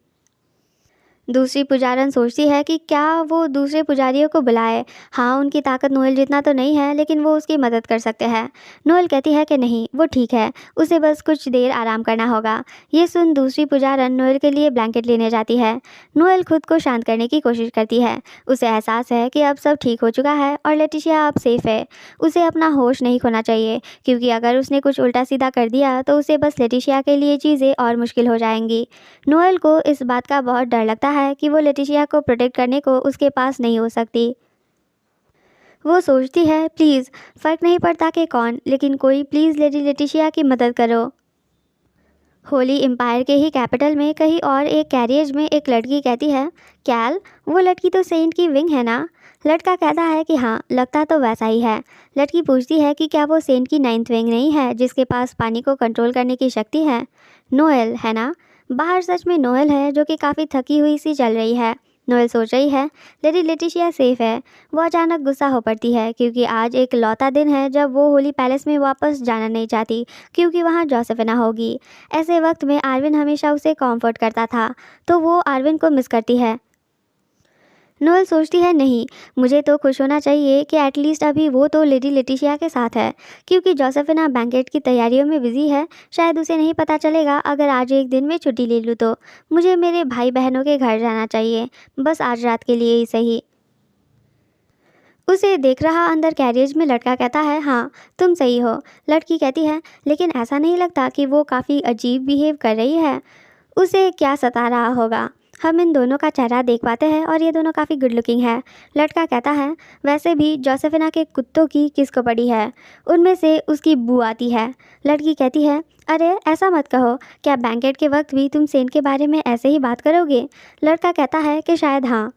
दूसरी पुजारन सोचती है कि क्या वो दूसरे पुजारियों को बुलाए। हाँ, उनकी ताकत नोएल जितना तो नहीं है, लेकिन वो उसकी मदद कर सकते हैं। नोएल कहती है कि नहीं, वो ठीक है, उसे बस कुछ देर आराम करना होगा। ये सुन दूसरी पुजारन नोएल के लिए ब्लैंकेट लेने जाती है। नोएल खुद को शांत करने की कोशिश करती है। उसे एहसास है कि अब सब ठीक हो चुका है और लेटिशिया अब सेफ है। उसे अपना होश नहीं खोना चाहिए, क्योंकि अगर उसने कुछ उल्टा सीधा कर दिया तो उसे बस लेटिशिया के लिए चीज़ें और मुश्किल हो जाएंगी। नोएल को इस बात का बहुत डर लगता है कि वो लेटिशिया को प्रोटेक्ट करने को उसके पास नहीं हो सकती। वो सोचती है प्लीज़, फ़र्क नहीं पड़ता कि कौन, लेकिन कोई प्लीज़ लेडी लेटिशिया की मदद करो। होली एम्पायर के ही कैपिटल में कहीं और एक कैरियज में एक लड़की कहती है, कैल, वो लड़की तो सेंट की विंग है ना। लड़का कहता है कि हाँ, लगता तो वैसा ही है। लड़की पूछती है कि क्या वो सेंट की 9th विंग नहीं है जिसके पास पानी को कंट्रोल करने की शक्ति है। नोएल है ना। बाहर सच में नोएल है जो कि काफ़ी थकी हुई सी चल रही है। नोएल सोच रही है लेडी लेटिशिया सेफ है। वो अचानक गुस्सा हो पड़ती है क्योंकि आज एक लौता दिन है जब वो होली पैलेस में वापस जाना नहीं चाहती, क्योंकि वहाँ जोसेफिना होगी। ऐसे वक्त में आर्विन हमेशा उसे कॉम्फर्ट करता था, तो वो आर्विन को मिस करती है। नोएल सोचती है, नहीं, मुझे तो खुश होना चाहिए कि एटलीस्ट अभी वो तो लेडी लेटिशिया के साथ है, क्योंकि जोसेफिना बैंकेट की तैयारियों में बिजी है। शायद उसे नहीं पता चलेगा अगर आज एक दिन में छुट्टी ले लूँ तो। मुझे मेरे भाई बहनों के घर जाना चाहिए, बस आज रात के लिए ही सही। उसे देख रहा अंदर कैरियज में लड़का कहता है, हाँ तुम सही हो। लड़की कहती है, लेकिन ऐसा नहीं लगता कि वो काफ़ी अजीब बिहेव कर रही है? उसे क्या सता रहा होगा? हम इन दोनों का चेहरा देख पाते हैं और ये दोनों काफ़ी गुड लुकिंग है। लड़का कहता है, वैसे भी जोसेफिना के कुत्तों की किसको पड़ी है? उनमें से उसकी बू आती है। लड़की कहती है, अरे ऐसा मत कहो, क्या बैंकेट के वक्त भी तुम सेंट के बारे में ऐसे ही बात करोगे? लड़का कहता है कि शायद हाँ।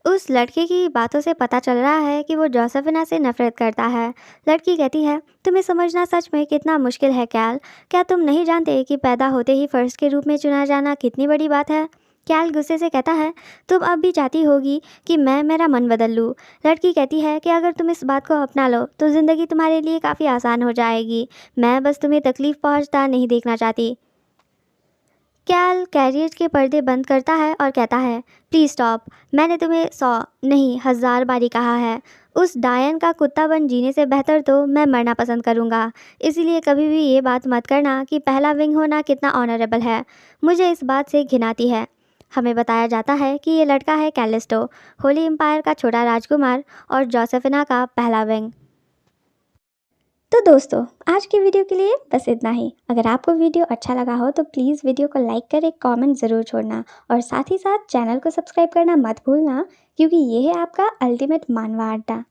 उस लड़के की बातों से पता चल रहा है कि वो जोसेफिना से नफरत करता है। लड़की कहती है, तुम्हें समझना सच में कितना मुश्किल है कैल। क्या तुम नहीं जानते कि पैदा होते ही फर्स्ट के रूप में चुना जाना कितनी बड़ी बात है? कैल गुस्से से कहता है, तुम अब भी चाहती होगी कि मैं मेरा मन बदल लूँ। लड़की कहती है कि अगर तुम इस बात को अपना लो तो ज़िंदगी तुम्हारे लिए काफ़ी आसान हो जाएगी। मैं बस तुम्हें तकलीफ़ पहुँचता नहीं देखना चाहती। कैल कैरियर के पर्दे बंद करता है और कहता है, प्लीज़ स्टॉप। मैंने तुम्हें 100 नहीं 1000 बारी कहा है, उस डायन का कुत्ता बन जीने से बेहतर तो मैं मरना पसंद करूँगा। इसीलिए कभी भी ये बात मत करना कि पहला विंग होना कितना ऑनरेबल है। मुझे इस बात से घिन आती है। हमें बताया जाता है कि ये लड़का है कैलिस्टो, होली एम्पायर का छोटा राजकुमार और जोसेफिना का पहला विंग। तो दोस्तों, आज की वीडियो के लिए बस इतना ही। अगर आपको वीडियो अच्छा लगा हो तो प्लीज़ वीडियो को लाइक कर एक कमेंट ज़रूर छोड़ना और साथ ही साथ चैनल को सब्सक्राइब करना मत भूलना, क्योंकि ये है आपका अल्टीमेट मानवा अड्डा।